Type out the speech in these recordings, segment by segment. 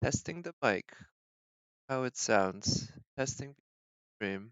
Testing the mic, how it sounds. Testing the stream.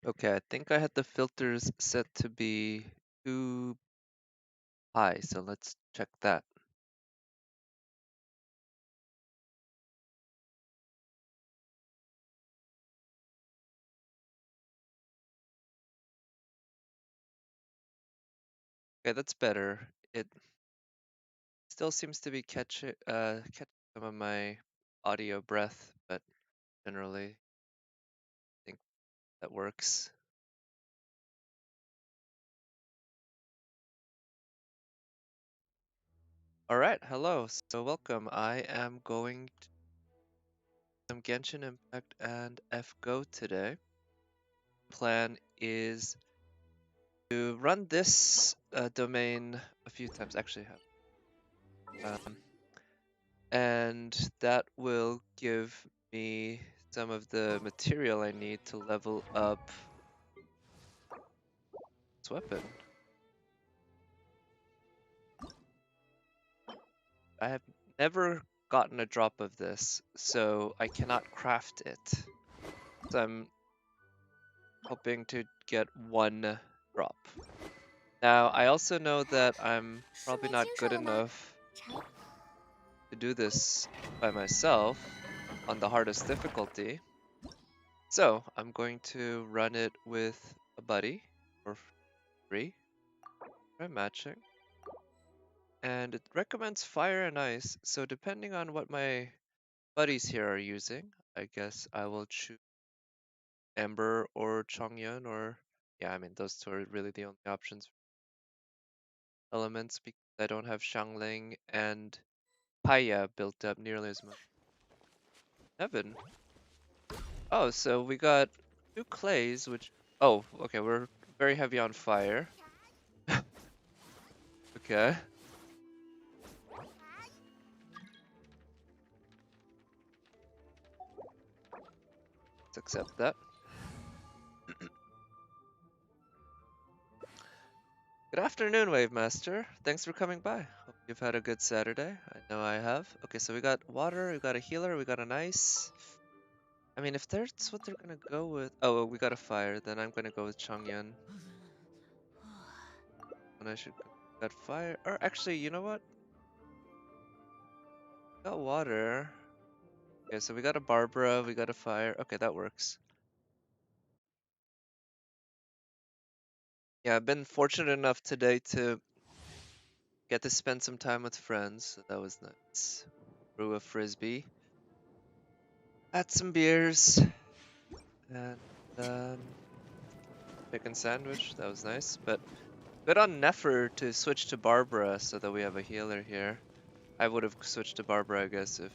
Okay, I think I had the filters set to be too high, so let's check that. Okay, that's better. It still seems to be catching some of my audio breath, but generally I think that works. Alright, hello, so welcome. I am going to some Genshin Impact and FGO today. Plan is to run this domain a few times, actually have. And that will give me some of the material I need to level up this weapon. I have never gotten a drop of this, so I cannot craft it. So I'm hoping to get one drop. Now, I also know that I'm probably not good enough to do this by myself on the hardest difficulty. So I'm going to run it with a buddy for free. Try matching. And it recommends fire and ice, so depending on what my buddies here are using, I guess I will choose Ember or Chongyun or yeah, I mean those two are really the only options for elements because I don't have Xiangling and Paya built up nearly as much. Heaven. Oh, so we got two clays, which oh, okay, we're very heavy on fire. Okay. Let's accept that. Good afternoon, Wave Master. Thanks for coming by. Hope you've had a good Saturday. I know I have. Okay, so we got water, we got a healer, we got an ice. I mean, if that's what they're gonna go with... Oh, well, we got a fire, then I'm gonna go with Chongyun. And I should go with that fire. Or actually, you know what? Got water. Okay, so we got a Barbara, we got a fire. Okay, that works. Yeah, I've been fortunate enough today to get to spend some time with friends. So that was nice. Threw a frisbee. Had some beers. And chicken sandwich, that was nice. But good on Nefer to switch to Barbara so that we have a healer here. I would have switched to Barbara, I guess, if...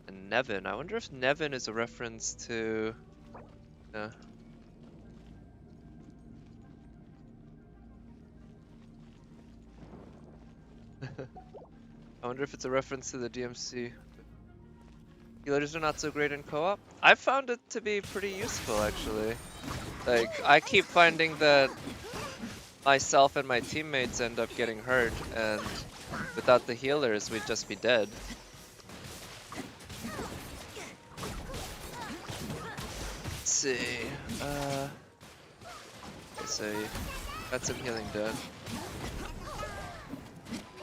And Nevin. I wonder if Nevin is a reference to... I wonder if it's a reference to the DMC. Healers are not so great in co-op. I've found it to be pretty useful, actually. Like, I keep finding that myself and my teammates end up getting hurt, and without the healers, we'd just be dead. Let's see. So, got some healing done.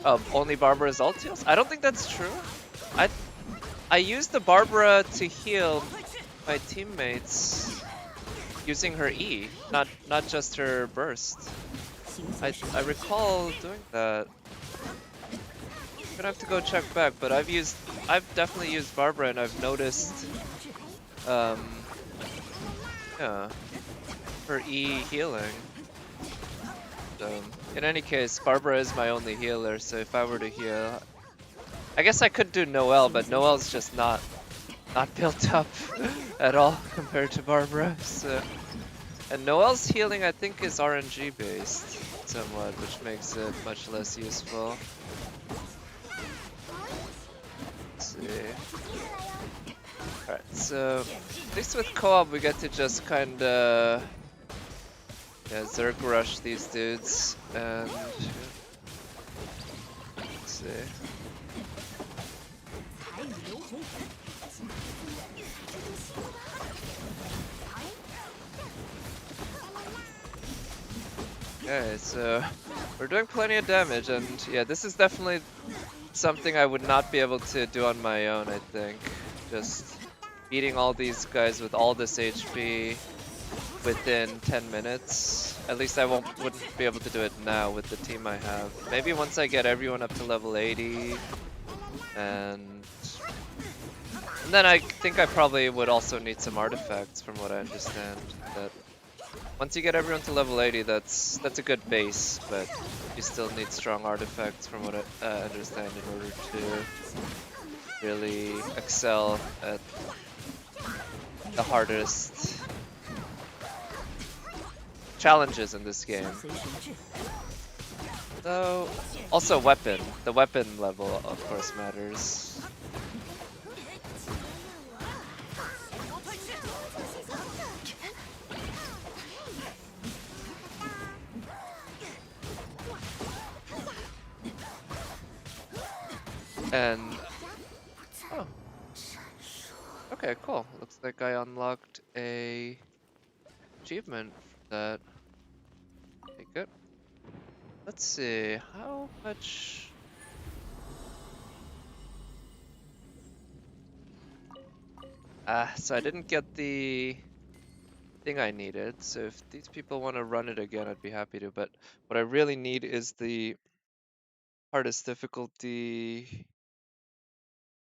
Oh, only Barbara's ult heals? I don't think that's true. I used the Barbara to heal my teammates using her E, not just her burst. I recall doing that. I'm gonna have to go check back, but I've definitely used Barbara and I've noticed yeah, her E healing. So in any case, Barbara is my only healer, so if I were to heal, I guess I could do Noelle, but Noelle's just not not built up at all compared to Barbara. So, and Noel's healing I think is RNG based somewhat, which makes it much less useful. Let's see. Alright, so at least with co-op we get to just kinda Zerg rush these dudes and let's see. Okay, so we're doing plenty of damage, and yeah, this is definitely something I would not be able to do on my own, I think. Just beating all these guys with all this HP within 10 minutes. At least I wouldn't be able to do it now with the team I have. Maybe once I get everyone up to level 80, and then I think I probably would also need some artifacts from what I understand. That once you get everyone to level 80, that's a good base, but you still need strong artifacts from what I understand in order to really excel at the hardest challenges in this game. So, also weapon. The weapon level, of course, matters. And oh, okay, cool. Looks like I unlocked a achievement for that. Take it. Let's see, how much? So I didn't get the thing I needed. So if these people want to run it again, I'd be happy to. But what I really need is the hardest difficulty.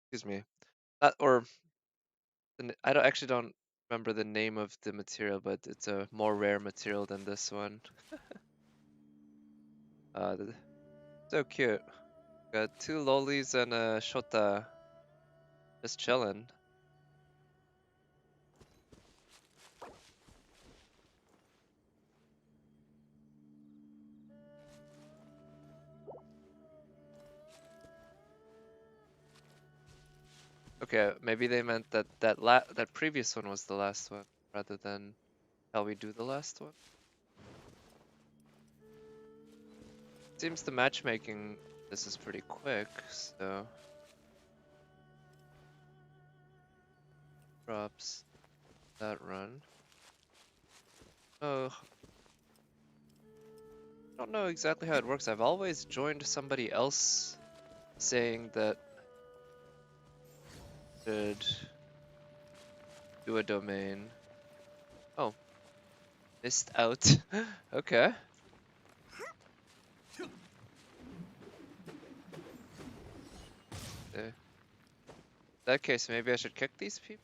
Excuse me. Or I don't remember the name of the material, but it's a more rare material than this one. So cute. Got two lolis and a shota just chilling. Okay, maybe they meant that previous one was the last one, rather than how we do the last one. Seems the matchmaking this is pretty quick, so drops that run. Oh, I don't know exactly how it works. I've always joined somebody else saying that should do a domain. Oh, missed out. Okay. In that case, maybe I should kick these people?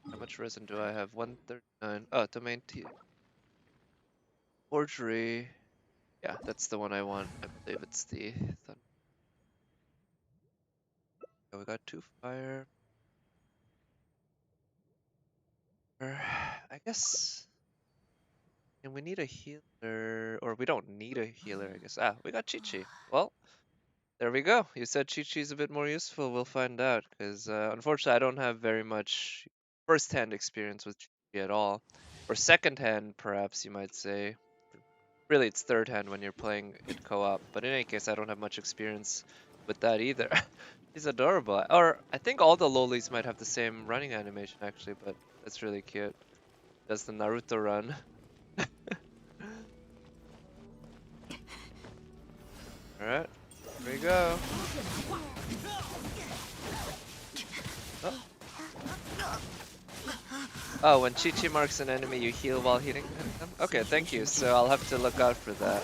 How much resin do I have? 139. Oh, domain T. Forgery. Yeah, that's the one I want. I believe it's the thunder. Oh, we got 2 fire. I guess. And we need a healer, or we don't need a healer, I guess. Ah, we got Chi-Chi. Well, there we go. You said Chi-Chi's a bit more useful. We'll find out, because unfortunately I don't have very much first-hand experience with Chi-Chi at all. Or second-hand, perhaps you might say. Really, it's third-hand when you're playing it co-op. But in any case, I don't have much experience with that either. He's adorable. Or I think all the lolis might have the same running animation, actually, but that's really cute. Does the Naruto run. Alright, here we go. Oh. Oh, when Chi-Chi marks an enemy, you heal while hitting them? Okay, thank you. So I'll have to look out for that.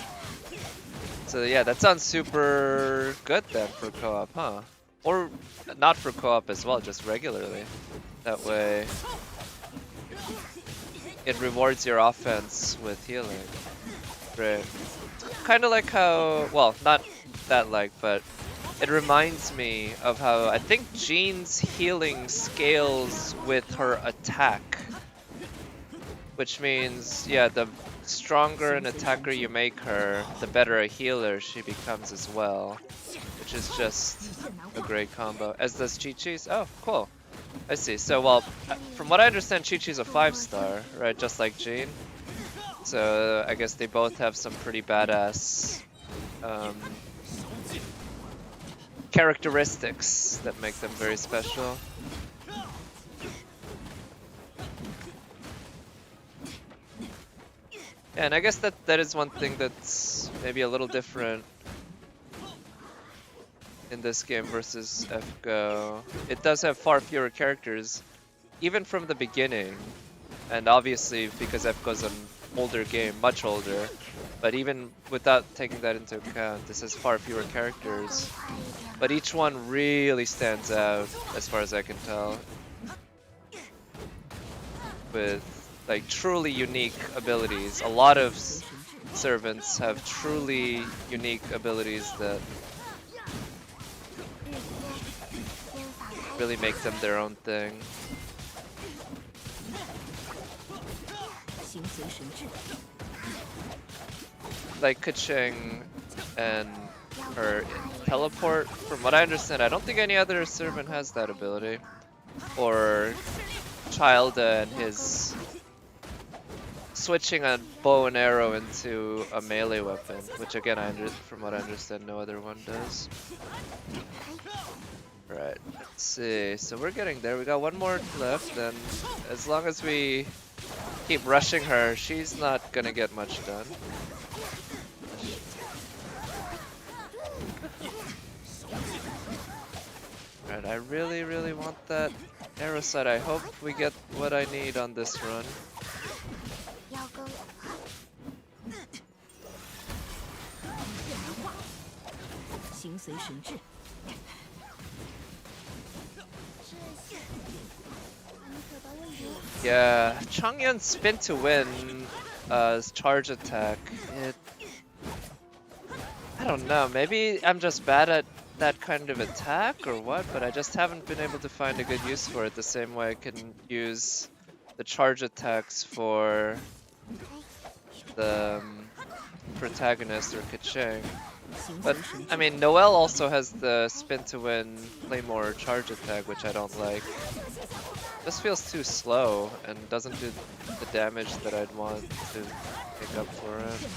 So yeah, that sounds super good then for co-op, huh? Or not for co-op as well, just regularly. That way it rewards your offense with healing. Great. Kind of like how, well, not that like, but it reminds me of how I think Jean's healing scales with her attack, which means, yeah, the stronger an attacker you make her, the better a healer she becomes as well, which is just a great combo. As does Chi-Chi's. Oh, cool. I see. So, well, from what I understand, Chi-Chi's a 5-star, right? Just like Jean. So I guess they both have some pretty badass characteristics that make them very special. Yeah, and I guess that is one thing that's maybe a little different in this game versus FGO. It does have far fewer characters, even from the beginning, and obviously because FGO's an older game, much older, but even without taking that into account, this has far fewer characters. But each one really stands out, as far as I can tell, with like truly unique abilities. A lot of servants have truly unique abilities that really make them their own thing. Like Keqing and her teleport, from what I understand, I don't think any other servant has that ability. Or Childa and his switching a bow and arrow into a melee weapon, which again, from what I understand, no other one does. Right, let's see. So we're getting there. We got one more left, and as long as we keep rushing her, she's not gonna get much done. Right, I really, really want that arrow sight. I hope we get what I need on this run. Yeah, Changyun's spin to win charge attack. I don't know, maybe I'm just bad at that kind of attack or what, but I just haven't been able to find a good use for it the same way I can use the charge attacks for the protagonist or Keqing. But, I mean, Noelle also has the spin to win Claymore charge attack, which I don't like. This feels too slow and doesn't do the damage that I'd want to make up for it.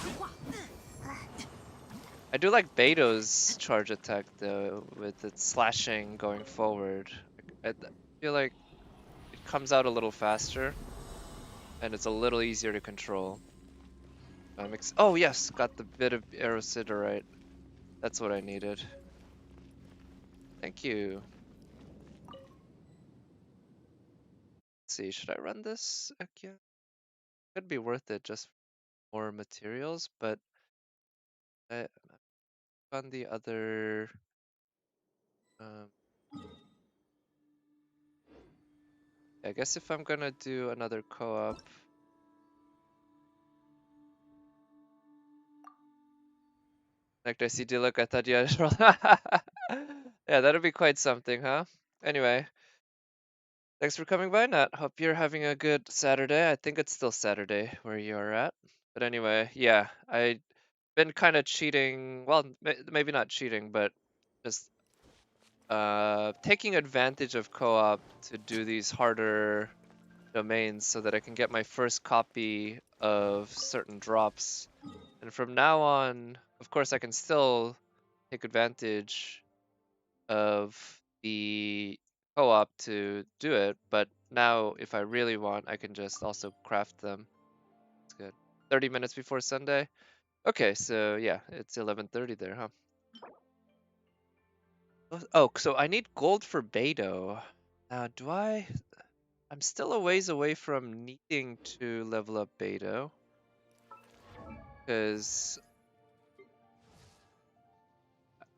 I do like Beto's charge attack though, with its slashing going forward. I feel like it comes out a little faster, and it's a little easier to control. Oh yes, got the bit of Aerocidorite. That's what I needed. Thank you. Let's see, should I run this again? Could be worth it, just more materials, but I on the other um, I guess if I'm gonna do another co-op, like I see look, I thought you had yeah, that'd be quite something, huh? Anyway, thanks for coming by, Nat. Hope you're having a good Saturday. I think it's still Saturday where you're at. But anyway, yeah, I've been kind of cheating. Well, maybe not cheating, but just taking advantage of co-op to do these harder domains so that I can get my first copy of certain drops. And from now on, of course, I can still take advantage of the co-op to do it, but now if I really want, I can just also craft them. It's good. 30 minutes before Sunday? Okay, so yeah, it's 11:30 there, huh? Oh, so I need gold for Beto. Now, I'm still a ways away from needing to level up Beto, because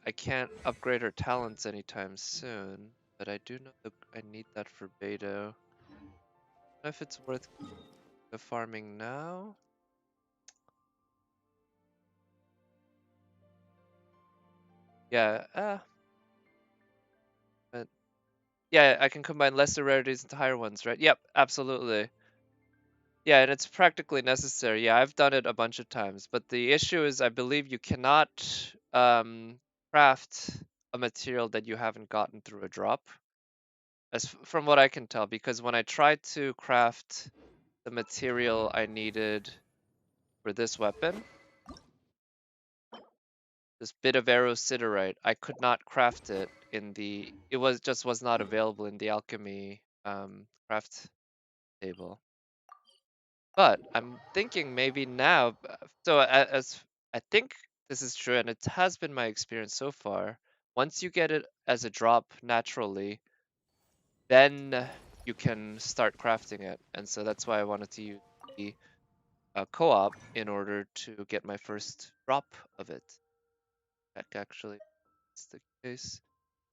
I can't upgrade her talents anytime soon, but I do know that I need that for Beto. I don't know if it's worth the farming now. Yeah, but yeah, I can combine lesser rarities into higher ones, right? Yep, absolutely. Yeah, and it's practically necessary. Yeah, I've done it a bunch of times, but the issue is I believe you cannot craft a material that you haven't gotten through a drop, from what I can tell, because when I tried to craft the material I needed for this weapon, this bit of arrowsiderite, I could not craft it in the, it was not available in the alchemy craft table. But I'm thinking maybe now, so as I think this is true, and it has been my experience so far, once you get it as a drop naturally, then you can start crafting it. And so that's why I wanted to use the co-op in order to get my first drop of it. Heck, actually, that's the case.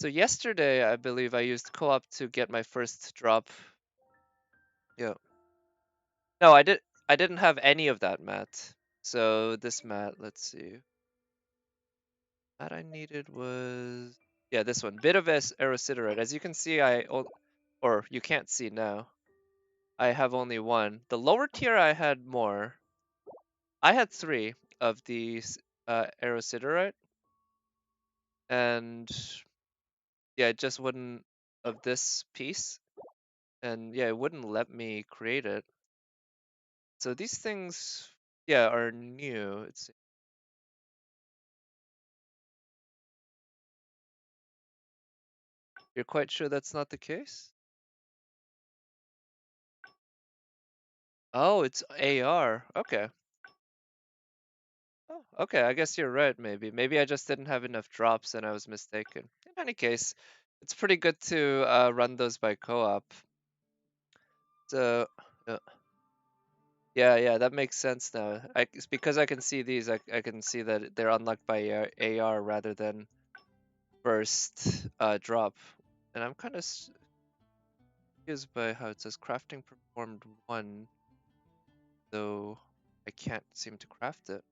So yesterday, I believe I used co-op to get my first drop. Yeah. No, I didn't have any of that mat. So this mat, let's see. Mat I needed was, yeah, this one. Bit of arrowsiderite. As you can see, or you can't see now. I have only one. The lower tier I had more. I had 3 of these arrowsiderite, and yeah, it just wouldn't, of this piece, and yeah, it wouldn't let me create it. So these things, yeah, are new. You're quite sure that's not the case? Oh, it's AR. Okay. Oh, okay. I guess you're right, maybe. Maybe I just didn't have enough drops and I was mistaken. In any case, it's pretty good to run those by co-op. So, uh, yeah, that makes sense now. It's because I can see these, I can see that they're unlocked by AR rather than first drop. And I'm kind of confused by how it says crafting performed 1, though I can't seem to craft it.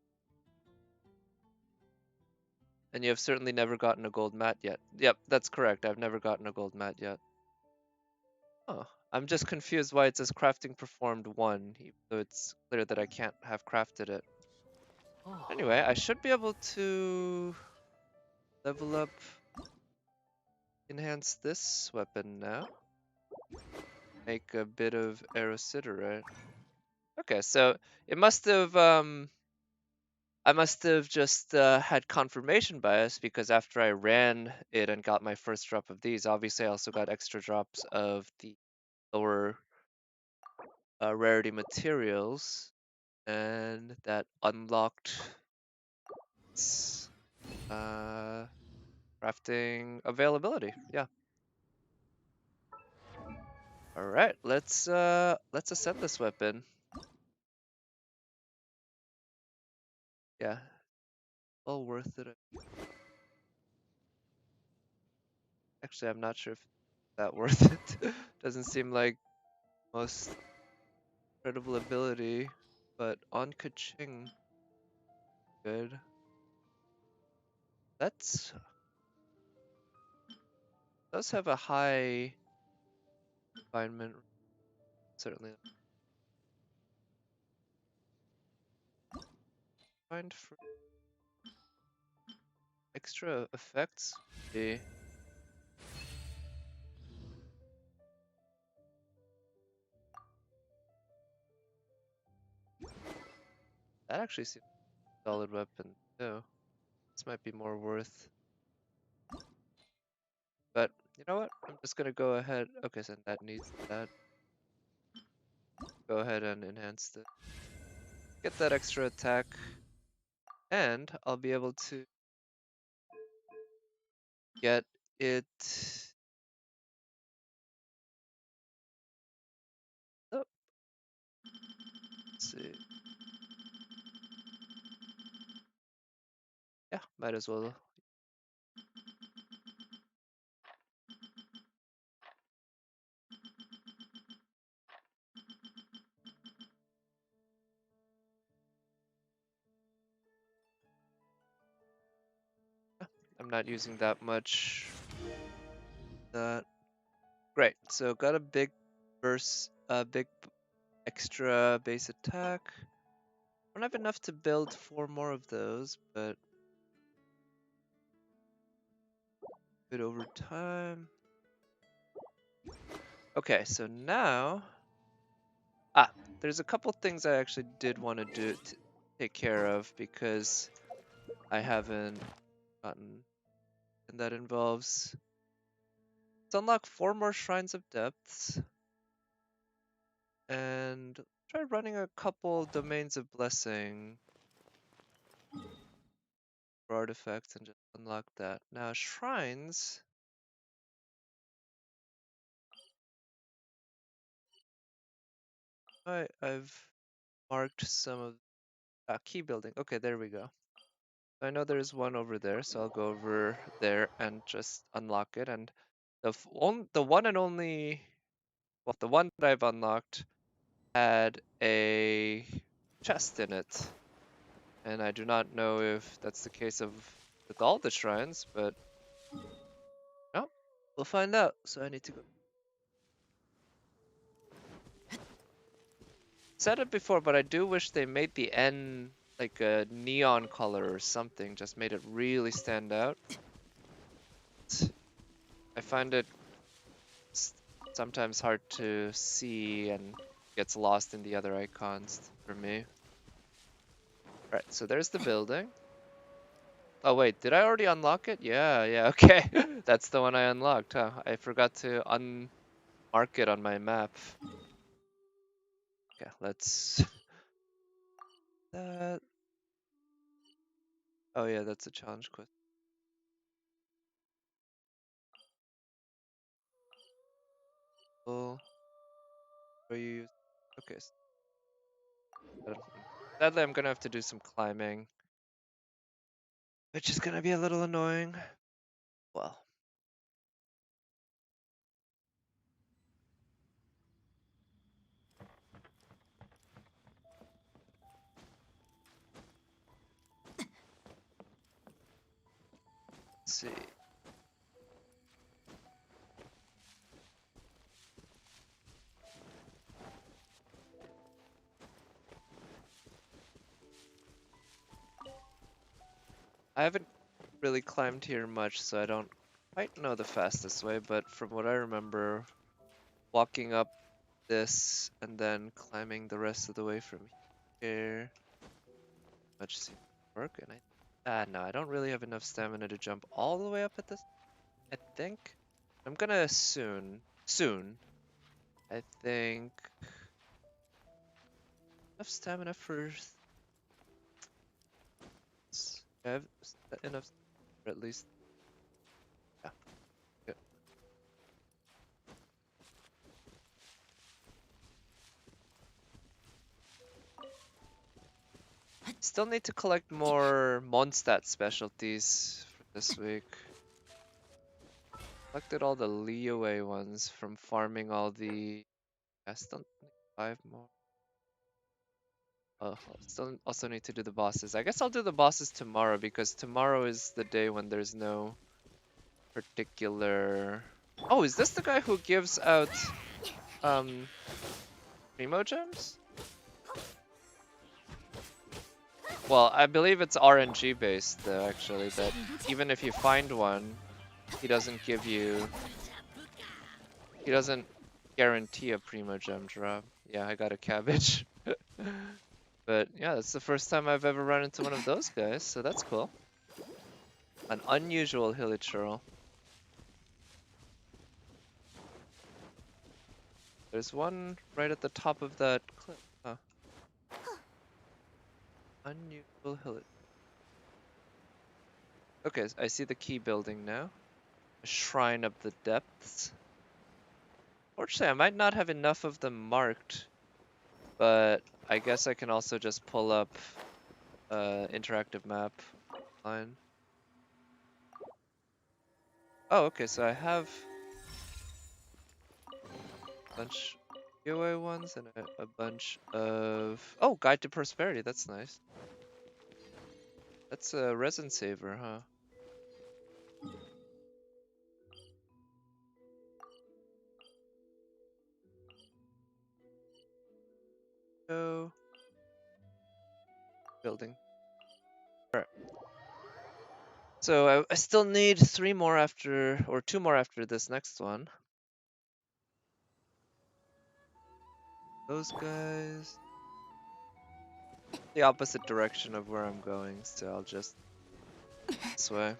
And you have certainly never gotten a gold mat yet. Yep, that's correct. I've never gotten a gold mat yet. Oh, I'm just confused why it says crafting performed 1, even though it's clear that I can't have crafted it. Anyway, I should be able to level up, enhance this weapon now. Make a bit of arrowsiderite. Okay, so it must have, I must have just had confirmation bias, because after I ran it and got my first drop of these, obviously I also got extra drops of the lower rarity materials, and that unlocked uh, crafting availability. Yeah. All right, let's ascend this weapon. Yeah, well worth it. Actually, I'm not sure if that worth it. Doesn't seem like most incredible ability, but on Kaching, good. That's does have a high refinement, certainly. Find for extra effects. Okay. That actually seems like a solid weapon too. This might be more worth. But you know what? I'm just gonna go ahead. Okay, so that needs that. Go ahead and enhance it. Get that extra attack, and I'll be able to get it. Oh, let's see. Yeah, might as well. Yeah, I'm not using that much. That great. So got a big burst, big extra base attack. Don't have enough to build 4 more of those, but good over time. Okay, so now, there's a couple things I actually did want to take care of because I haven't gotten, and that involves to unlock 4 more shrines of depths and try running a couple domains of blessing for artifacts and just unlock that. Now shrines, I've marked some of key building. Okay, there we go. I know there's one over there, so I'll go over there and just unlock it. And the one and only, well, the one that I've unlocked had a chest in it, and I do not know if that's the case with all the shrines, but no, we'll find out. So I need to go. Said it before, but I do wish they made the N like a neon color or something, just made it really stand out. I find it sometimes hard to see and gets lost in the other icons for me. Right, so there's the building. Oh wait, did I already unlock it? Yeah, okay. That's the one I unlocked, huh? I forgot to unmark it on my map. Okay, let's... That... Oh yeah, that's a challenge quest. Where you use... Okay. Sadly, I'm gonna have to do some climbing, which is gonna be a little annoying. Well, let's see. I haven't really climbed here much, so I don't quite know the fastest way, but from what I remember, walking up this and then climbing the rest of the way from here much seems to work, and no, I don't really have enough stamina to jump all the way up at this, I think. I'm gonna soon, I think, enough stamina for, I have enough for at least, yeah, good. Still need to collect more Mondstadt specialties for this week. Collected all the leeway ones from farming all the... I still need 5 more. Oh, still also need to do the bosses. I guess I'll do the bosses tomorrow because tomorrow is the day when there's no particular... Oh, is this the guy who gives out Primo gems? Well, I believe it's RNG based though, actually, that even if you find one, he doesn't give you... He doesn't guarantee a Primo gem drop. Yeah, I got a cabbage. But yeah, that's the first time I've ever run into one of those guys, so that's cool. An unusual hilichurl. There's one right at the top of that cliff. Huh. Unusual hilichurl. Okay, I see the key building now. A shrine of the depths. Fortunately, I might not have enough of them marked, but I guess I can also just pull up interactive map line. Oh, okay, so I have a bunch of giveaway ones and a bunch of... Oh, Guide to Prosperity, that's nice. That's a resin saver, huh? So building. Alright. So I still need 3 more after, or 2 more after this next one. Those guys. The opposite direction of where I'm going, so I'll just this way.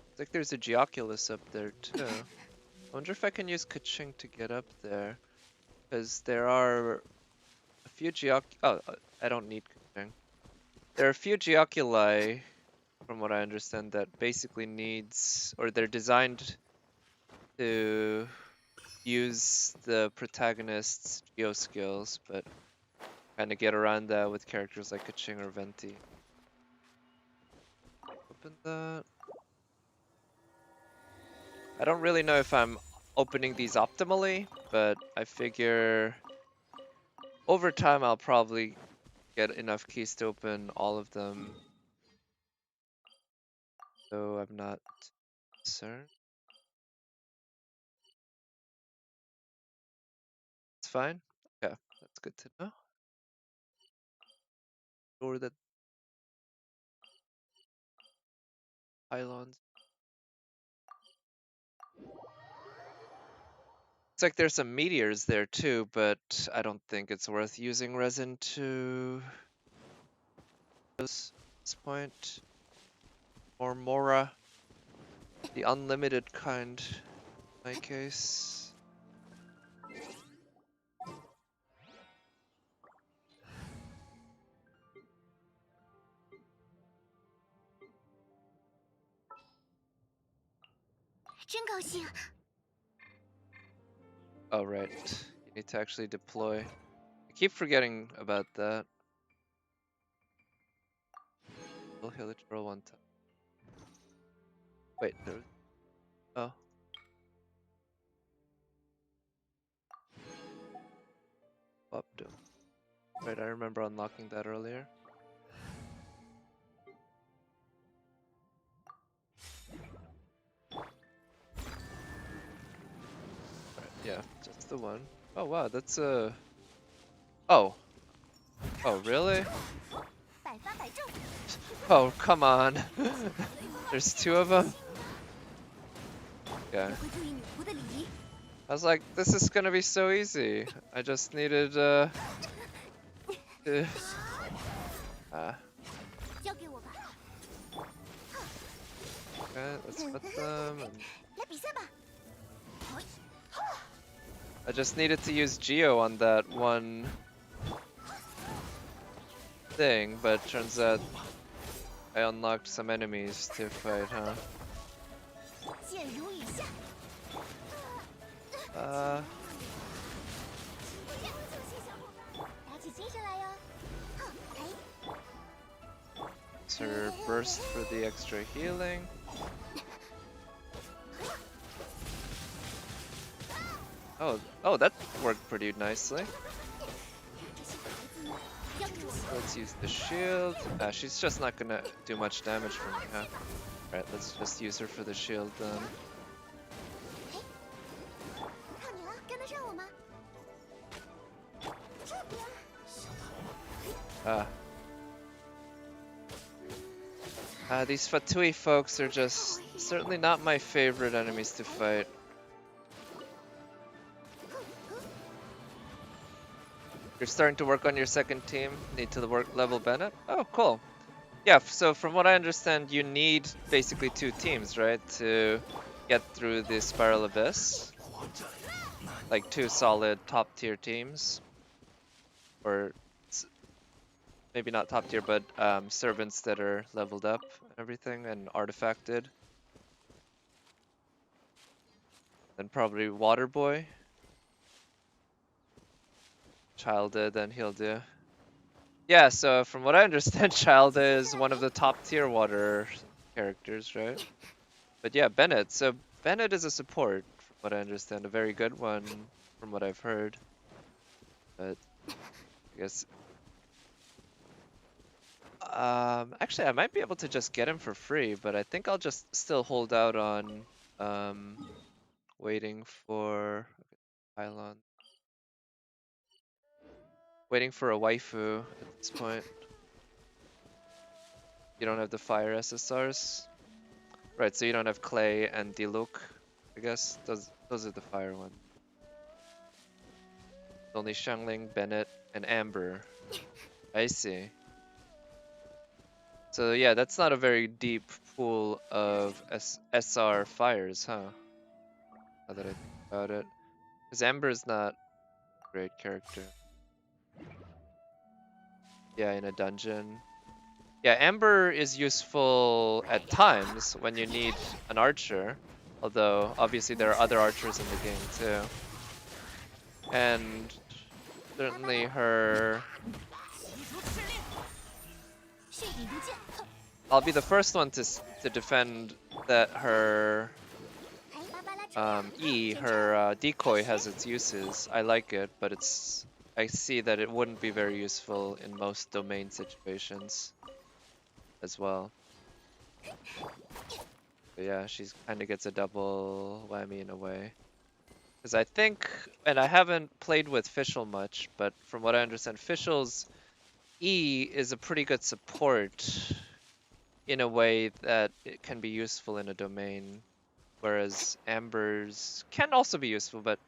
It's like there's a Geoculus up there too. I wonder if I can use Kaching to get up there, because there are a few Oh, I don't need Kaching. There are a few Geoculi, from what I understand, that basically needs, or they're designed to use the protagonist's geo skills, but kind of get around that with characters like Kaching or Venti. Open that. I don't really know if I'm opening these optimally, but I figure over time I'll probably get enough keys to open all of them. So I'm not concerned. It's fine. Okay, that's good to know. Or the pylons. It's like there's some meteors there too, but I don't think it's worth using resin to this point. Or Mora, the unlimited kind, in my case. Oh right, you need to actually deploy. I keep forgetting about that. We'll heal it for one time. Wait, there. Oh. Up doom. Right, I remember unlocking that earlier. Right, yeah, just the one. Oh wow, that's a. Oh. Oh really? Oh come on. There's 2 of them. Okay. I was like, this is gonna be so easy. I just needed to... Okay, let's put them. I just needed to use Geo on that one thing, but turns out I unlocked some enemies to fight, huh? Her burst for the extra healing. Oh, that worked pretty nicely. Let's use the shield. She's just not gonna do much damage for me, huh? Alright, let's just use her for the shield then. These Fatui folks are just certainly not my favorite enemies to fight. You're starting to work on your second team. Need to level Bennett? Oh, cool. Yeah, so from what I understand, you need basically 2 teams, right? To get through the Spiral Abyss. Like 2 solid top tier teams. Or maybe not top tier, but servants that are leveled up and everything and artifacted. Then probably Water Boy. Childa, then he'll do. Yeah, so from what I understand, Childa is one of the top tier water characters, right? But yeah, Bennett. So Bennett is a support, from what I understand, a very good one, from what I've heard. But I guess Actually, I might be able to just get him for free, but I think I'll just still hold out on um, waiting for pylon. Waiting for a waifu at this point. You don't have the fire SSRs? Right, so you don't have Clay and Diluc, I guess. Those are the fire ones. Only Xiangling, Bennett, and Amber. I see. So yeah, that's not a very deep pool of SR fires, huh? Now that I think about it. Because Amber's not a great character. Yeah, in a dungeon. Yeah, Amber is useful at times when you need an archer. Although, obviously there are other archers in the game too. And certainly her... I'll be the first one to defend that her her decoy has its uses. I like it, but I see that it wouldn't be very useful in most domain situations as well. But yeah, she's kind of gets a double whammy in a way. Because I think, and I haven't played with Fischl much, but from what I understand, Fischl's E is a pretty good support in a way that it can be useful in a domain, whereas Amber's can also be useful, but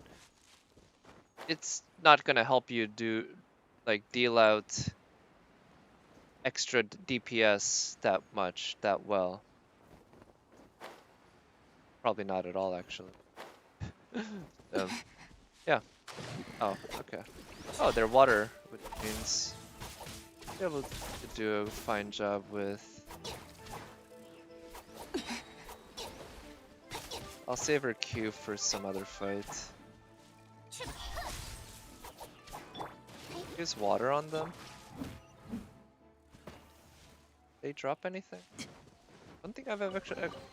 it's not gonna help you deal out extra DPS that much, that well. Probably not at all, actually. Yeah. Oh, okay. Oh, they're water, which means be able to do a fine job with... I'll save her Q for some other fight. Use water on them? They drop anything? I don't think I've ever...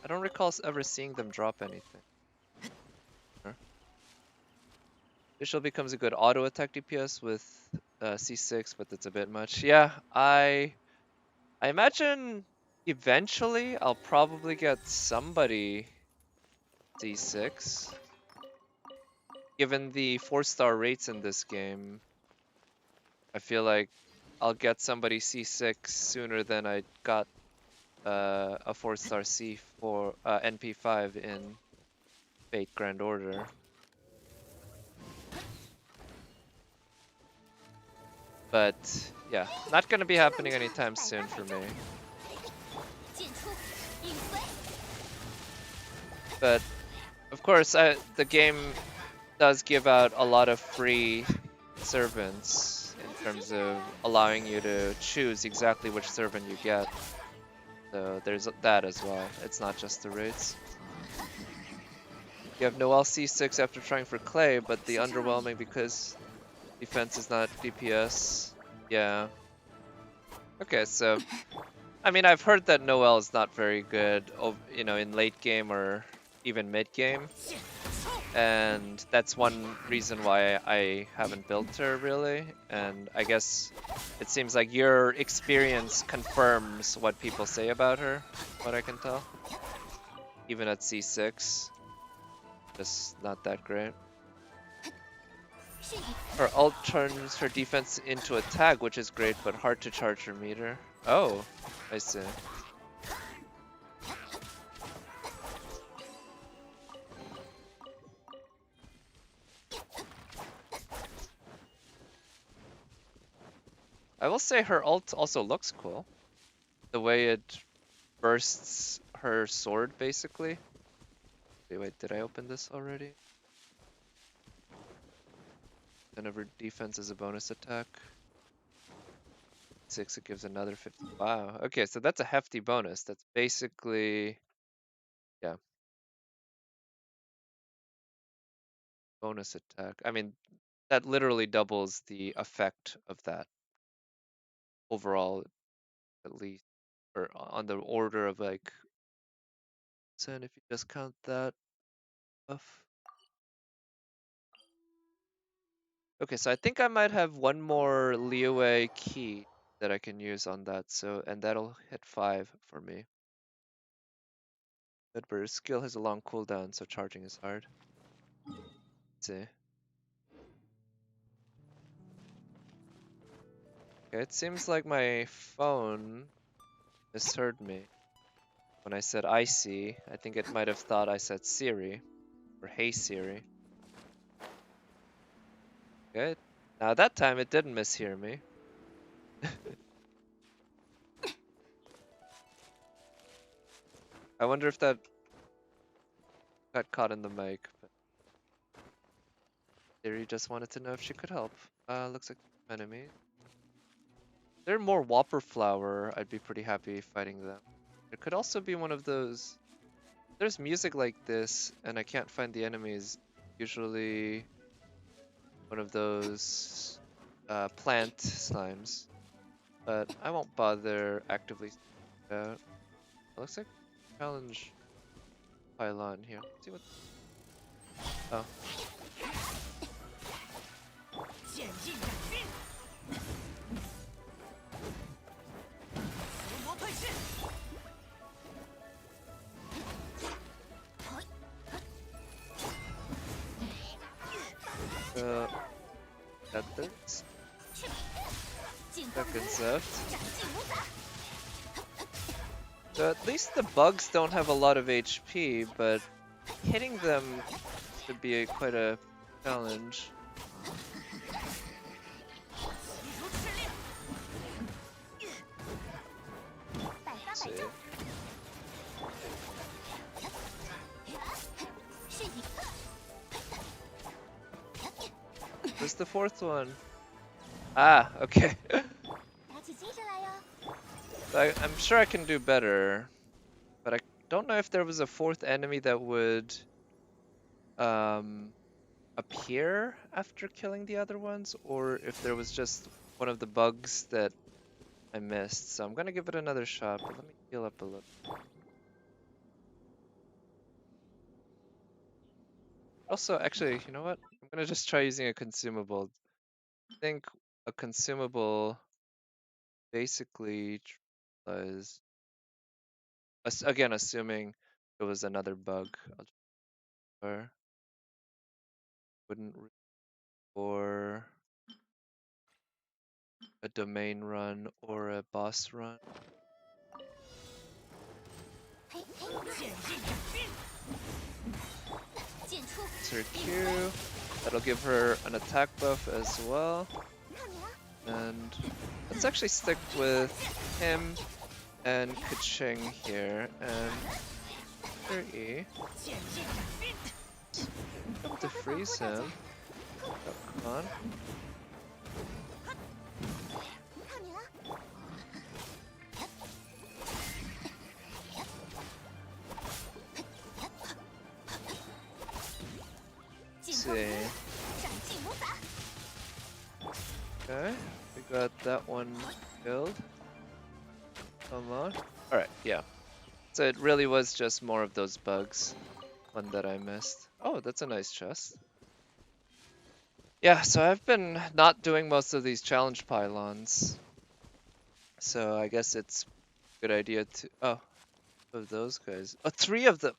I don't recall ever seeing them drop anything. Fischl becomes a good auto attack DPS with C6, but that's a bit much. Yeah, I imagine eventually I'll probably get somebody C6. Given the 4-star rates in this game, I feel like I'll get somebody C6 sooner than I got a 4-star C4 NP5 in Fate Grand Order. But yeah, not gonna be happening anytime soon for me. But of course, the game does give out a lot of free servants in terms of allowing you to choose exactly which servant you get. So there's that as well. It's not just the rates. You have Noelle C6 after trying for Clay, but the underwhelming because defense is not DPS. Yeah. Okay, so I mean, I've heard that Noelle is not very good, in late game or even mid game. And that's one reason why I haven't built her really. And I guess it seems like your experience confirms what people say about her, what I can tell. Even at C6, just not that great. Her ult turns her defense into attack, which is great, but hard to charge her meter. Oh, I see. I will say her ult also looks cool. The way it bursts her sword, basically. Wait, did I open this already? Whenever defense is a bonus attack. 6, it gives another 50. Wow. Okay, so that's a hefty bonus. That's basically, yeah. Bonus attack. I mean, that literally doubles the effect of that overall, at least, or on the order of like 10 if you just count that off. Okay, so I think I might have one more Liyue key that I can use on that. So, and that'll hit 5 for me. But Burst skill has a long cooldown, so charging is hard. Let's see. Okay, it seems like my phone misheard me when I said icy. I think it might have thought I said Siri or Hey Siri. Good. Now that time it didn't mishear me. I wonder if that got caught in the mic. But Siri just wanted to know if she could help. Looks like enemy. If they're more Whopper Flower, I'd be pretty happy fighting them. It could also be one of those. There's music like this, and I can't find the enemies. Usually, one of those plant slimes. But I won't bother actively. It looks like challenge pylon here. Let's see what. Oh. Methods. Seconds left. So at least the bugs don't have a lot of HP, but hitting them should be quite a challenge. Let's see. Where's the fourth one? Ah, okay. I'm sure I can do better, but I don't know if there was a fourth enemy that would appear after killing the other ones, or if there was just one of the bugs that I missed. So I'm gonna give it another shot, but let me heal up a little. Also, actually, you know what? I'm gonna just try using a consumable. I think a consumable basically was, again, assuming it was another bug. Or wouldn't or a domain run or a boss run. It's her Q. That'll give her an attack buff as well. And let's actually stick with him and Kaching here. And her E. Able to freeze him. Oh, come on. See. Okay, we got that one killed. Come on. Alright, yeah. So it really was just more of those bugs. One that I missed. Oh, that's a nice chest. Yeah, so I've been not doing most of these challenge pylons. So I guess it's a good idea to... Oh, of those guys. Oh, 3 of them!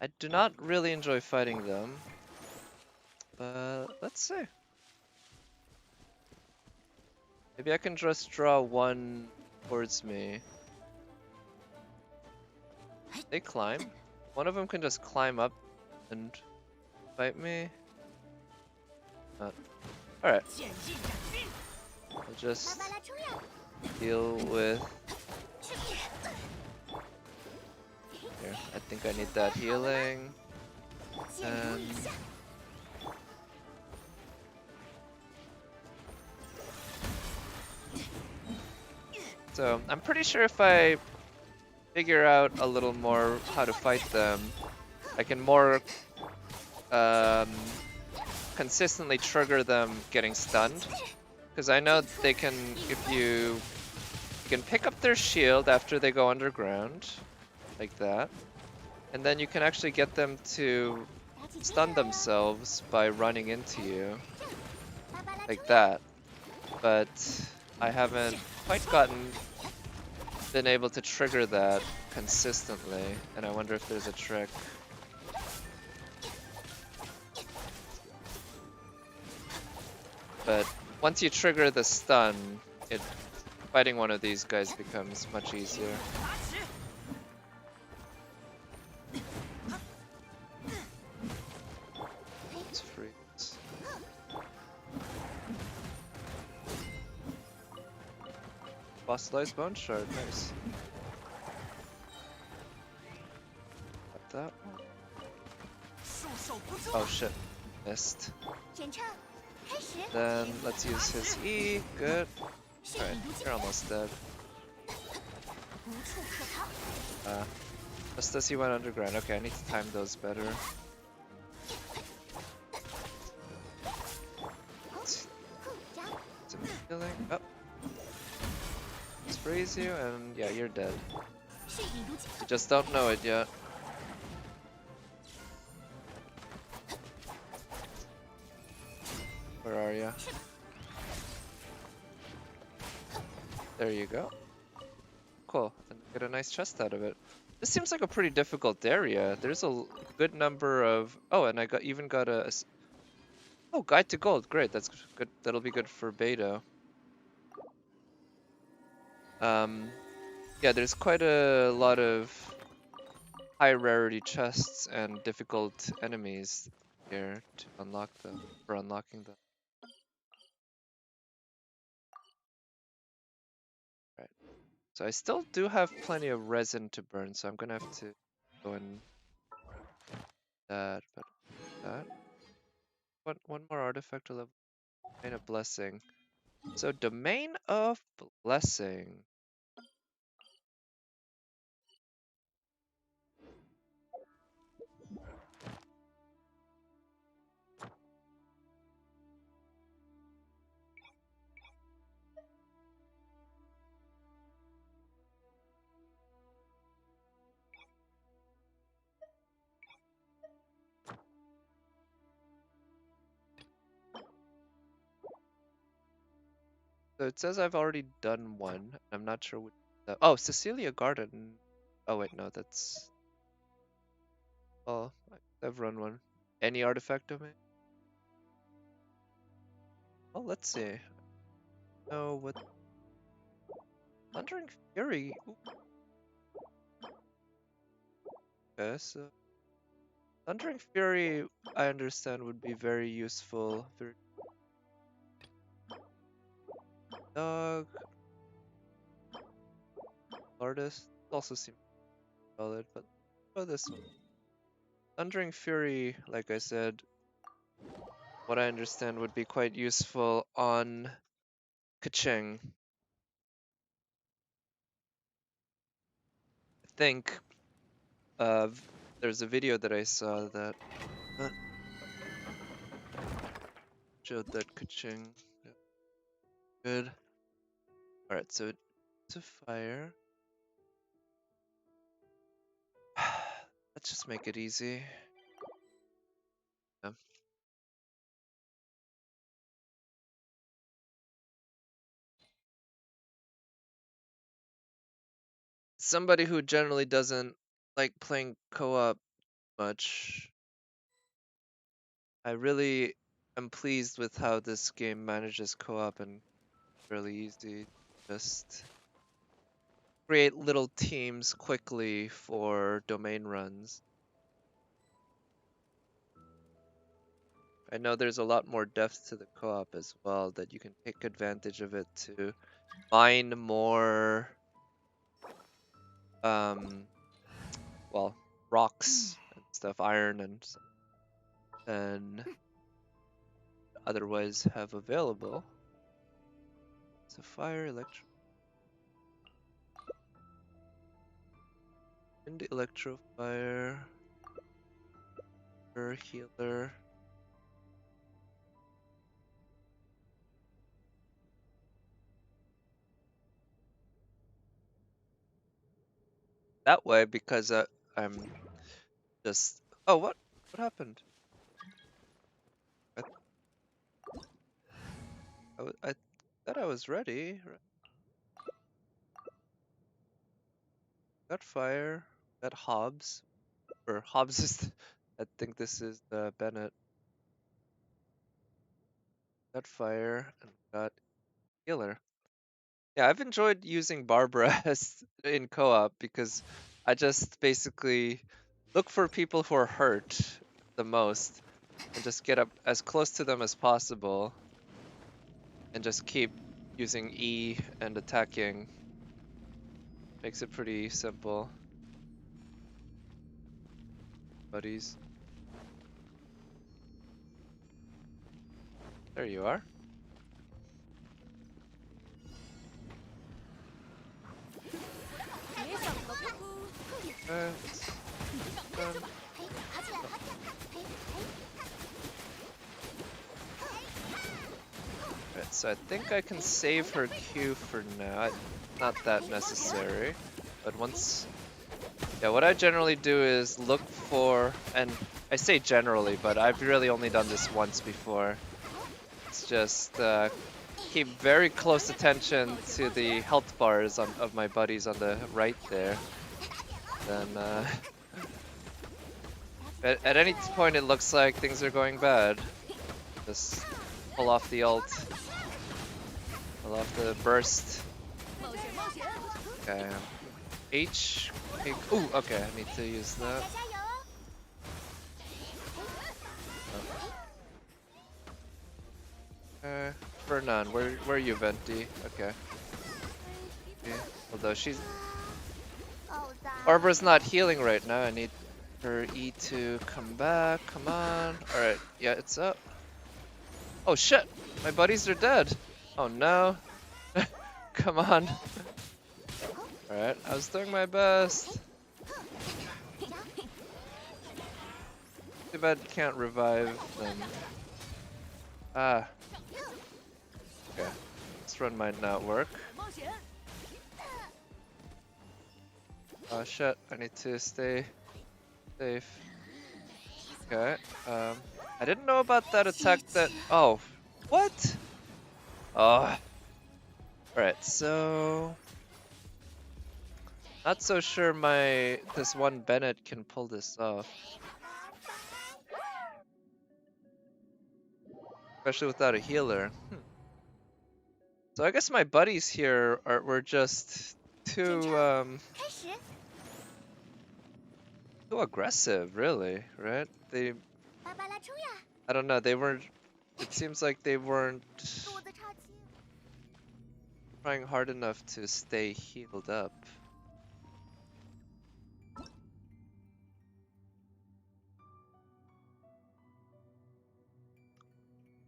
I do not really enjoy fighting them. But let's see. Maybe I can just draw one towards me. They climb. One of them can just climb up and fight me. Alright. I'll just deal with... Here, I think I need that healing. And... So, I'm pretty sure if I figure out a little more how to fight them, I can more consistently trigger them getting stunned. Because I know they can, if you can pick up their shield after they go underground, like that. And then you can actually get them to stun themselves by running into you, like that. But I haven't quite been able to trigger that consistently, and I wonder if there's a trick. But once you trigger the stun, fighting one of these guys becomes much easier. Let's freeze. Fossilized bone shard, nice. Got that one. Oh shit, missed. Then let's use his E, good. Alright, you're almost dead. Just as he went underground. Okay, I need to time those better. Some healing. Oh. Let's freeze you, and yeah, you're dead. You just don't know it yet. Where are you? There you go. Cool. And get a nice chest out of it. This seems like a pretty difficult area. There's a good number of... Oh, and I even got a... Oh, guide to gold. Great. That's good. That'll be good for beta. Yeah, there's quite a lot of high rarity chests and difficult enemies here to unlock them, for unlocking them. Right. So I still do have plenty of resin to burn, so I'm gonna have to go and that, but that. One more artifact to level. Domain of Blessing. So Domain of Blessing. So it says I've already done one. I'm not sure which. Oh, Cecilia Garden. Oh wait, no, that's. Oh, I've run one. Any artifact domain? Oh, let's see. Oh, what? Thundering Fury. Ooh. Okay, so Thundering Fury, I understand, would be very useful. Dog. Artist also seems solid, but oh, this one. Thundering Fury, like I said, what I understand would be quite useful on Kaching. I think there's a video that I saw that showed that Kaching. Yeah. Good. Alright, so to fire. Let's just make it easy. Yeah. Somebody who generally doesn't like playing co-op much, I really am pleased with how this game manages co-op and really easy. Just create little teams quickly for domain runs. I know there's a lot more depth to the co-op as well, that you can take advantage of it to mine more, well, rocks and stuff, iron and stuff, than otherwise have available. So fire, electro, wind, electro, fire, healer. That way, because I'm just. Oh, what happened? I Thought I was ready. Got fire. Got Hobbs. Or Hobbs is. I think this is the Bennett. Got fire and got healer. Yeah, I've enjoyed using Barbara as in co-op because I just basically look for people who are hurt the most and just get up as close to them as possible and just keep using E and attacking. Makes it pretty simple. Buddies. There you are. It's done. Right, so I think I can save her Q for now. Not that necessary. But once... Yeah, what I generally do is look for... And I say generally, but I've really only done this once before. It's just keep very close attention to the health bars of my buddies on the right there. Then at any point it looks like things are going bad. Just pull off the ult. Pull off the burst. Okay. H. Ooh, okay, I need to use that. Fernan, where are you, Venti? Okay. Although she's... Barbara's not healing right now, I need her E to come back, come on. Alright, yeah, it's up. Oh shit, my buddies are dead. Oh no. Come on. Alright, I was doing my best. Too bad can't revive them. Ah. Okay, this run might not work. Oh shit, I need to stay safe. Okay, I didn't know about that attack that... Oh, what? Oh. Alright, so... Not so sure this one Bennett can pull this off. Especially without a healer. So I guess my buddies here were just too too aggressive, really, right? I don't know, they weren't... It seems like they weren't trying hard enough to stay healed up.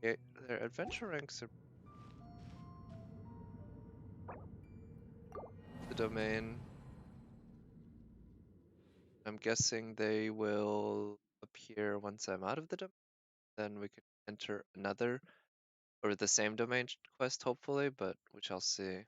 Okay, their adventure ranks are the domain. I'm guessing they will appear once I'm out of the domain. Then we can enter another or the same domain quest, hopefully, but we shall see.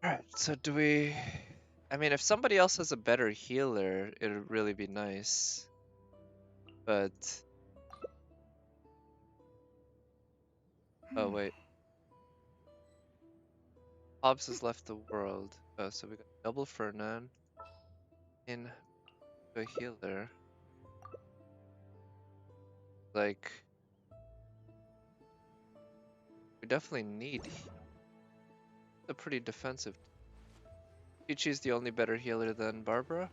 Alright, so do we... I mean, if somebody else has a better healer, it would really be nice. But... Oh, wait. Hobbs has left the world. Oh, so we got double Fernan in a healer. Like... We definitely need... a pretty defensive... Chi-Chi's the only better healer than Barbara?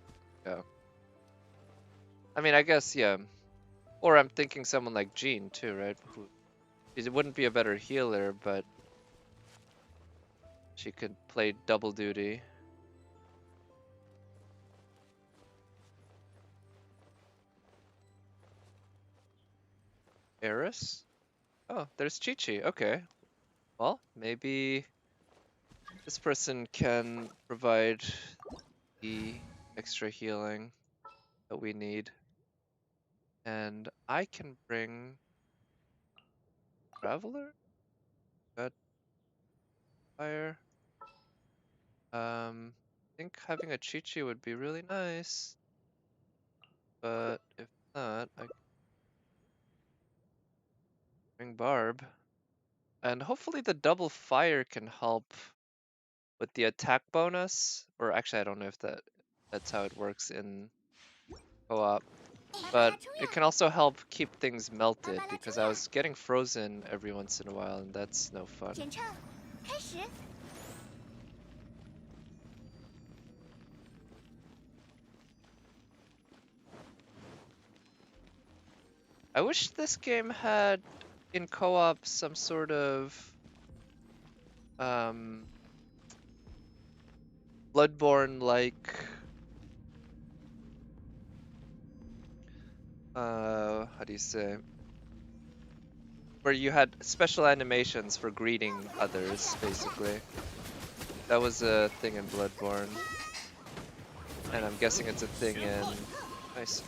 Yeah. I mean, I guess, yeah. Or I'm thinking someone like Jean, too, right? She wouldn't be a better healer, but she could play double duty. Eris? Oh, there's Chi-Chi. Okay. Well, maybe This person can provide the extra healing that we need. And I can bring Traveler? Got fire. I think having a Chi-Chi would be really nice. But if not, I can bring Barb. And hopefully the double fire can help with the attack bonus. Or actually, I don't know if that's how it works in co-op. But it can also help keep things melted because I was getting frozen every once in a while and that's no fun. I wish this game had in co-op some sort of Bloodborne like how do you say, where you had special animations for greeting others, basically. That was a thing in Bloodborne. And I'm guessing it's a thing in... Nice.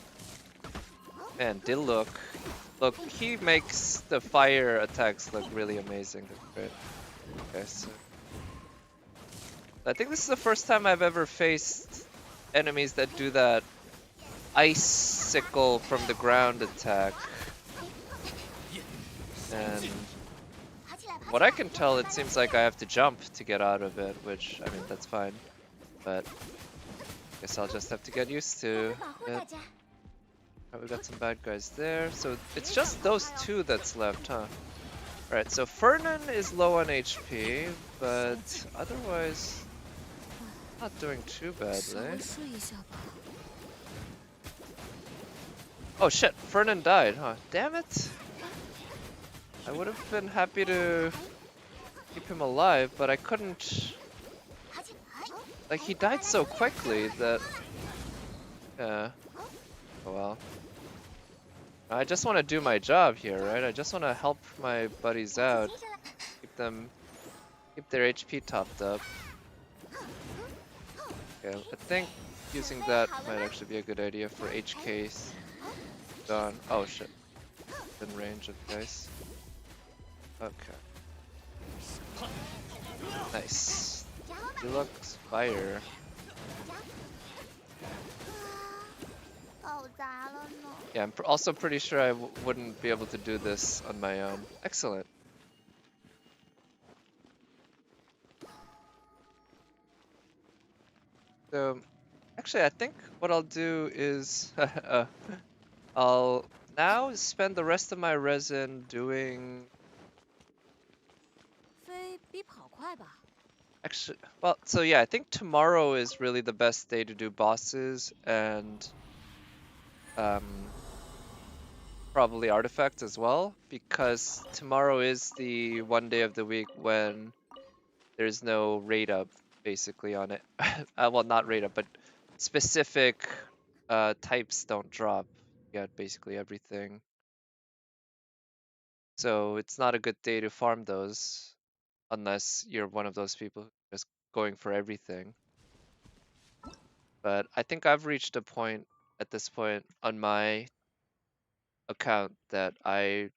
Man, Diluc. Look, he makes the fire attacks look really amazing. Right? Okay, so... I think this is the first time I've ever faced enemies that do that icicle from the ground attack. And what I can tell, it seems like I have to jump to get out of it, which, I mean, that's fine. But I guess I'll just have to get used to it. Oh, we got some bad guys there. So it's just those two that's left, huh? Alright, so Fernan is low on HP, but otherwise not doing too badly. Oh shit, Fernan died, huh? Damn it! I would have been happy to keep him alive, but I couldn't... Like, he died so quickly that... Yeah. Oh well. I just want to do my job here, right? I just want to help my buddies out. Keep their HP topped up. Okay, I think using that might actually be a good idea for HK's done. Oh shit. In range of guys. Okay. Nice. Deluxe fire. Yeah, I'm also pretty sure I wouldn't be able to do this on my own. Excellent. So, actually, I think what I'll do is I'll now spend the rest of my resin doing... Actually, well, so yeah, I think tomorrow is really the best day to do bosses and probably artifacts as well, because tomorrow is the one day of the week when there's no rate up basically on it. Well, not rate up, but specific types don't drop. You get basically everything. So it's not a good day to farm those unless you're one of those people just going for everything. But I think I've reached a point at this point on my account that I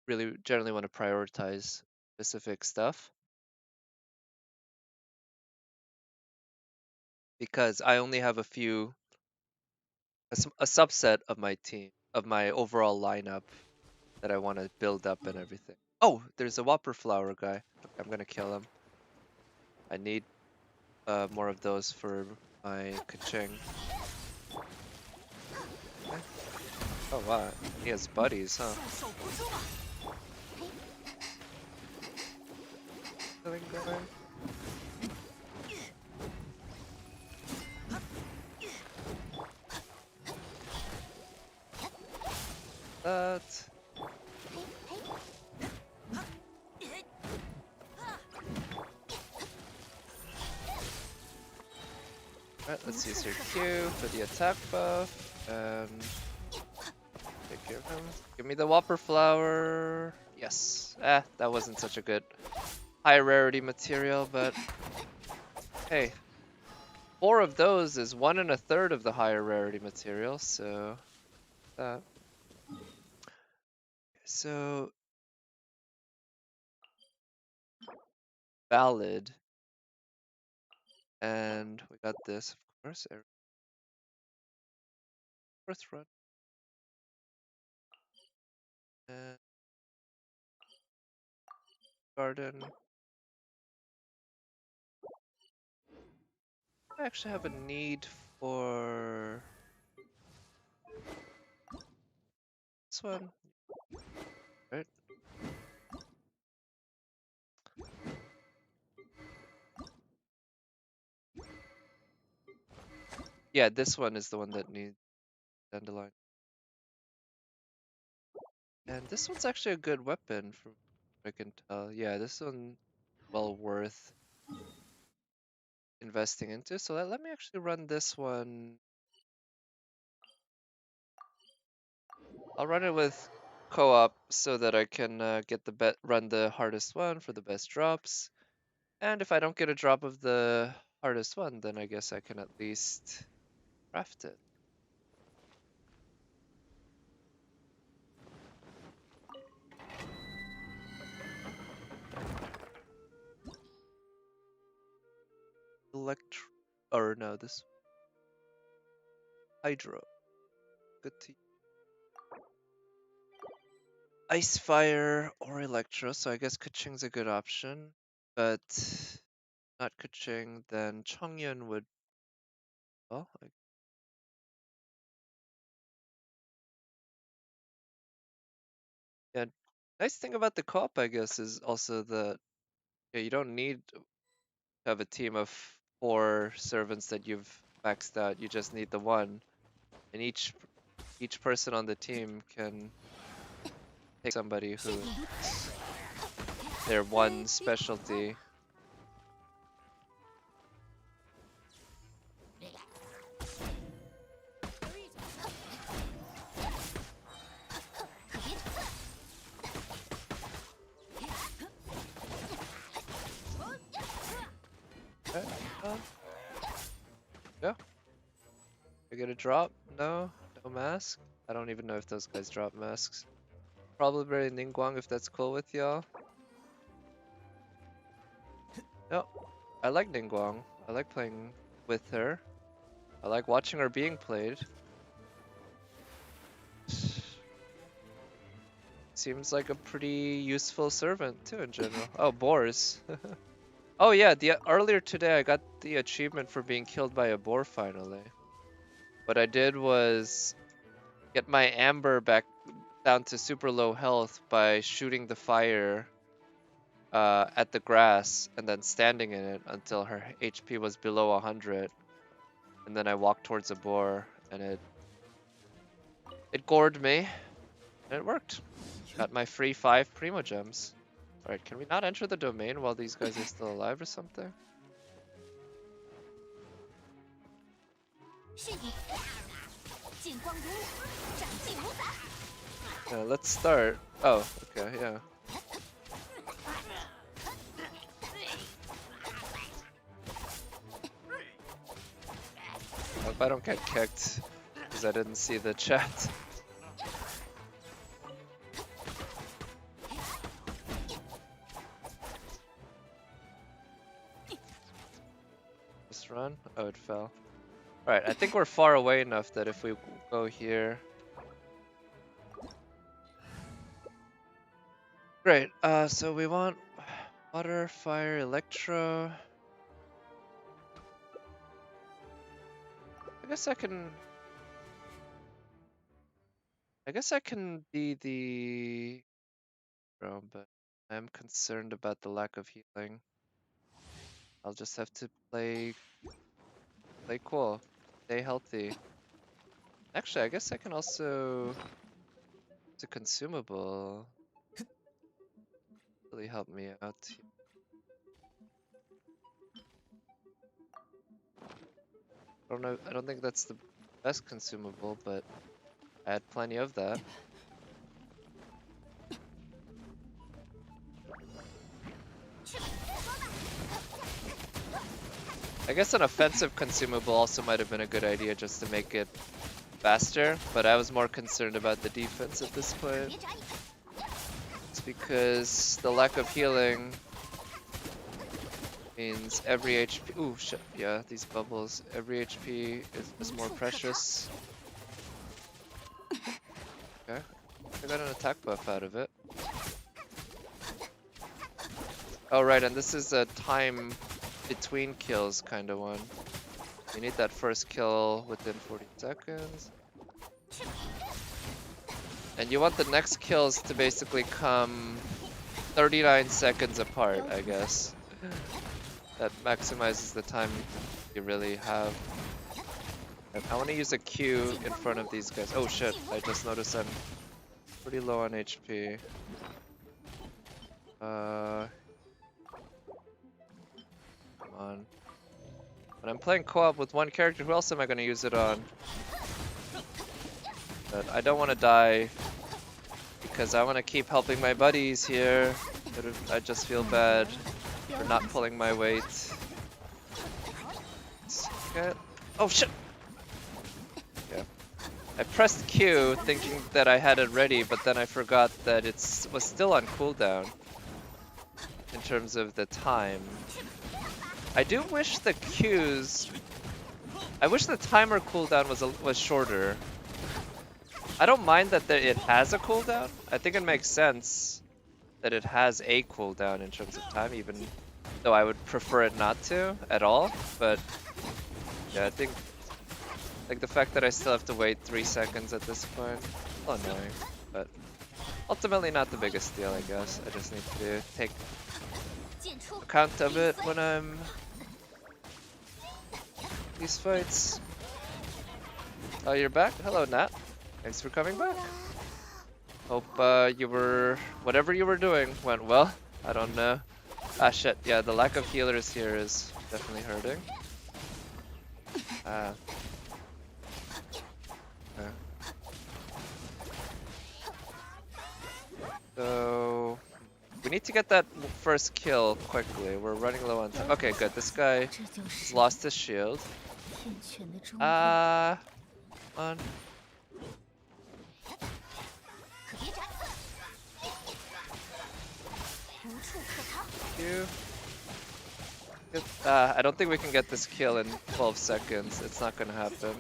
really generally want to prioritize specific stuff. Because I only have a subset of my team, of my overall lineup that I want to build up and everything. Oh, there's a Whopper Flower guy. Okay, I'm gonna kill him. I need more of those for my Kaching. Okay. Oh wow, he has buddies, huh? Killing guy. That. Alright, let's use her Q for the attack buff, and take care of him. Give me the Whopper Flower. Yes. That wasn't such a good high rarity material, but Hey, 4 of those is 1 1/3 of the higher rarity material, so that. So valid, and we got this, of course. Fourth run, and garden. I actually have a need for this one, right? Yeah, this one is the one that needs dandelion. And this one's actually a good weapon from what I can tell. Yeah, this one well worth investing into. So let me actually run this one. I'll run it with co-op so that I can get the run the hardest one for the best drops. And if I don't get a drop of the hardest one, then I guess I can at least craft it. Or no, this hydro. Good to ice fire or electro, so I guess Keqing's a good option, but not Keqing, then Chongyun would. Well, yeah. Nice thing about the co-op, I guess, is also that yeah, you don't need to have a team of 4 servants that you've maxed out. You just need the one, and each person on the team can take somebody who their one specialty. Okay, yeah. I get a drop? No? No mask? I don't even know if those guys drop masks. Probably Ningguang if that's cool with y'all. No, I like Ningguang. I like playing with her. I like watching her being played. Seems like a pretty useful servant too in general. Oh, boars. Oh yeah, earlier today I got the achievement for being killed by a boar finally. What I did was get my amber back down to super low health by shooting the fire at the grass and then standing in it until her HP was below 100. And then I walked towards a boar and it gored me and it worked. Got my free 5 Primo Gems. Alright, can we not enter the domain while these guys are still alive or something? Yeah, let's start. Oh, okay, yeah. I hope I don't get kicked because I didn't see the chat. Just run? Oh, it fell. Alright, I think we're far away enough that if we go here. Great, so we want water, fire, electro. I guess I can be the drone, but I'm concerned about the lack of healing. I'll just have to play cool, stay healthy. Actually, I guess I can also use a consumable. Really help me out. I don't know. I don't think that's the best consumable, but I had plenty of that. I guess an offensive consumable also might have been a good idea just to make it faster, but I was more concerned about the defense at this point. It's because the lack of healing means every HP. Ooh, shit. Yeah, these bubbles. Every HP is more precious. Okay. I got an attack buff out of it. Oh, right, and this is a time between kills kind of one. You need that first kill within 40 seconds. And you want the next kills to basically come 39 seconds apart, I guess. That maximizes the time you really have. I want to use a Q in front of these guys. Oh shit, I just noticed I'm pretty low on HP. Come on. When I'm playing co-op with one character, who else am I going to use it on? But I don't want to die because I want to keep helping my buddies here. But I just feel bad for not pulling my weight. Okay. Oh shit! Yeah. I pressed Q thinking that I had it ready, but then I forgot that it was still on cooldown in terms of the time. I do wish the Qs... I wish the timer cooldown was shorter. I don't mind that it has a cooldown. I think it makes sense that it has a cooldown in terms of time, even though I would prefer it not to at all. But yeah, I think like the fact that I still have to wait 3 seconds at this point, a little annoying. But ultimately not the biggest deal, I guess. I just need to take account of it when I'm these fights. Oh, you're back? Hello, Nat. Thanks for coming back. Hope whatever you were doing went well. I don't know. Ah shit, yeah, the lack of healers here is definitely hurting. Ah. Okay. So we need to get that first kill quickly. We're running low on time. Okay, good. This guy has lost his shield. Come on. I don't think we can get this kill in 12 seconds. It's not gonna happen.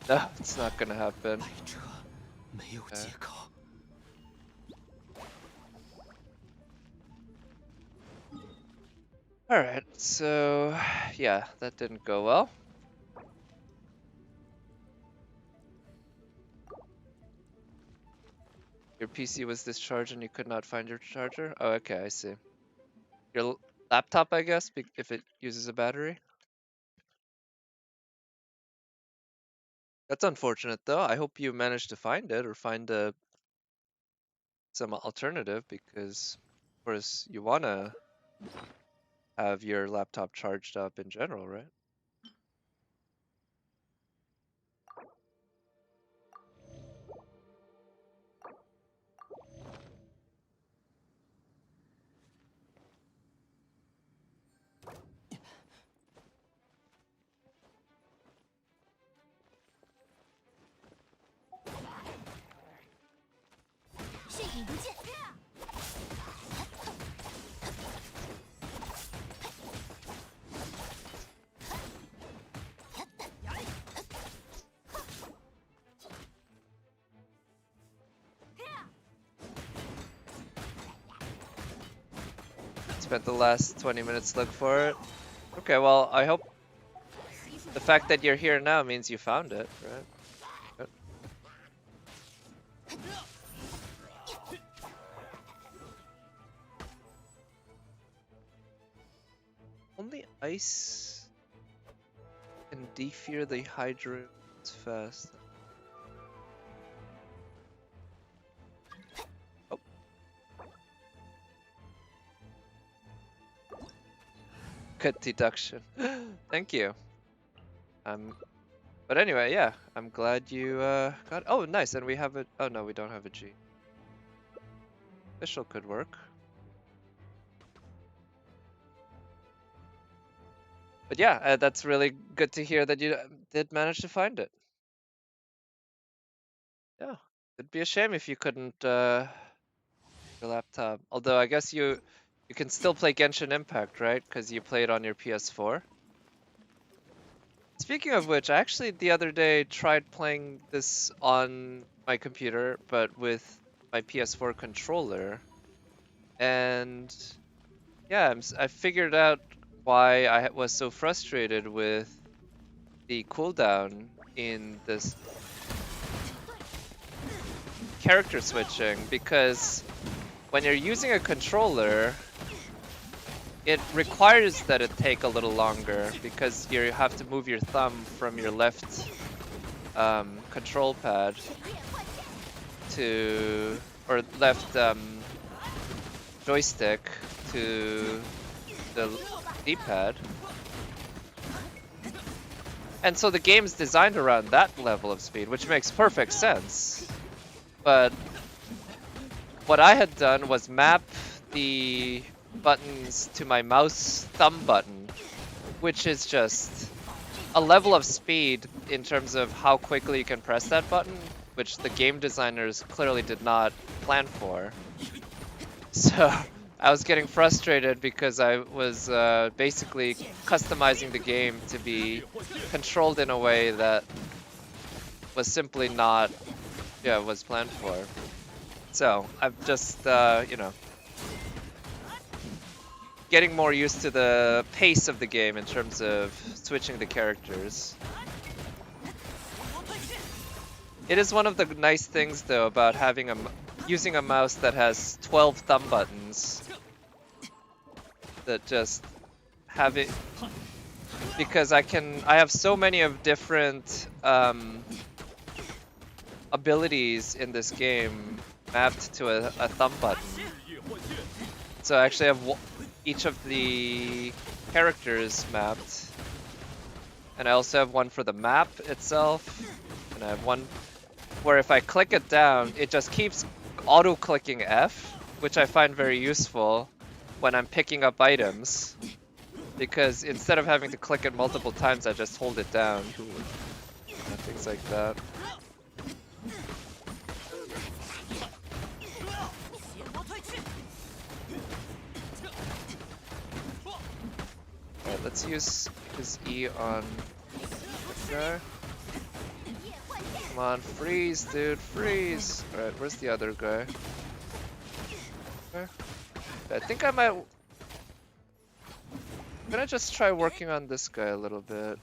No, it's not gonna happen. Alright, so yeah, that didn't go well. Your PC was discharged and you could not find your charger? Oh, okay, I see. Your laptop, I guess, if it uses a battery? That's unfortunate, though. I hope you managed to find it or find some alternative because, of course, you want to have your laptop charged up in general, right? Spent the last 20 minutes to look for it. Okay, well, I hope the fact that you're here now means you found it, right? Good. Only ice can defear the Hydra fast. Oh. Good deduction. Thank you. But anyway, yeah, I'm glad you got. Oh, nice, and we have it. Oh no, we don't have a G. Official could work. But yeah, that's really good to hear that you did manage to find it. Yeah, it'd be a shame if you couldn't your laptop. Although I guess you can still play Genshin Impact, right? Because you played on your PS4. Speaking of which, I actually the other day tried playing this on my computer, but with my PS4 controller, and yeah, I figured out why I was so frustrated with the cooldown in this character switching, because when you're using a controller, it requires that it take a little longer because you have to move your thumb from your left control pad to, or left joystick to the D-pad. And so the game's designed around that level of speed, which makes perfect sense. But what I had done was map the buttons to my mouse thumb button, which is just a level of speed in terms of how quickly you can press that button, which the game designers clearly did not plan for. So I was getting frustrated because I was basically customizing the game to be controlled in a way that was simply not, was planned for. So I'm just, you know, getting more used to the pace of the game in terms of switching the characters. It is one of the nice things, though, about having using a mouse that has 12 thumb buttons. That just have it, because I have so many of different abilities in this game mapped to a thumb button. So I actually have each of the characters mapped, and I also have one for the map itself, and I have one where if I click it down, it just keeps auto-clicking F, which I find very useful when I'm picking up items, because instead of having to click it multiple times, I just hold it down. And things like that. Alright, let's use his E on this guy. Come on, freeze, dude, freeze! Alright, where's the other guy? Okay. I think I might... I'm gonna just try working on this guy a little bit,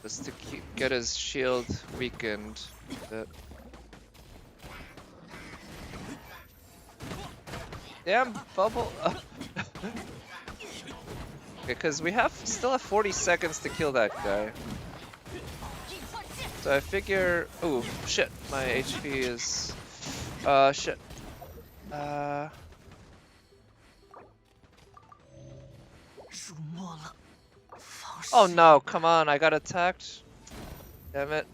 just to get his shield weakened a bit. Damn, bubble! Because we still have 40 seconds to kill that guy. So I figure... Oh, shit, my HP is... shit. Oh no, come on, I got attacked. Damn it.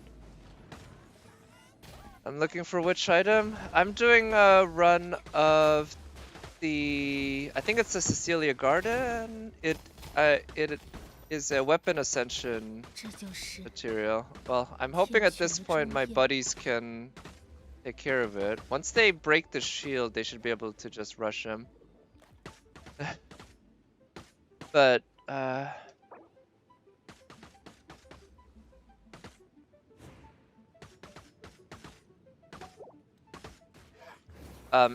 I'm looking for which item. I'm doing a run of the... I think it's the Cecilia Garden. It is a weapon ascension material. Well, I'm hoping at this point my buddies can take care of it. Once they break the shield, they should be able to just rush him. But,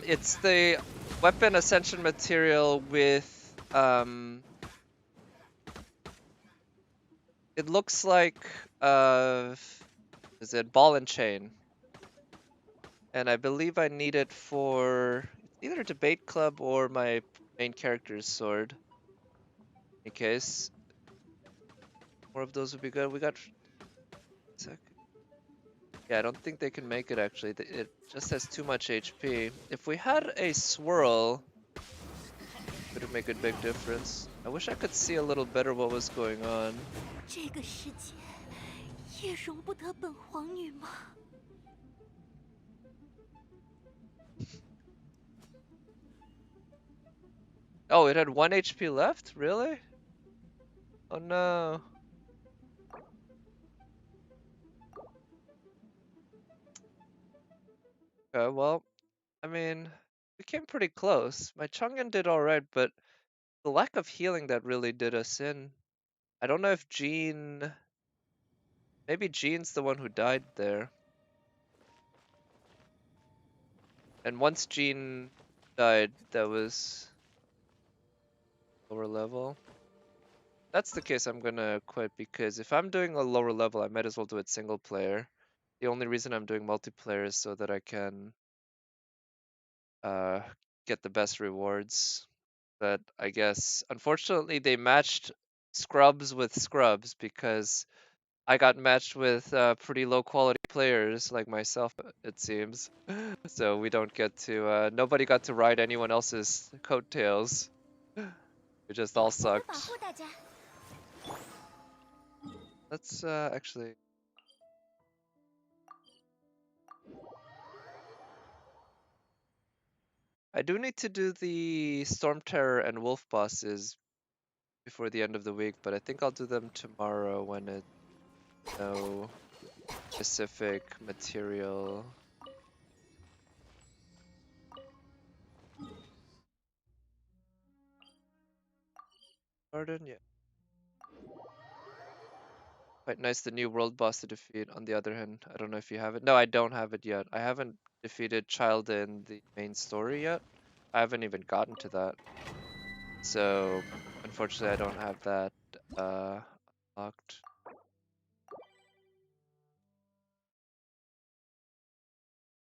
it's the weapon ascension material with, it looks like, is it ball and chain? And I believe I need it for either debate club or my main character's sword. In case. More of those would be good. We got... Yeah, I don't think they can make it actually. It just has too much HP. If we had a swirl, it would make a big difference. I wish I could see a little better what was going on. 也容不得本皇女吗？ Oh, it had 1 HP left? Really? Oh no. Okay, well, I mean, we came pretty close. My Chang'en did alright, but the lack of healing that really did us in. I don't know if Jean... Maybe Jean's the one who died there. And once Jean died, that was lower level. If that's the case, I'm gonna quit, because if I'm doing a lower level, I might as well do it single player. The only reason I'm doing multiplayer is so that I can get the best rewards. But I guess, unfortunately, they matched scrubs with scrubs, because I got matched with pretty low quality players like myself, it seems. So we don't get to, nobody got to ride anyone else's coattails. We just all sucked. Let's actually... I do need to do the Storm Terror and Wolf bosses before the end of the week, but I think I'll do them tomorrow when it's no specific material. Pardon? Yeah. Quite nice, the new world boss to defeat. On the other hand, I don't know if you have it. No, I don't have it yet. I haven't defeated Child in the main story yet. I haven't even gotten to that. So, unfortunately, I don't have that unlocked.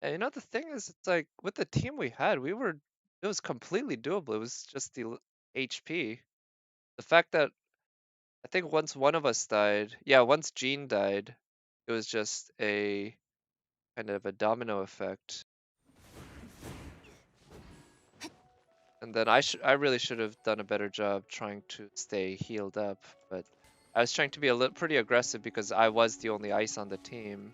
And you know, the thing is, it's like, with the team we had, it was completely doable. It was just the HP. The fact that, I think once one of us died, yeah, once Jean died, it was just a kind of a domino effect. And then I really should have done a better job trying to stay healed up, but I was trying to be pretty aggressive because I was the only ice on the team,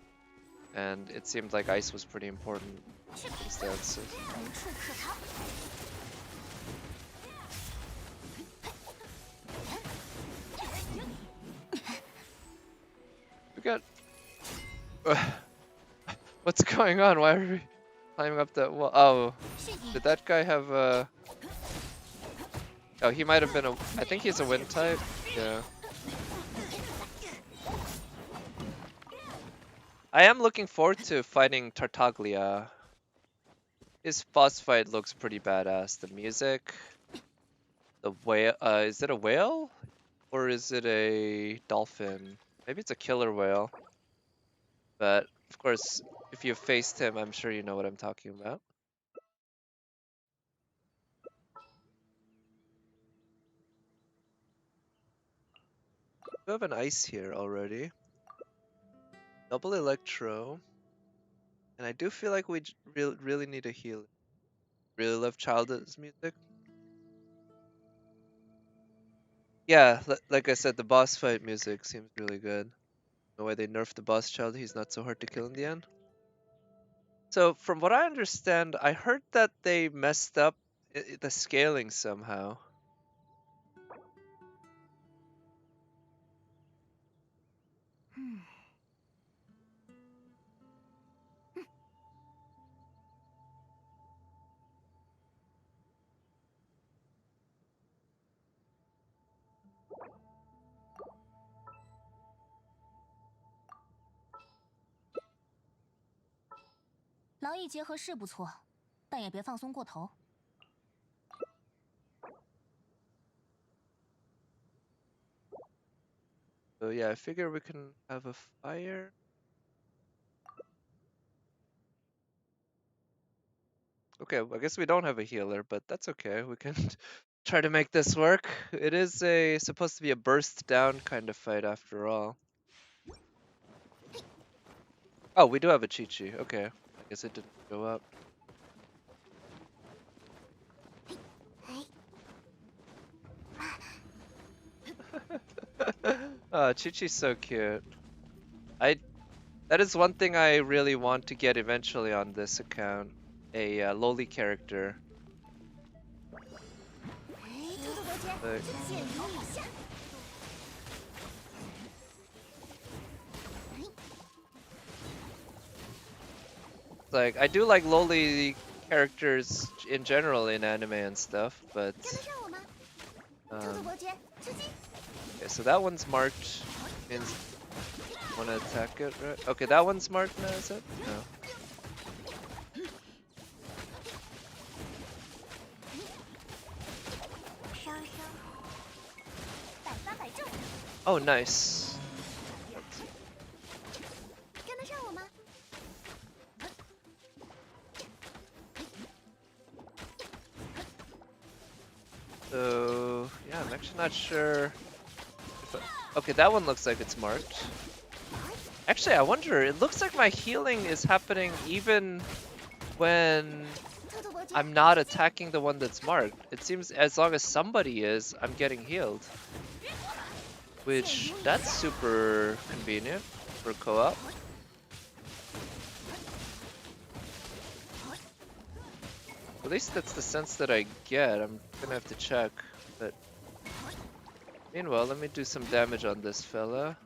and it seemed like ice was pretty important in circumstances. We got... What's going on? Why are we climbing up that wall? Oh, did that guy have a... Oh, he might have been a... I think he's a wind type. Yeah. I am looking forward to fighting Tartaglia. His boss fight looks pretty badass. The music, the whale, is it a whale? Or is it a dolphin? Maybe it's a killer whale. But, of course, if you've faced him, I'm sure you know what I'm talking about. We have an ice here already. Double electro. And I do feel like we really need a heal. Really love Childish music. Yeah, like I said, the boss fight music seems really good. The way they nerfed the boss child, he's not so hard to kill in the end. So from what I understand, I heard that they messed up the scaling somehow. So yeah, I figure we can have a fire. Okay, well, I guess we don't have a healer, but that's okay. We can try to make this work. It is supposed to be a burst down kind of fight after all. Oh, we do have a Chi-Chi. Okay, I guess it didn't go up. Oh, Chi-Chi's so cute. That is one thing I really want to get eventually on this account. A lowly character. But like I do like lowly characters in general in anime and stuff, but okay, so that one's marked, means wanna attack it, right? Okay, that one's marked now, is it? No. Oh, nice. So yeah, I'm actually not sure. Okay, that one looks like it's marked. Actually, I wonder. It looks like my healing is happening even when I'm not attacking the one that's marked. It seems as long as somebody is, I'm getting healed. Which, that's super convenient for co-op. At least that's the sense that I get. I'm gonna have to check. But meanwhile, let me do some damage on this fella.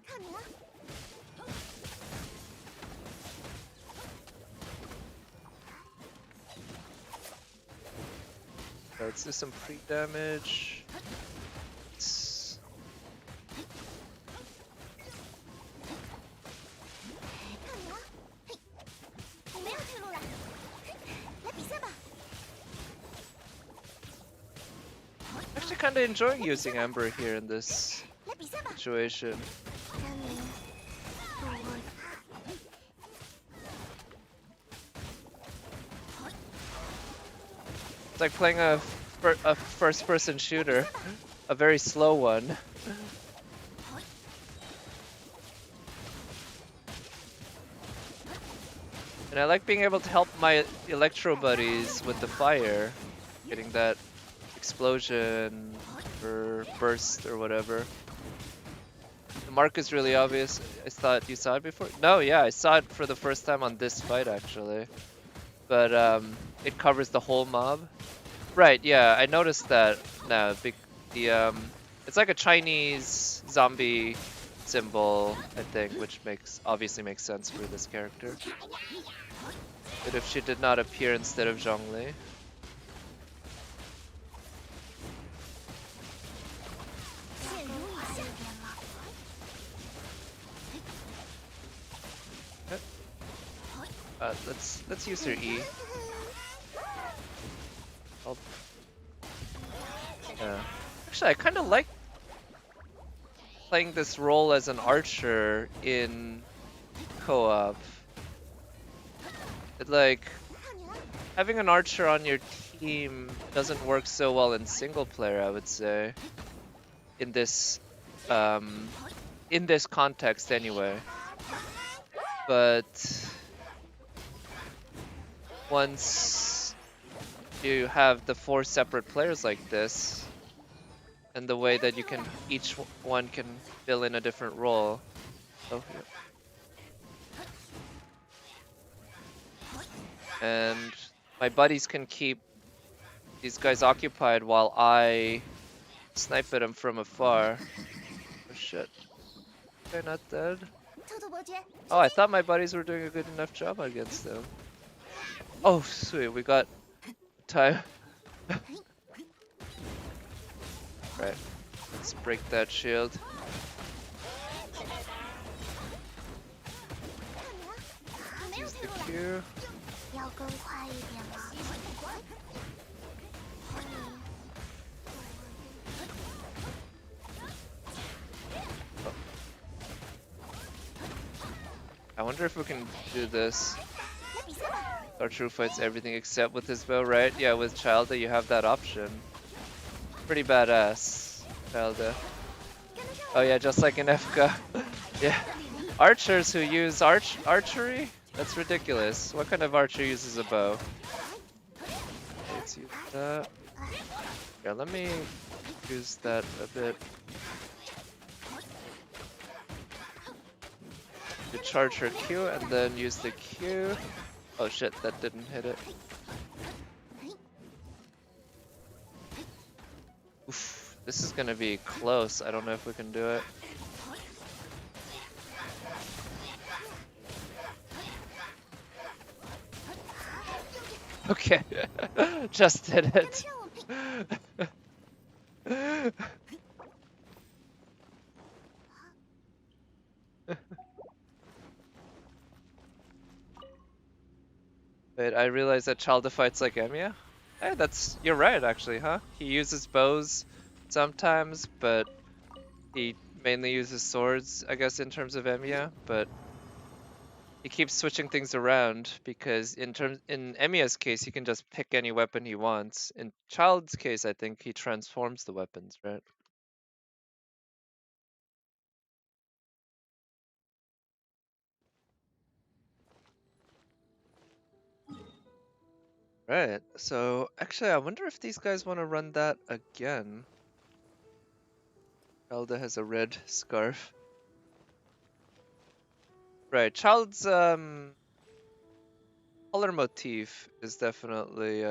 Let's do some pre-damage. Actually kinda enjoying using Amber here in this situation. It's like playing a first-person shooter, a very slow one. And I like being able to help my Electro buddies with the fire, getting that explosion or burst or whatever. The mark is really obvious. I thought you saw it before? No, yeah, I saw it for the first time on this fight actually. But it covers the whole mob. Right, yeah, I noticed that now. It's like a Chinese zombie symbol, I think, which obviously makes sense for this character. But if she did not appear instead of Zhongli. Let's use her E. Actually, I kind of like playing this role as an archer in co-op. Like having an archer on your team doesn't work so well in single player, I would say. In this context anyway. But once you have the 4 separate players like this, and the way that each one can fill in a different role. Oh, yeah. And my buddies can keep these guys occupied while I snipe at them from afar. Oh shit. They're not dead. Oh, I thought my buddies were doing a good enough job against them. Oh, sweet, we got time. Right, let's break that shield. Use the Q. I wonder if we can do this. Archer fights everything except with his bow, right? Yeah, with Childa you have that option. Pretty badass, Childa. Oh yeah, just like in FGO. Yeah. Archers who use archery? That's ridiculous. What kind of archer uses a bow? Let's use that. Yeah, let me use that a bit. to charge her Q and then use the Q. Oh shit, that didn't hit it. Oof, this is gonna be close. I don't know if we can do it. Okay, just did it. Wait, I realized that Chalda fights like Emiya. Hey, you're right actually, huh? He uses bows sometimes, but he mainly uses swords, I guess, in terms of Emiya, but he keeps switching things around because in Emiya's case, he can just pick any weapon he wants. In Child's case, I think he transforms the weapons, right? Right. So actually, I wonder if these guys want to run that again. Zelda has a red scarf. Right. Child's color motif is definitely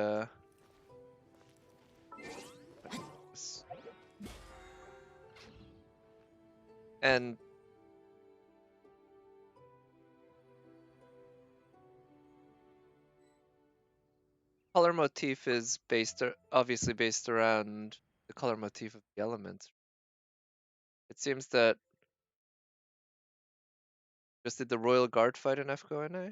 and color motif is obviously based around the color motif of the elements. It seems that just did the Royal Guard fight in FGO NA?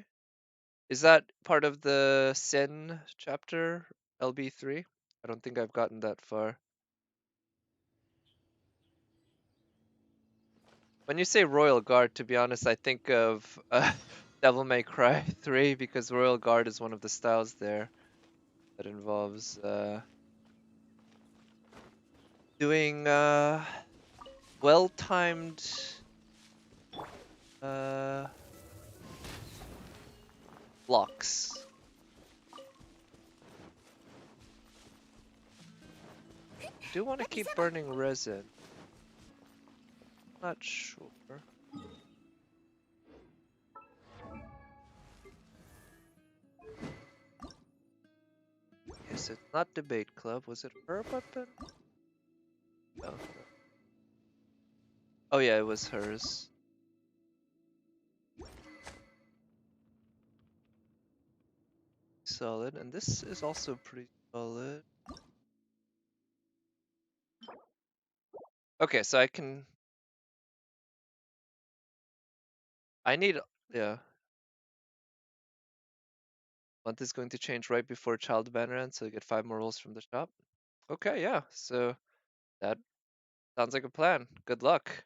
Is that part of the Sin chapter, LB3? I don't think I've gotten that far. When you say Royal Guard, to be honest, I think of Devil May Cry 3 because Royal Guard is one of the styles there that involves doing well-timed blocks. I do want to keep burning resin. Not sure. Yes, it's not debate club. Was it her weapon? No. Oh yeah, it was hers. Solid, and this is also pretty solid. Okay, so yeah. Month is going to change right before child banner ends, so you get 5 more rolls from the shop. Okay, yeah, so that sounds like a plan. Good luck.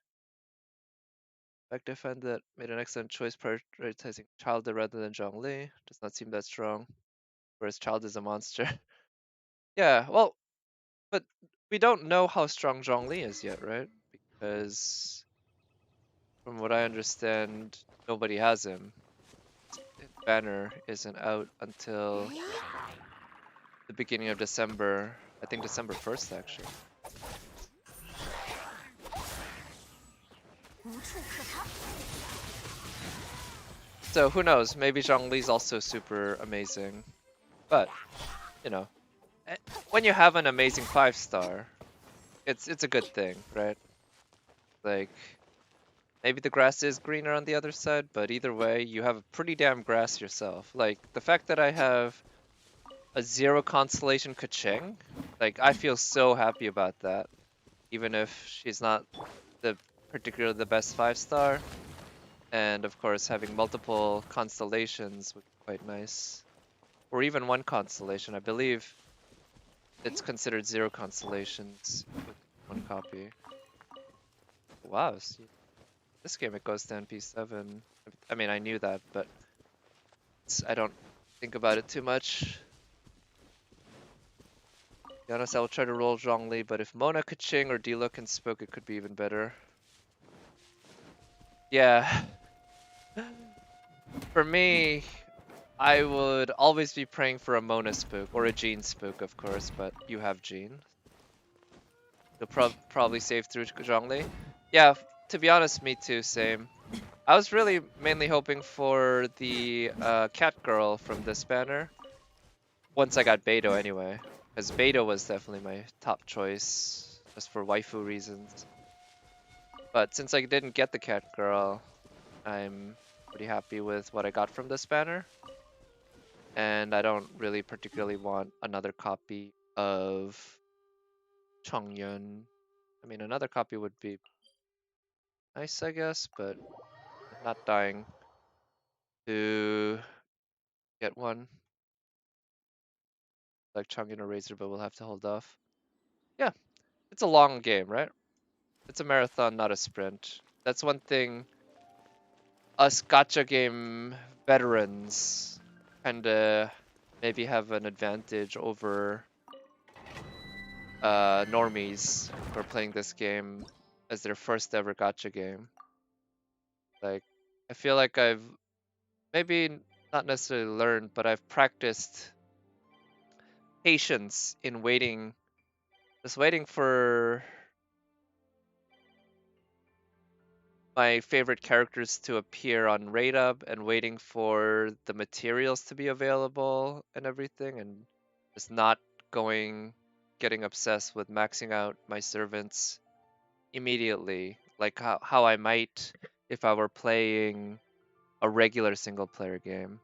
Fact, I find that made an excellent choice prioritizing Childa rather than Zhongli. Does not seem that strong, whereas Child is a monster. Yeah, well, but we don't know how strong Zhongli is yet, right? Because from what I understand, nobody has him. His banner isn't out until the beginning of December. I think December 1st, actually. So who knows? Maybe Zhongli's also super amazing. But, you know, when you have an amazing 5-star, it's a good thing, right? Like, maybe the grass is greener on the other side, but either way, you have a pretty damn grass yourself. Like, the fact that I have a 0 constellation Keqing, like, I feel so happy about that. Even if she's not particularly the best 5-star. And of course, having multiple constellations would be quite nice. Or even 1 constellation. I believe it's considered 0 constellations with 1 copy. Wow, see, this game it goes to NP7. I mean, I knew that, but I don't think about it too much. To be honest, I will try to roll Zhongli, but if Mona, Keqing, or Diluc and Spoke, it could be even better. Yeah. For me, I would always be praying for a Mona Spook, or a Jean Spook, of course, but you have Jean. You'll probably save through Zhongli. Yeah, to be honest, me too, same. I was really mainly hoping for the cat girl from this banner. Once I got Beto anyway, because Beto was definitely my top choice, just for waifu reasons. But since I didn't get the cat girl, I'm pretty happy with what I got from this banner. And I don't really particularly want another copy of Chongyun. I mean, another copy would be nice, I guess, but I'm not dying to get one like Chongyun or Razor, but we'll have to hold off. Yeah, it's a long game, right? It's a marathon, not a sprint. That's one thing us gacha game veterans kinda maybe have an advantage over normies who are playing this game as their first ever gacha game. Like, I feel like I've maybe not necessarily learned, but I've practiced patience in waiting, just waiting for my favorite characters to appear on Raid-Up and waiting for the materials to be available and everything, and just not getting obsessed with maxing out my servants immediately, like how I might if I were playing a regular single player game.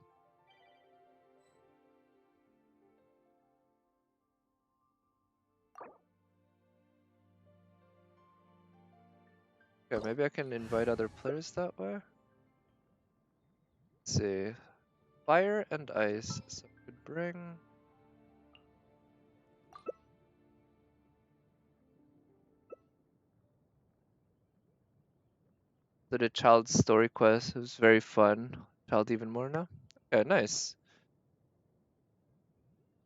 Okay, maybe I can invite other players that way. Let's see. Fire and ice. So I could bring. Did a child story quest. It was very fun. Child even more now. Okay, nice.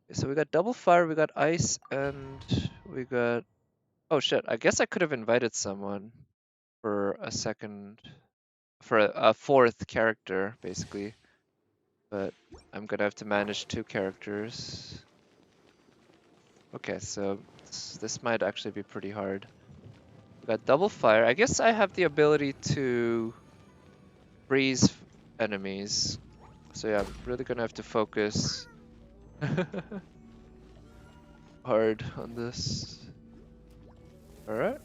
Okay, so we got double fire, we got ice, and we got. Oh shit! I guess I could have invited someone for a second, for a fourth character, basically. But I'm gonna have to manage two characters. Okay, so this might actually be pretty hard. We got double fire. I guess I have the ability to freeze enemies. So yeah, I'm really gonna have to focus hard on this. Alright.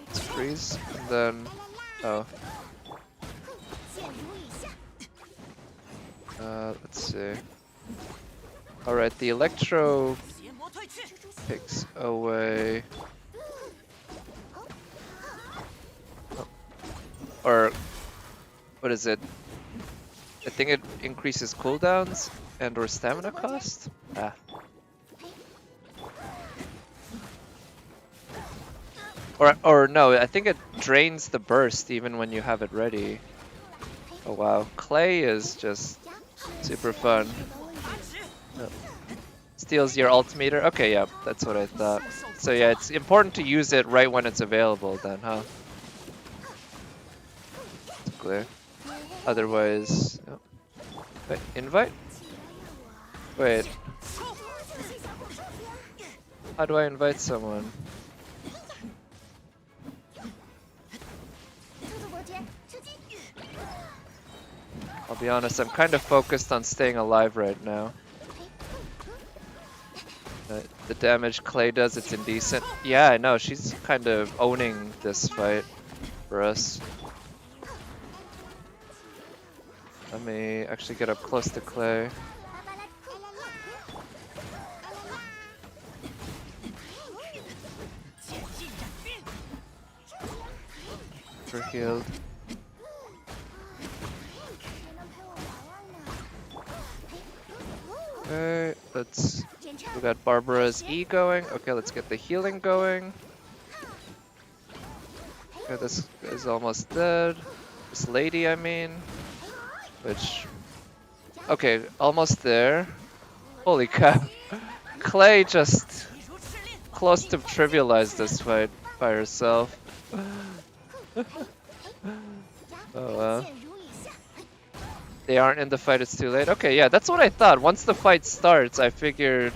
Let's freeze, and then... Oh. Let's see. Alright, the electro takes away... Oh. Or... What is it? I think it increases cooldowns and or stamina cost? Ah. Or no, I think it drains the burst even when you have it ready. Oh wow, clay is just super fun. Oh. Steals your altimeter? Okay, yeah, that's what I thought. So yeah, it's important to use it right when it's available then, huh? It's clear. Otherwise... Oh. Wait, invite? Wait. How do I invite someone? I'll be honest, I'm kind of focused on staying alive right now. The damage Clay does, it's indecent. Yeah, I know, she's kind of owning this fight for us. Let me actually get up close to Clay. We're healed. Okay, we got Barbara's E going. Okay, let's get the healing going. Okay, this is almost dead. This lady, I mean. Which... Okay, almost there. Holy cow. Clay just close to trivialized this fight by herself. Oh wow. They aren't in the fight, it's too late. Okay, yeah, that's what I thought. Once the fight starts, I figured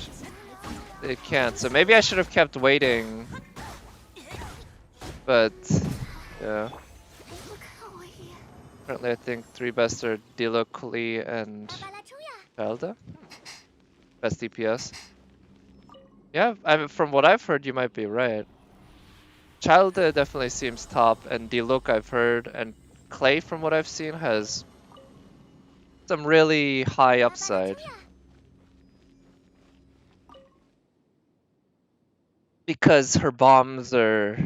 it can't. So maybe I should have kept waiting. But yeah. 谁不看我一眼？ Currently I think 3 best are Diluc, Lee, and 爸爸来冲呀！ Zelda. Best DPS. Yeah, from what I've heard, you might be right. Childa definitely seems top, and Diluc I've heard, and Clay from what I've seen has some really high 爸爸来 upside. 冲呀！ Because her bombs are...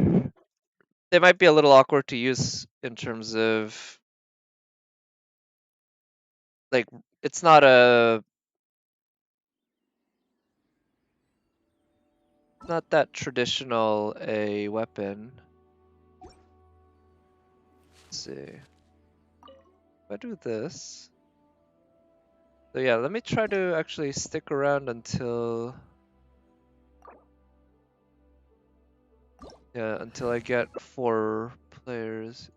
They might be a little awkward to use in terms of... Like, it's not a... Not that traditional a weapon. Let's see. If I do this... So yeah, let me try to actually stick around until... Yeah, until I get 4 players.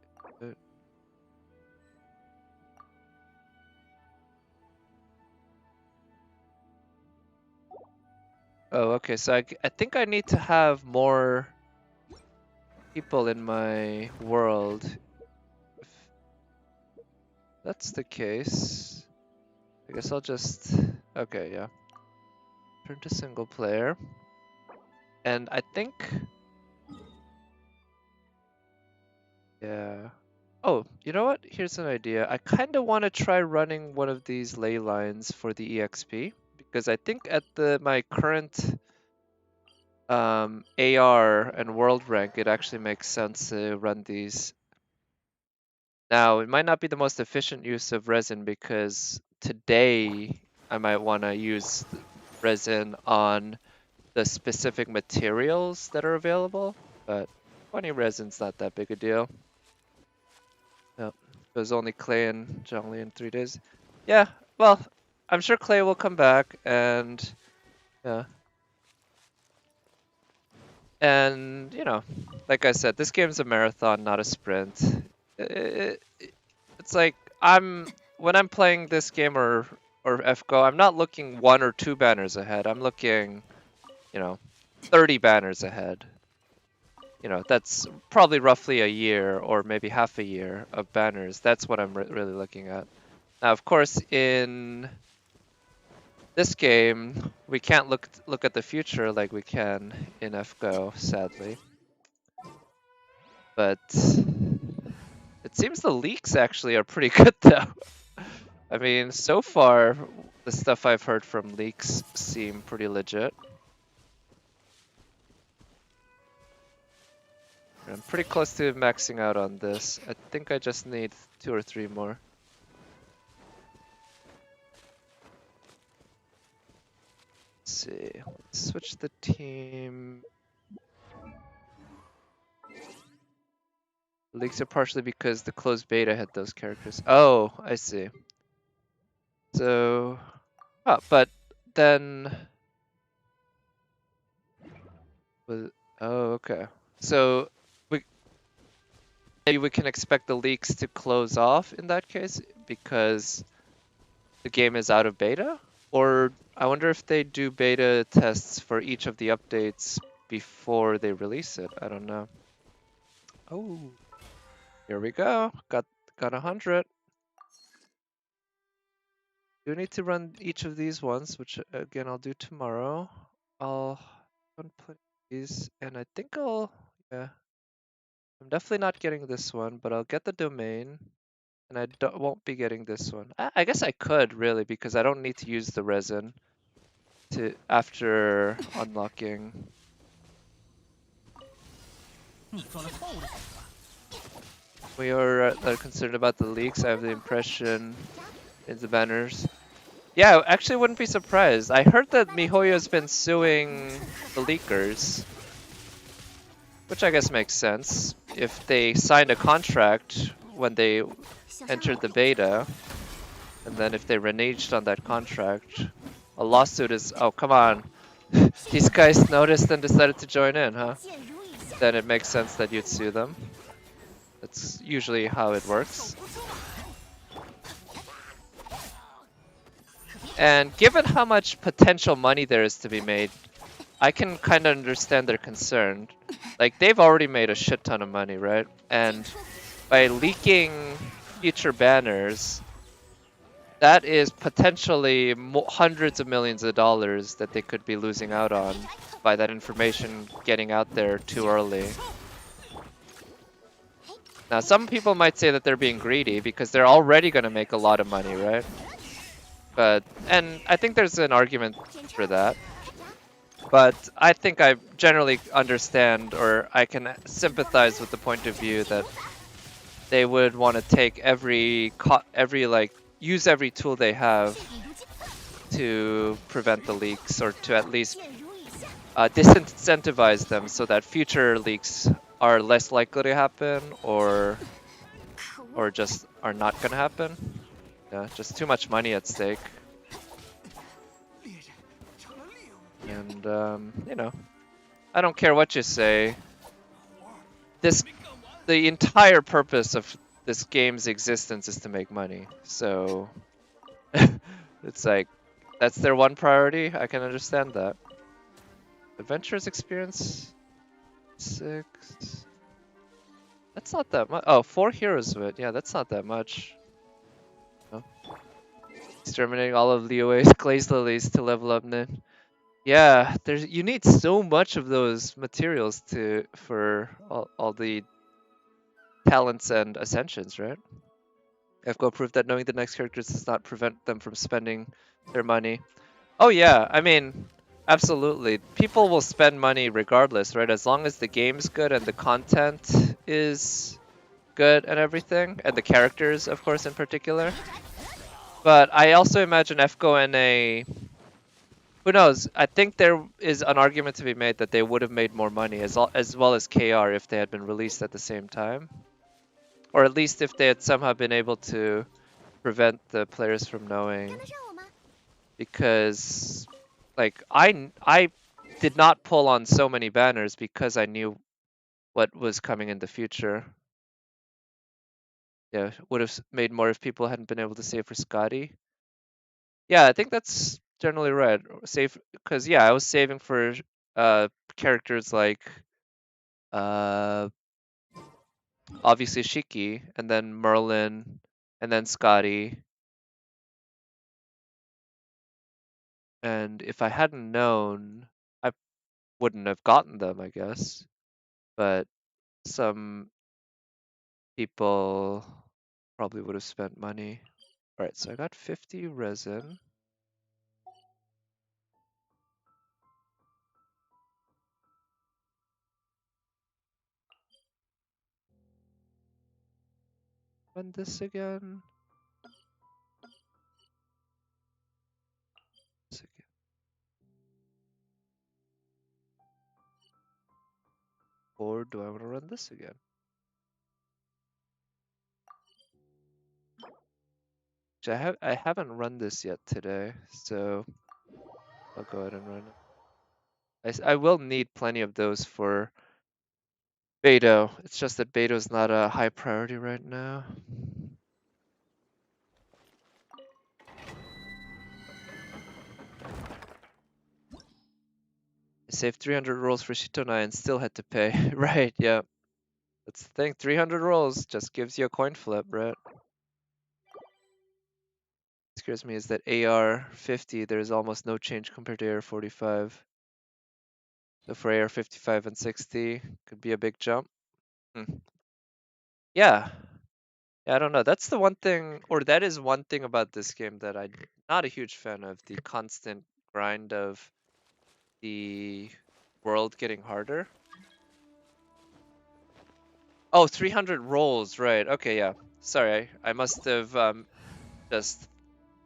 Oh, okay, so I think I need to have more people in my world. If that's the case, I guess I'll just... Okay, yeah. Turn to single player. And I think... Yeah. Oh, you know what? Here's an idea. I kind of want to try running one of these ley lines for the EXP. Because I think at my current AR and world rank, it actually makes sense to run these. Now, it might not be the most efficient use of resin because today I might want to use resin on the specific materials that are available, but 20 resin's not that big a deal. No, it was only Clay and Zhongli in 3 days. Yeah, well, I'm sure Clay will come back and yeah. And, you know, like I said, this game's a marathon, not a sprint. It's like when I'm playing this game or FGO, I'm not looking 1 or 2 banners ahead. I'm looking, 30 banners ahead. That's probably roughly a year or maybe half a year of banners. That's what I'm really looking at. Now, of course, in this game, we can't look at the future like we can in FGO, sadly. But it seems the leaks actually are pretty good though. I mean, so far, the stuff I've heard from leaks seem pretty legit. I'm pretty close to maxing out on this. I think I just need 2 or 3 more. Let's see. Let's switch the team. Leaks are partially because the closed beta had those characters. Oh, I see. So, but then, oh, okay. So we can expect the leaks to close off in that case because the game is out of beta? Or I wonder if they do beta tests for each of the updates before they release it. I don't know. Oh, here we go. Got 100. Do need to run each of these ones, which again I'll do tomorrow. I'll unput these, and I think yeah. I'm definitely not getting this one, but I'll get the domain, and I won't be getting this one. I guess I could really because I don't need to use the resin after unlocking. We are concerned about the leaks. I have the impression in the banners. Yeah, actually wouldn't be surprised. I heard that MiHoYo's been suing the leakers, which I guess makes sense. If they signed a contract when they entered the beta, and then if they reneged on that contract, a lawsuit is, oh, come on. These guys noticed and decided to join in, huh? Then it makes sense that you'd sue them. That's usually how it works. And given how much potential money there is to be made, I can kind of understand their concern. Like, they've already made a shit ton of money, right? And by leaking future banners, that is potentially hundreds of millions of dollars that they could be losing out on by that information getting out there too early. Now, some people might say that they're being greedy because they're already going to make a lot of money, right? And I think there's an argument for that. But I think I generally understand, or I can sympathize with the point of view that they would want to take use every tool they have to prevent the leaks, or to at least disincentivize them so that future leaks are less likely to happen, or just are not going to happen. Yeah, just too much money at stake. And I don't care what you say. The entire purpose of this game's existence is to make money. So it's like, that's their one priority. I can understand that. Adventurers experience 6. That's not that much. Oh, 4 heroes of it. Yeah, that's not that much. Oh. Exterminating all of Liyue's glaze lilies to level up Nin. Yeah, you need so much of those materials for all the talents and ascensions, right? FGO proved that knowing the next characters does not prevent them from spending their money. Oh yeah, I mean, absolutely. People will spend money regardless, right? As long as the game's good and the content is good and everything, and the characters, of course, in particular. But I also imagine FGO who knows? I think there is an argument to be made that they would have made more money, as well as KR, if they had been released at the same time. Or at least if they had somehow been able to prevent the players from knowing. Because, like, I did not pull on so many banners because I knew what was coming in the future. Yeah, would have made more if people hadn't been able to save for Scotty. Yeah, I think that's generally right. Save, because yeah, I was saving for characters like uh obviously Shiki, and then Merlin, and then Scotty. And if I hadn't known, I wouldn't have gotten them, I guess. But some people probably would have spent money. Alright, so I got 50 resin. Run this again. This again. Or do I want to run this again? I haven't run this yet today, so I'll go ahead and run it. I will need plenty of those for Beto. It's just that Beto's not a high priority right now. I saved 300 rolls for Shitonai and still had to pay. Right, yeah. That's the thing. 300 rolls just gives you a coin flip, right? What scares me is that AR50, there's almost no change compared to AR45. So for AR55 and 60, could be a big jump. Yeah. Yeah, I don't know. That's the one thing, or that is one thing about this game that I'm not a huge fan of, the constant grind of the world getting harder. Oh, 300 rolls, right. Okay, yeah. Sorry, I must have just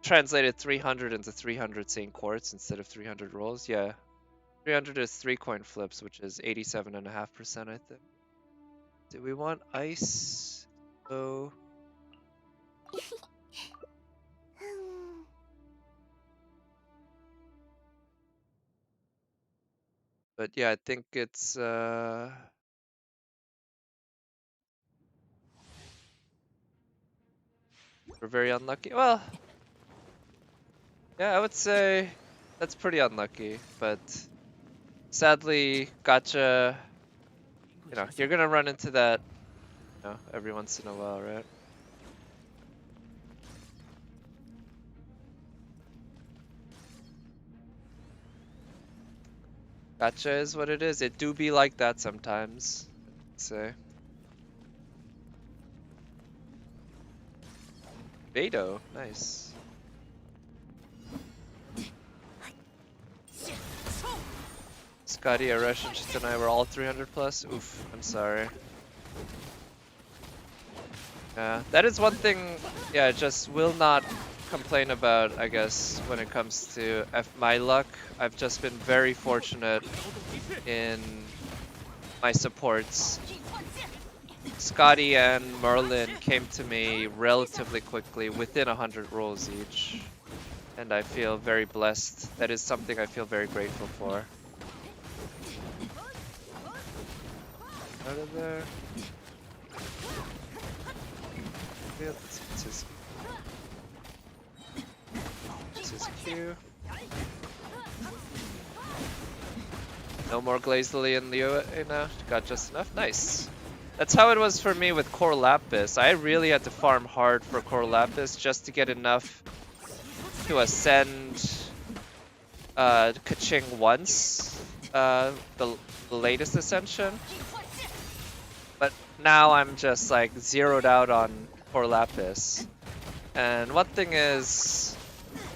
translated 300 into 300 St. Quartz instead of 300 rolls. Yeah. 300 is 3 coin flips, which is 87.5%, I think. Do we want ice? Oh. But yeah, I think it's we're very unlucky. Well, yeah, I would say that's pretty unlucky, but Sadly, gotcha. You know, you're gonna run into that, you know, every once in a while, right? Gotcha is what it is. It do be like that sometimes, I'd say. Beto, nice. Scotty, Arash, and Chit and I were all 300 plus. Oof, I'm sorry. Yeah, that is one thing, yeah, I just will not complain about, I guess, when it comes to my luck. I've just been very fortunate in my supports. Scotty and Merlin came to me relatively quickly, within 100 rolls each. And I feel very blessed. That is something I feel very grateful for. Out of there. Yeah, it's his Q. No more Glazed Lily and Leo, you know, got just enough. Nice. That's how it was for me with Core Lapis. I really had to farm hard for Core Lapis just to get enough to ascend Kaching once, the latest ascension. But now I'm just like zeroed out on Core Lapis. And one thing is,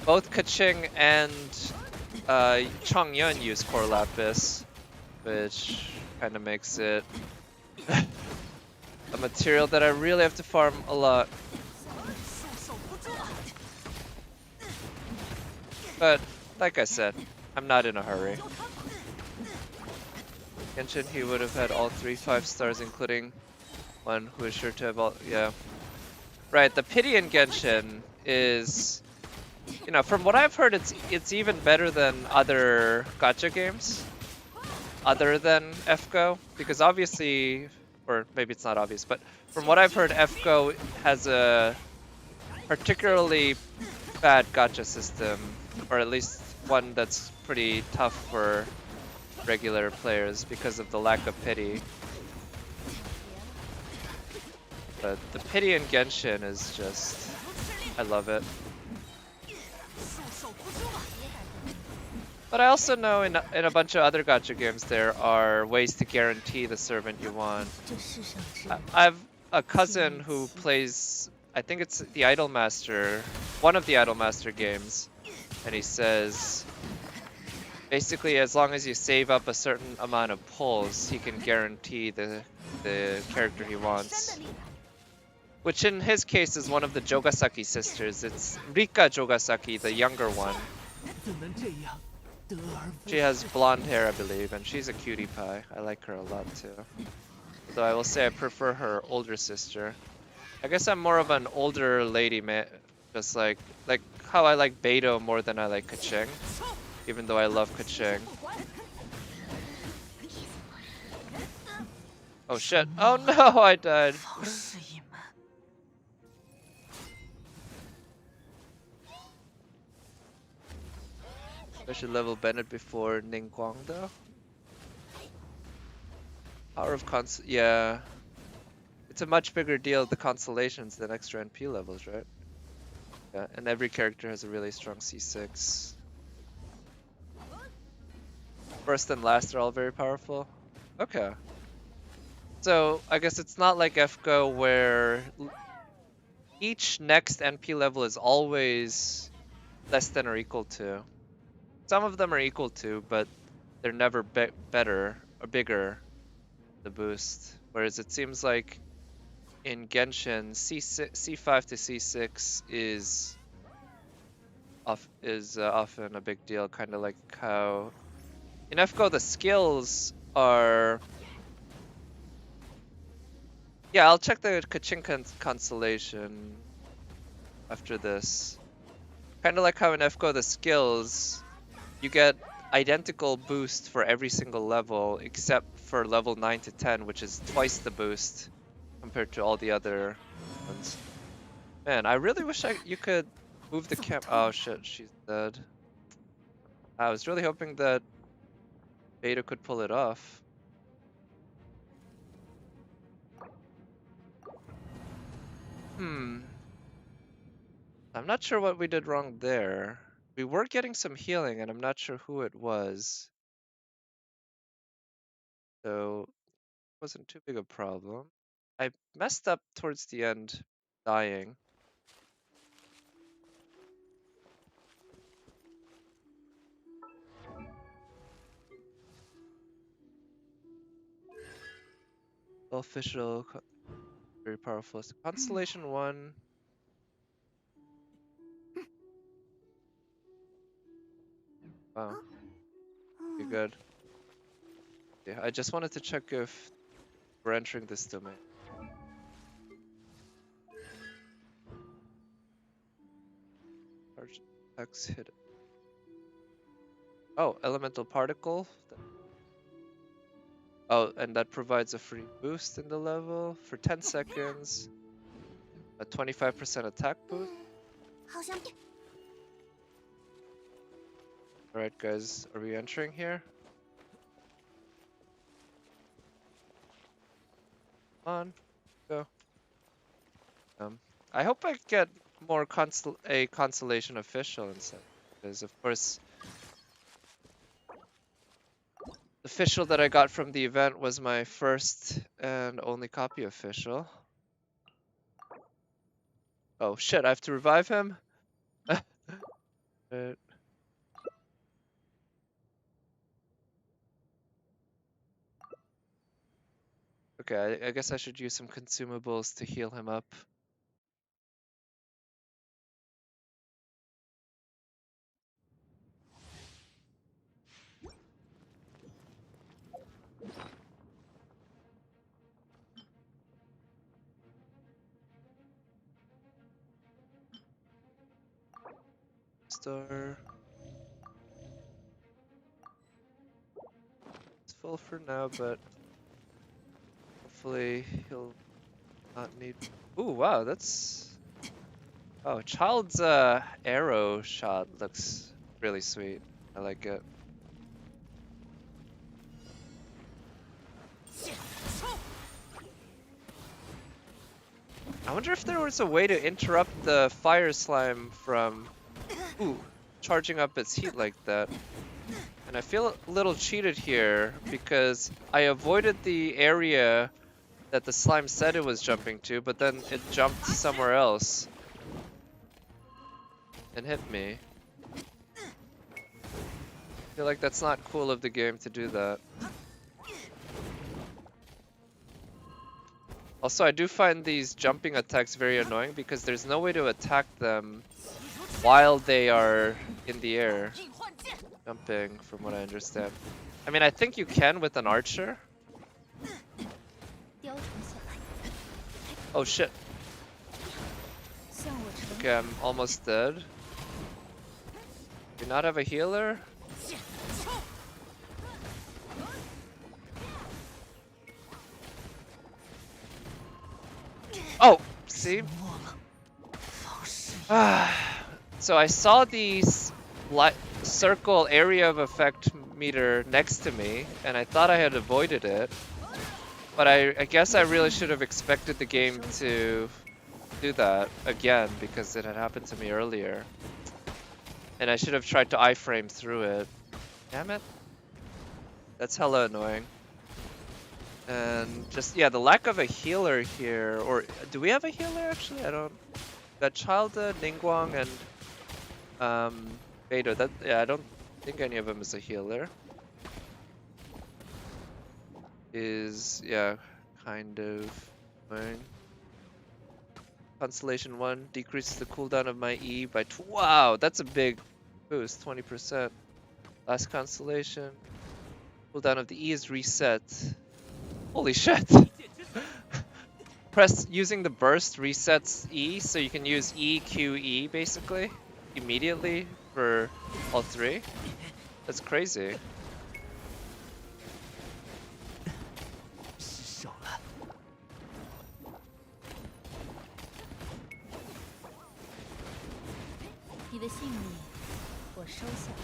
both Kaching and Chongyun use Core Lapis, which kind of makes it a material that I really have to farm a lot. But, like I said, I'm not in a hurry. Genshin, he would have had all 3 5 stars, including one who is sure to have all, yeah. Right, the pity in Genshin is, you know, from what I've heard, it's even better than other gacha games, other than FGO, because obviously, or maybe it's not obvious, but from what I've heard, FGO has a particularly bad gacha system, or at least one that's pretty tough for regular players because of the lack of pity. But the pity in Genshin is just, I love it. But I also know in a bunch of other gacha games there are ways to guarantee the servant you want. I've a cousin who plays, I think it's the Idolmaster, one of the Idolmaster games, and he says basically as long as you save up a certain amount of pulls, he can guarantee the character he wants. Which in his case is one of the Jogasaki sisters. It's Rika Jogasaki, the younger one. She has blonde hair, I believe, and she's a cutie pie. I like her a lot too. So I will say I prefer her older sister. I guess I'm more of an older lady man, just like how I like Beto more than I like Kaching, even though I love Kaching. Oh shit! Oh no, I died. I should level Bennett before Ningguang though. Power of yeah. It's a much bigger deal, the constellations, than extra NP levels, right? Yeah, and every character has a really strong C6. First and last are all very powerful. Okay. So, I guess it's not like FGO where each next NP level is always less than or equal to. Some of them are equal to, but they're never better or bigger, the boost. Whereas it seems like in Genshin, C5 to C6 is often a big deal, kind of like how in FGO the skills are. Yeah, I'll check the Kachin constellation after this. Kind of like how in FGO the skills, you get identical boost for every single level except for level 9 to 10, which is twice the boost compared to all the other ones. Man, I really wish you could move the camp. Oh shit, she's dead. I was really hoping that Beta could pull it off. I'm not sure what we did wrong there. We were getting some healing, and I'm not sure who it was. So it wasn't too big a problem. I messed up towards the end, dying. Official, very powerful. Constellation 1. Wow, pretty good. Yeah, I just wanted to check if we're entering this domain. Charge attacks hit. Oh, elemental particle. Oh, and that provides a free boost in the level for 10 seconds. A 25% attack boost. 好像变 Alright, guys, are we entering here? Come on, go. I hope I get more a constellation official instead, because of course the official that I got from the event was my first and only copy official. Oh shit, I have to revive him? Right. Okay, I guess I should use some consumables to heal him up. Star. It's full for now, but hopefully he'll not need. Ooh, wow, that's. Oh, Child's arrow shot looks really sweet. I like it. I wonder if there was a way to interrupt the fire slime from charging up its heat like that. And I feel a little cheated here because I avoided the area that the slime said it was jumping to, but then it jumped somewhere else and hit me. I feel like that's not cool of the game to do that. Also, I do find these jumping attacks very annoying because there's no way to attack them while they are in the air. Jumping, from what I understand. I mean, I think you can with an archer. 雕虫小技， Oh shit. 向我成 Okay, I'm almost dead. Do you not have a healer? Oh, see? So I saw these circle area of effect meter next to me, and I thought I had avoided it. But I guess I really should have expected the game to do that again, because it had happened to me earlier. And I should have tried to iframe through it. Damn it. That's hella annoying. And just, yeah, the lack of a healer here, or do we have a healer actually? I don't. Got Childa, Ningguang, and Beta. That, yeah, I don't think any of them is a healer. Is, yeah, kind of annoying. Constellation 1 decreases the cooldown of my E by wow, that's a big boost, 20%. Last constellation. Cooldown of the E is reset. Holy shit! Press using the burst resets E, so you can use E, Q, E basically immediately for all three. That's crazy. 失手了。你的性命，我收下了。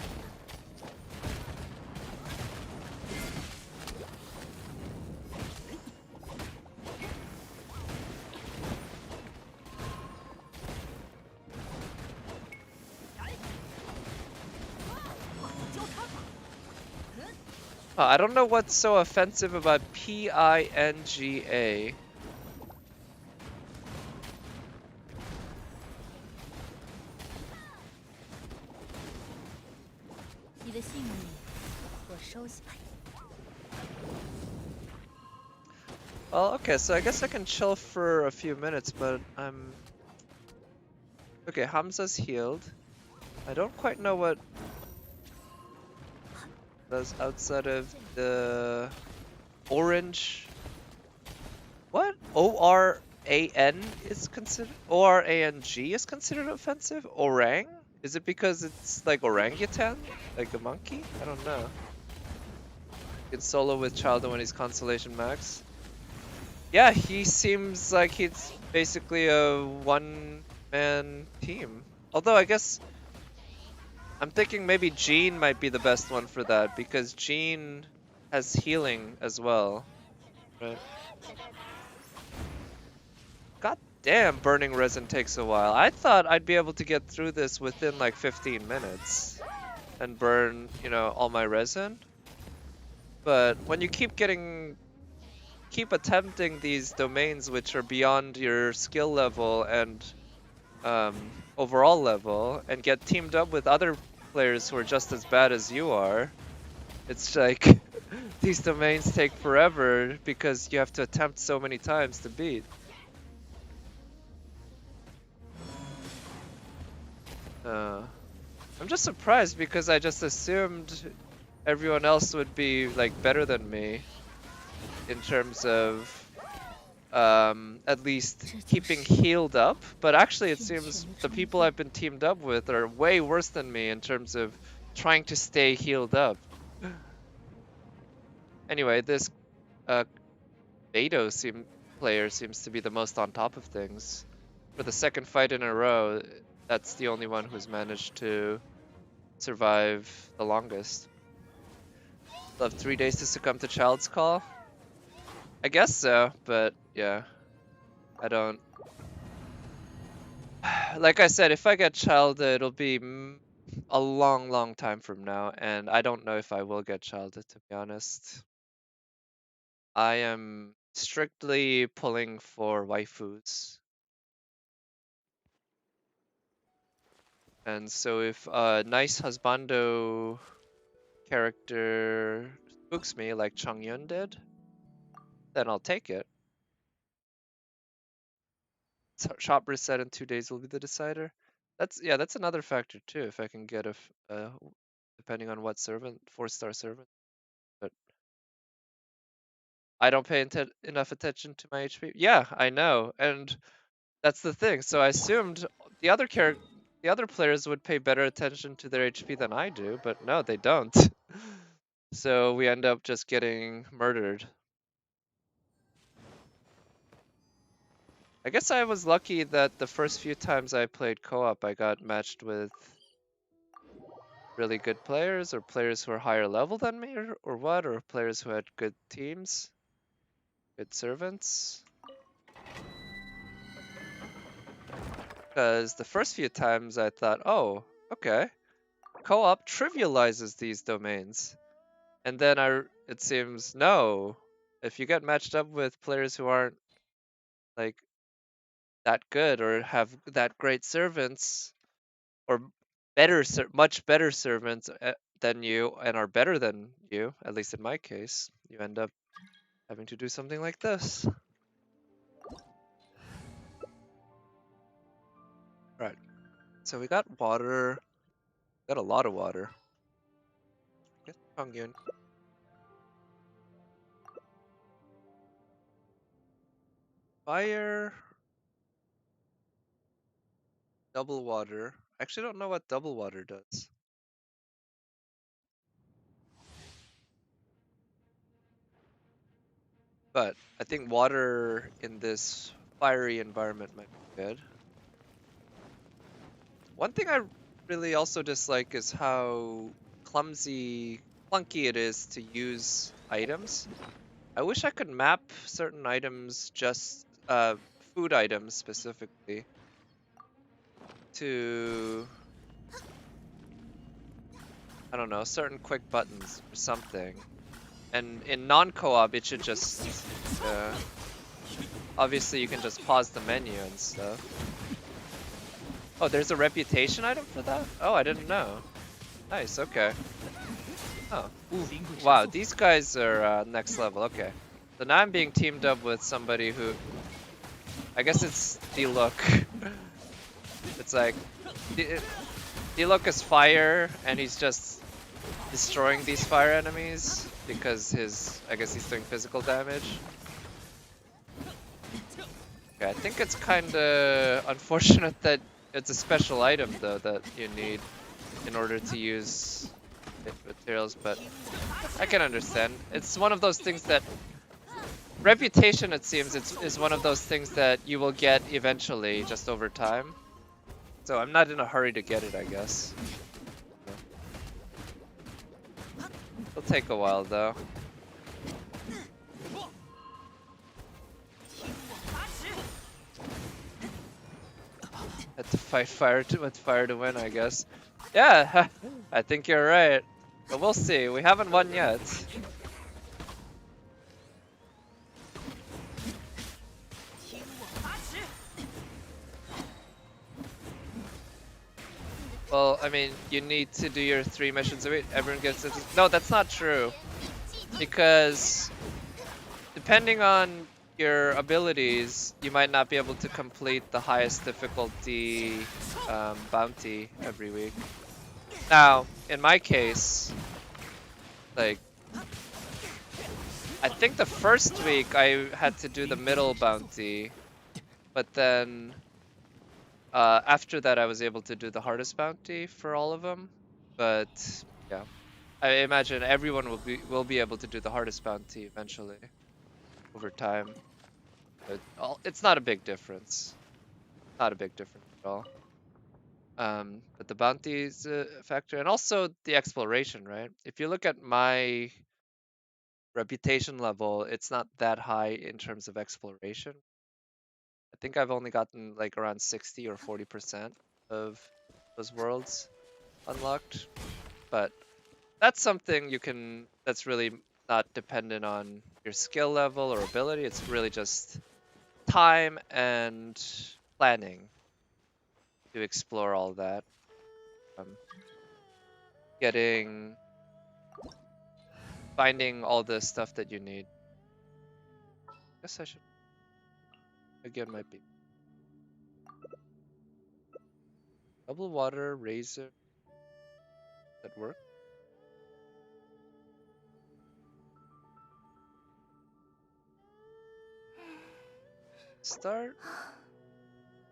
I don't know what's so offensive about PINGA. 你的性命我收起来。Well, okay, so I guess I can chill for a few minutes, but I'm... Okay, Hamza's healed. I don't quite know what does outside of the orange... What? ORAN is considered... ORANG is considered offensive? Orang? Is it because it's like orangutan? Like a monkey? I don't know. You can solo with Childa when he's Constellation Max. Yeah, he seems like he's basically a one-man team. Although I guess I'm thinking maybe Jean might be the best one for that because Jean has healing as well. Right. God damn, burning resin takes a while. I thought I'd be able to get through this within like 15 minutes and burn, you know, all my resin. But when you keep attempting these domains which are beyond your skill level and overall level and get teamed up with other players who are just as bad as you are, it's like these domains take forever because you have to attempt so many times to beat. I'm just surprised because I just assumed everyone else would be like better than me in terms of at least keeping healed up, but actually it seems the people I've been teamed up with are way worse than me in terms of trying to stay healed up. Anyway, this Beto player seems to be the most on top of things. For the second fight in a row, that's the only one who's managed to survive the longest. They'll have 3 days to succumb to Child's Call? I guess so, but yeah. I don't... Like I said, if I get Childa, it'll be a long time from now, and I don't know if I will get Childa, to be honest. I am strictly pulling for waifus. And so if a nice husbando character spooks me like Changyun did, then I'll take it. Shop reset in 2 days will be the decider. That's another factor too. If I can get depending on what servant, 4-star servant. But I don't pay enough attention to my HP. Yeah, I know, and that's the thing. So I assumed the other players would pay better attention to their HP than I do, but no, they don't. So we end up just getting murdered. I guess I was lucky that the first few times I played co-op, I got matched with really good players, or players who are higher level than me, or what, or players who had good teams, good servants. Because the first few times I thought, oh, okay, co-op trivializes these domains. And then it seems, no, if you get matched up with players who aren't like that good or have that great servants, or much better servants than you and are better than you, at least in my case, you end up having to do something like this. Right. So we got water. Got a lot of water. Get Hongyun. Fire. Double water. I actually don't know what double water does. But I think water in this fiery environment might be good. One thing I really also dislike is how clunky it is to use items. I wish I could map certain items, just food items specifically, to, I don't know, certain quick buttons or something. And in non-co-op, it should just obviously you can just pause the menu and stuff. Oh, there's a reputation item for that? Oh, I didn't know. Nice, okay. Oh, wow, these guys are next level, okay. So now I'm being teamed up with somebody who... I guess it's D-Look. It's like... D-Look is fire, and he's just destroying these fire enemies because I guess he's doing physical damage. Okay, I think it's kinda unfortunate that it's a special item though that you need in order to use materials, but I can understand. It's one of those things that reputation, it seems, is one of those things that you will get eventually, just over time. So I'm not in a hurry to get it, I guess. It'll take a while though. Had to fight with fire to win, I guess. Yeah, I think you're right. But we'll see. We haven't won yet. Well, I mean, you need to do your 3 missions a week. Everyone gets it. No, that's not true. Because depending on your abilities, you might not be able to complete the highest difficulty bounty every week. Now, in my case, like, I think the first week I had to do the middle bounty, but then after that I was able to do the hardest bounty for all of them. But yeah, I imagine everyone will be able to do the hardest bounty eventually over time. But it's not a big difference. Not a big difference at all. But the bounty is a factor, and also the exploration, right? If you look at my reputation level, it's not that high in terms of exploration. I think I've only gotten like around 60 or 40% of those worlds unlocked, but that's something that's really not dependent on your skill level or ability. It's really just time and planning to explore all that. Finding all the stuff that you need. I guess I should again might be double water razor that work. Start.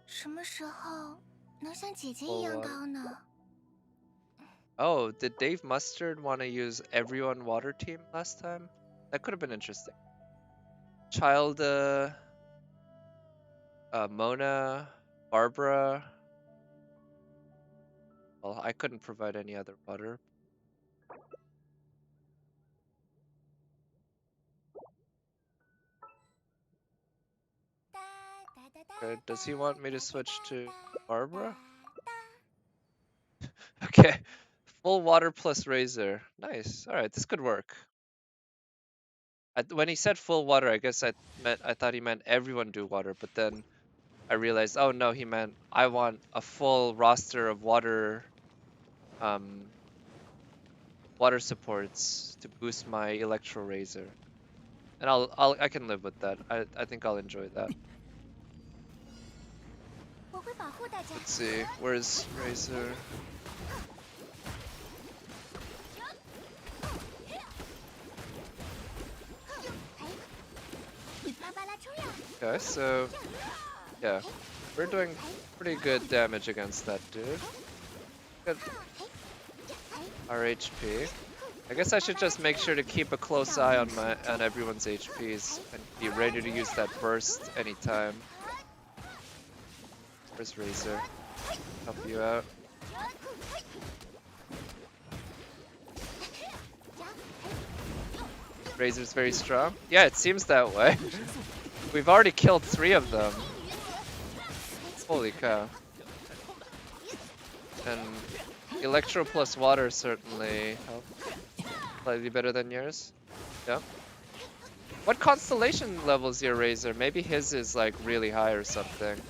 什么时候能像姐姐 Full 一样 water. 高呢？ Oh, did Dave Mustard want to use everyone water team last time? That could have been interesting. Child, Mona, Barbara. Well, I couldn't provide any other water. Okay, does he want me to switch to Barbara? Okay, full water plus razor. Nice. All right, this could work. When he said full water, I guess I thought he meant everyone do water, but then I realized, oh no, he meant I want a full roster of water supports to boost my electro razor, and I can live with that. I think I'll enjoy that. 我会保护大家。 Let's see, where's razor? Okay, so yeah, we're doing pretty good damage against that dude. Good. Our HP. I guess I should just make sure to keep a close eye on everyone's HPs and be ready to use that burst anytime. Where's Razor? Help you out. Razor's very strong. Yeah, it seems that way. We've already killed 3 of them. Holy cow. And Electro plus water certainly help. Slightly better than yours. Yep. What constellation level's your Razor? Maybe his is like really high or something.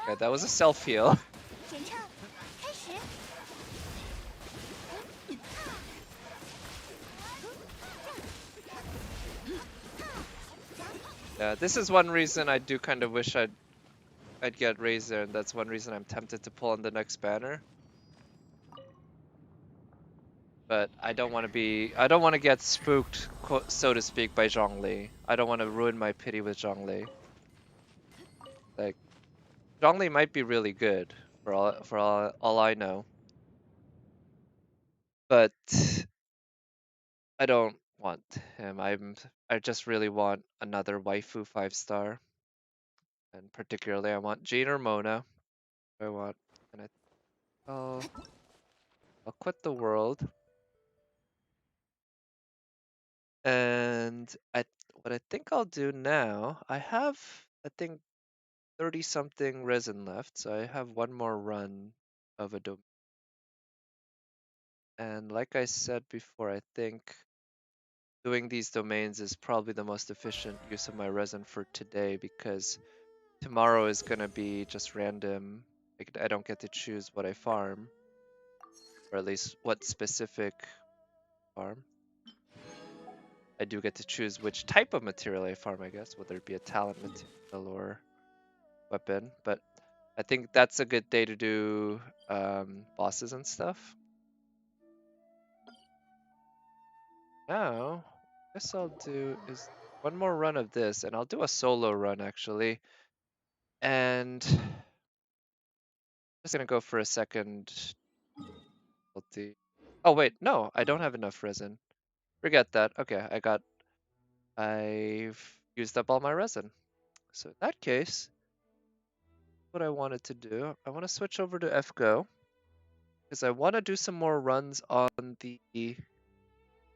Okay, that was a self heal. Yeah, this is one reason I do kind of wish I'd get Razor, and that's one reason I'm tempted to pull on the next banner. But I don't want to get spooked, so to speak, by Zhongli. I don't want to ruin my pity with Zhongli. Like, Zhongli might be really good for all I know. But I don't want him. I just really want another waifu 5-star. And particularly I want Jean or Mona. I want, and I'll quit the world. And what I think I'll do now, I have, I think, 30 something resin left, so I have one more run of a domain. And like I said before, I think doing these domains is probably the most efficient use of my resin for today, because tomorrow is gonna be just random. I don't get to choose what I farm, or at least what specific farm. I do get to choose which type of material I farm, I guess, whether it be a talent material or weapon. But I think that's a good day to do bosses and stuff. Now, I guess I'll do is one more run of this, and I'll do a solo run actually. And just gonna go for a second difficulty. Oh wait, no, I don't have enough resin. Forget that. Okay, I've used up all my resin. So in that case, what I wanted to do, I want to switch over to FGO because I want to do some more runs on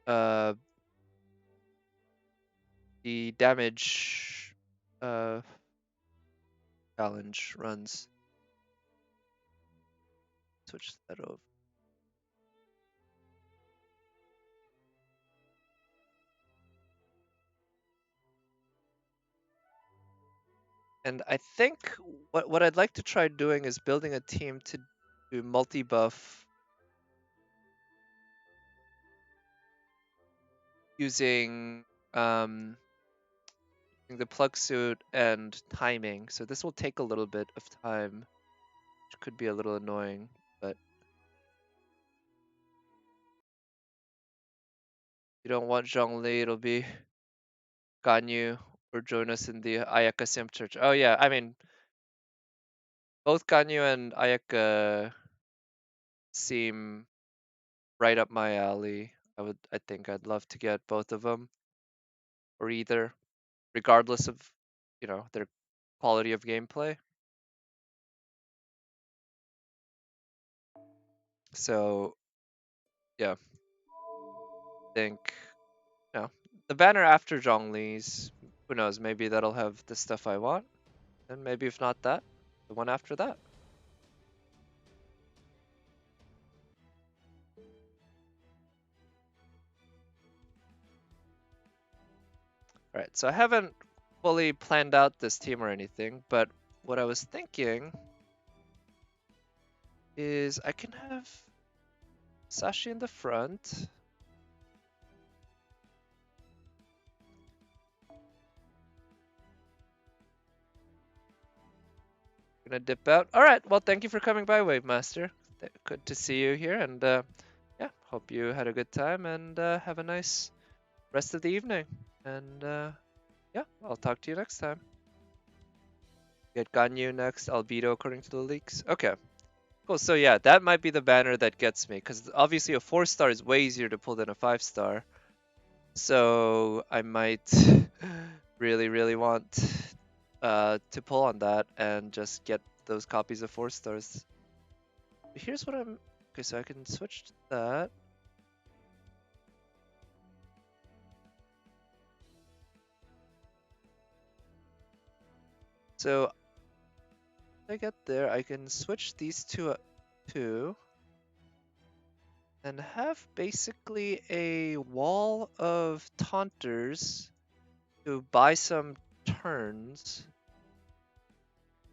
uh the damage uh challenge runs. Switch that over. And I think what I'd like to try doing is building a team to do multi-buff using the plug suit and timing. So this will take a little bit of time, which could be a little annoying, but if you don't want Zhongli, it'll be Ganyu or join us in the Ayaka Sim Church. Oh yeah, I mean both Ganyu and Ayaka seem right up my alley. I think I'd love to get both of them or either, regardless of, their quality of gameplay. So yeah, I think the banner after Zhongli's, who knows, maybe that'll have the stuff I want, and maybe if not that, the one after that. All right, so I haven't fully planned out this team or anything, but what I was thinking is I can have Sashi in the front. Gonna dip out. All right, well, thank you for coming by, Wave Master. Good to see you here, and yeah, hope you had a good time, and have a nice rest of the evening. And yeah, I'll talk to you next time. Get Ganyu next, Albedo according to the leaks. Okay, cool. So yeah, that might be the banner that gets me, because obviously a 4-star is way easier to pull than a 5-star. So I might really, really want to pull on that and just get those copies of 4-stars. Here's what I'm... Okay, so I can switch to that. So I get there, I can switch these two. and have basically a wall of taunters to buy some turns.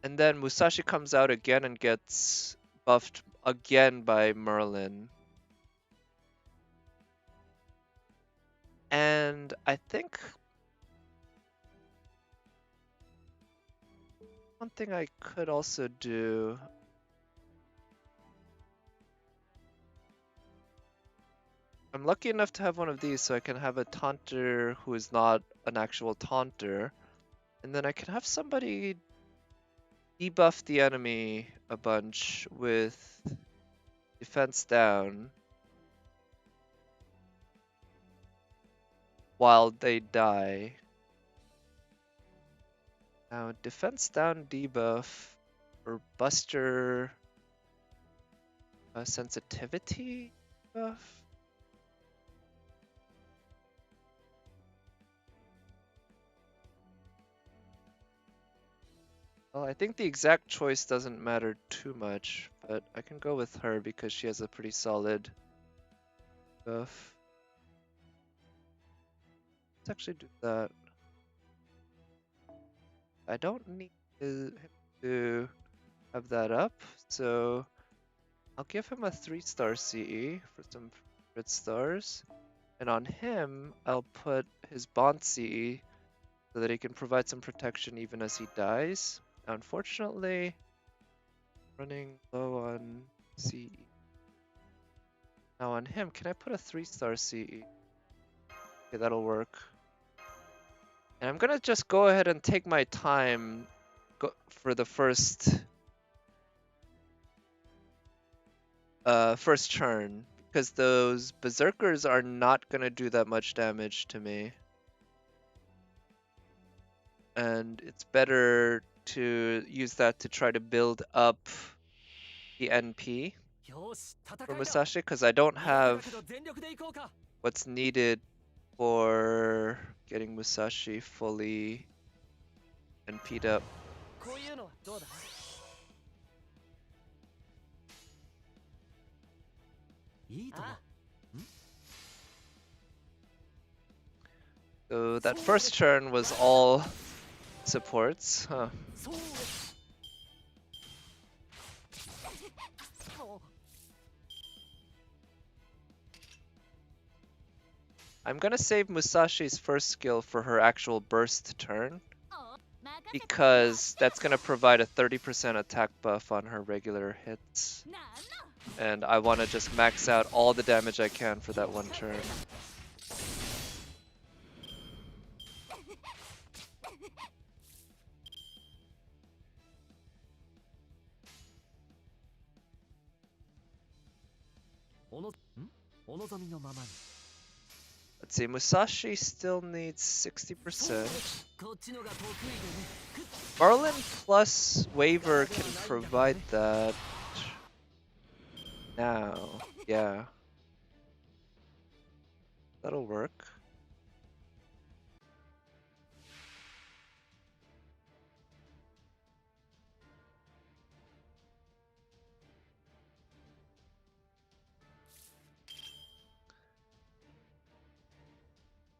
And then Musashi comes out again and gets buffed again by Merlin. And I think one thing I could also do, I'm lucky enough to have one of these, so I can have a taunter who is not an actual taunter. And then I can have somebody debuff the enemy a bunch with defense down while they die. Now, defense down debuff or buster sensitivity buff? Well, I think the exact choice doesn't matter too much, but I can go with her because she has a pretty solid buff. Let's actually do that. I don't need him to have that up, so I'll give him a 3-star CE for some red stars. And on him, I'll put his bond CE so that he can provide some protection even as he dies. Now, unfortunately, running low on CE. Now on him, can I put a 3-star CE? Okay, that'll work. And I'm gonna just go ahead and take my time for the first turn, because those berserkers are not gonna do that much damage to me. And it's better to use that to try to build up the NP for Musashi, because I don't have what's needed for getting Musashi fully NP'd up. So that first turn was all supports, huh? I'm gonna save Musashi's first skill for her actual burst turn, because that's gonna provide a 30% attack buff on her regular hits. And I want to just max out all the damage I can for that one turn. Let's see, Musashi still needs 60%. Marlin plus Waver can provide that now. Yeah. That'll work.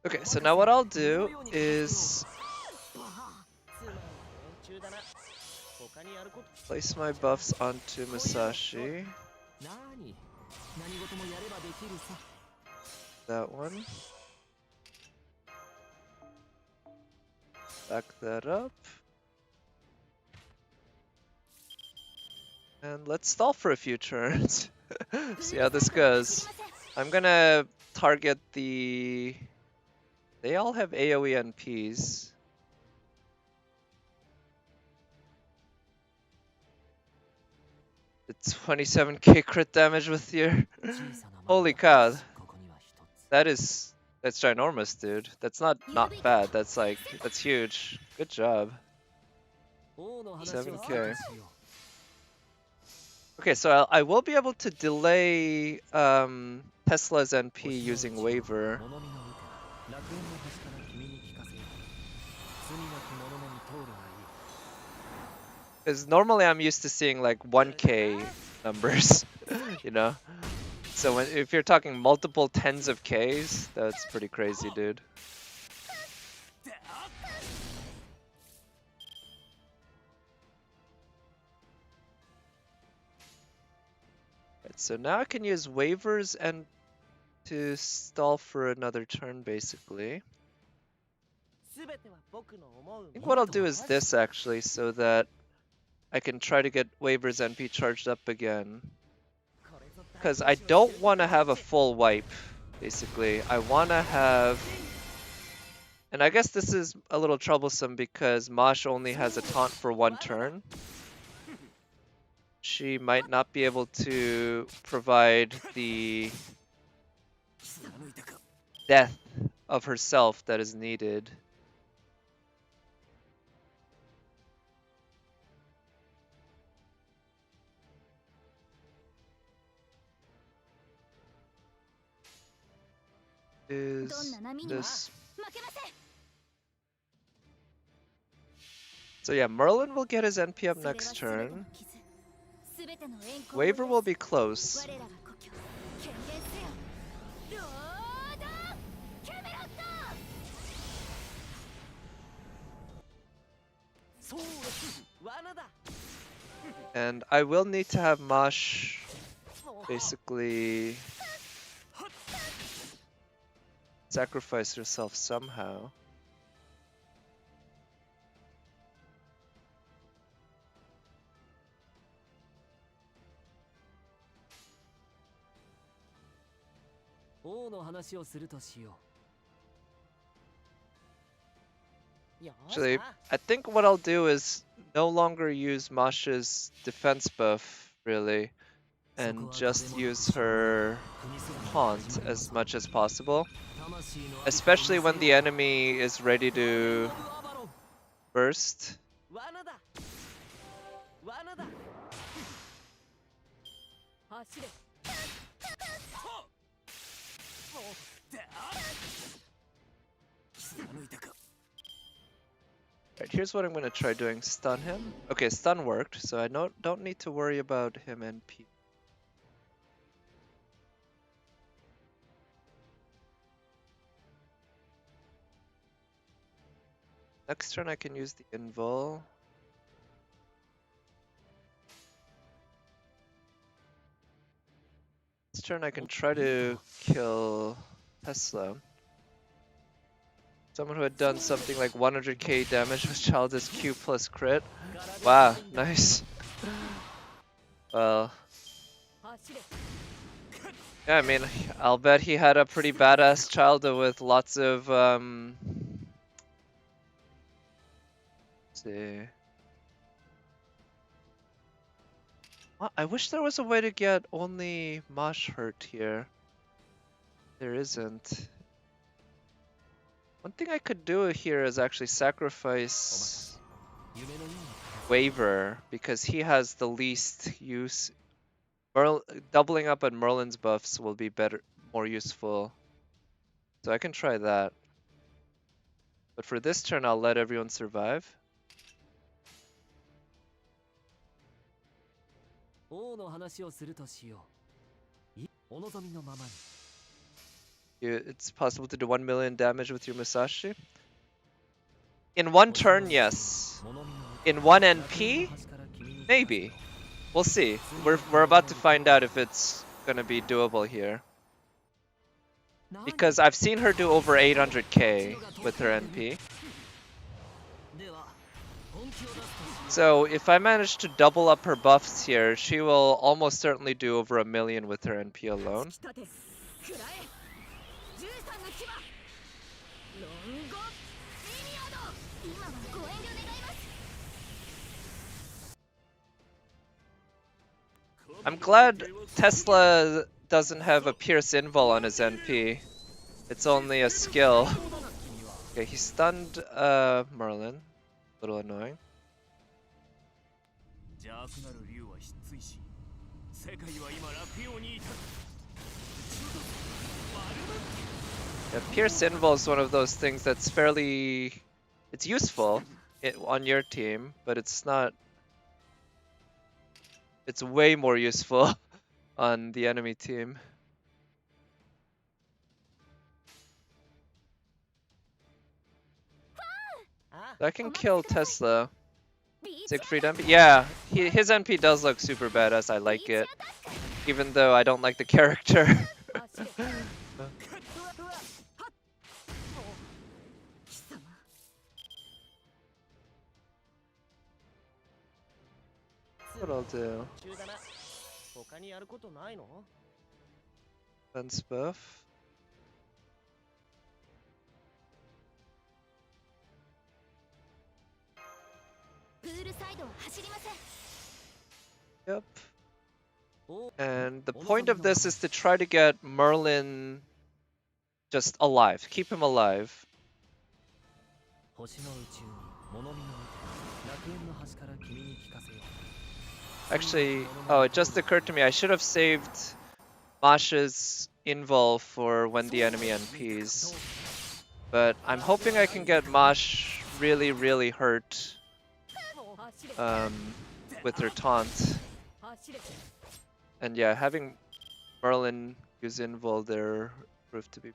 Okay, so now what I'll do is place my buffs onto Musashi. That one. Back that up. And let's stall for a few turns. See how this goes. I'm gonna target the... They all have AoE NPs. The 27k crit damage with your... Holy cow. That's ginormous, dude. That's not bad. That's huge. Good job. 7k. Okay, so I will be able to delay Tesla's NP using Waver. Because normally I'm used to seeing like 1k numbers, you know? So if you're talking multiple tens of Ks, that's pretty crazy, dude. Right, so now I can use waivers and to stall for another turn, basically. I think what I'll do is this, actually, so that I can try to get waivers NP charged up again. Because I don't want to have a full wipe, basically. I want to have... And I guess this is a little troublesome because Mosh only has a taunt for one turn. She might not be able to provide the death of herself that is needed. Is this... So yeah, Merlin will get his NP up next turn. Waver will be close. And I will need to have Mosh basically sacrifice herself somehow. Actually, I think what I'll do is no longer use Masha's defense buff, really, and just use her taunt as much as possible. Especially when the enemy is ready to burst. Right, here's what I'm going to try doing. Stun him. Okay, stun worked, so I don't need to worry about him NP. Next turn I can use the invul. This turn I can try to kill Tesla. Someone who had done something like 100k damage with Childish Q plus crit. Wow, nice. Well, yeah, I mean, I'll bet he had a pretty badass Childa with lots of, let's see. I wish there was a way to get only Mosh hurt here. There isn't. One thing I could do here is actually sacrifice Waver, because he has the least use. Doubling up on Merlin's buffs will be more useful. So I can try that. But for this turn, I'll let everyone survive. It's possible to do 1 million damage with your Musashi. In one turn, yes. In one NP, maybe. We'll see. We're about to find out if it's gonna be doable here. Because I've seen her do over 800k with her NP. So if I manage to double up her buffs here, she will almost certainly do over 1 million with her NP alone. I'm glad Tesla doesn't have a Pierce Invul on his NP. It's only a skill. Okay, he stunned Merlin. A little annoying. Yeah, Pierce Invul is one of those things that's fairly... It's useful on your team, but it's not... It's way more useful on the enemy team. I can kill Tesla. Siegfried NP. Yeah, his NP does look super badass. I like it, even though I don't like the character. What I'll do. Fence buff. Yep. And the point of this is to try to get Merlin just alive. Keep him alive. Actually, oh, it just occurred to me, I should have saved Masha's invul for when the enemy NPs. But I'm hoping I can get Mash really, really hurt with her taunt. And yeah, having Merlin use invul there proved to be...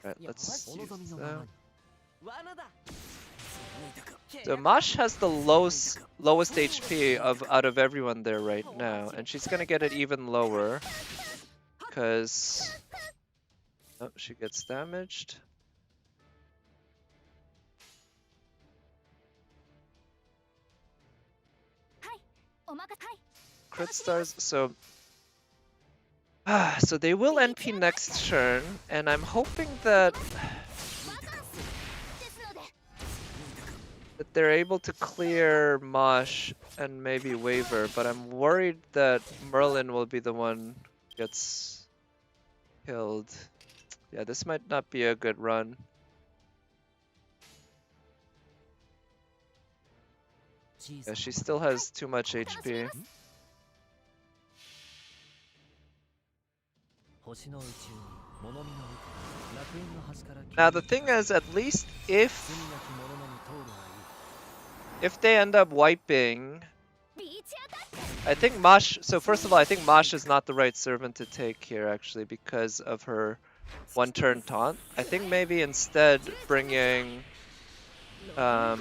Right, let's use that. So Mash has the lowest HP out of everyone there right now, and she's gonna get it even lower because she gets damaged. Crit stars. So so they will NP next turn, and I'm hoping that they're able to clear Mosh and maybe Waver, but I'm worried that Merlin will be the one who gets killed. Yeah, this might not be a good run. Yeah, she still has too much HP. Now the thing is, at least if they end up wiping, I think Mosh, so first of all, I think Mosh is not the right servant to take here actually because of her one turn taunt. I think maybe instead bringing the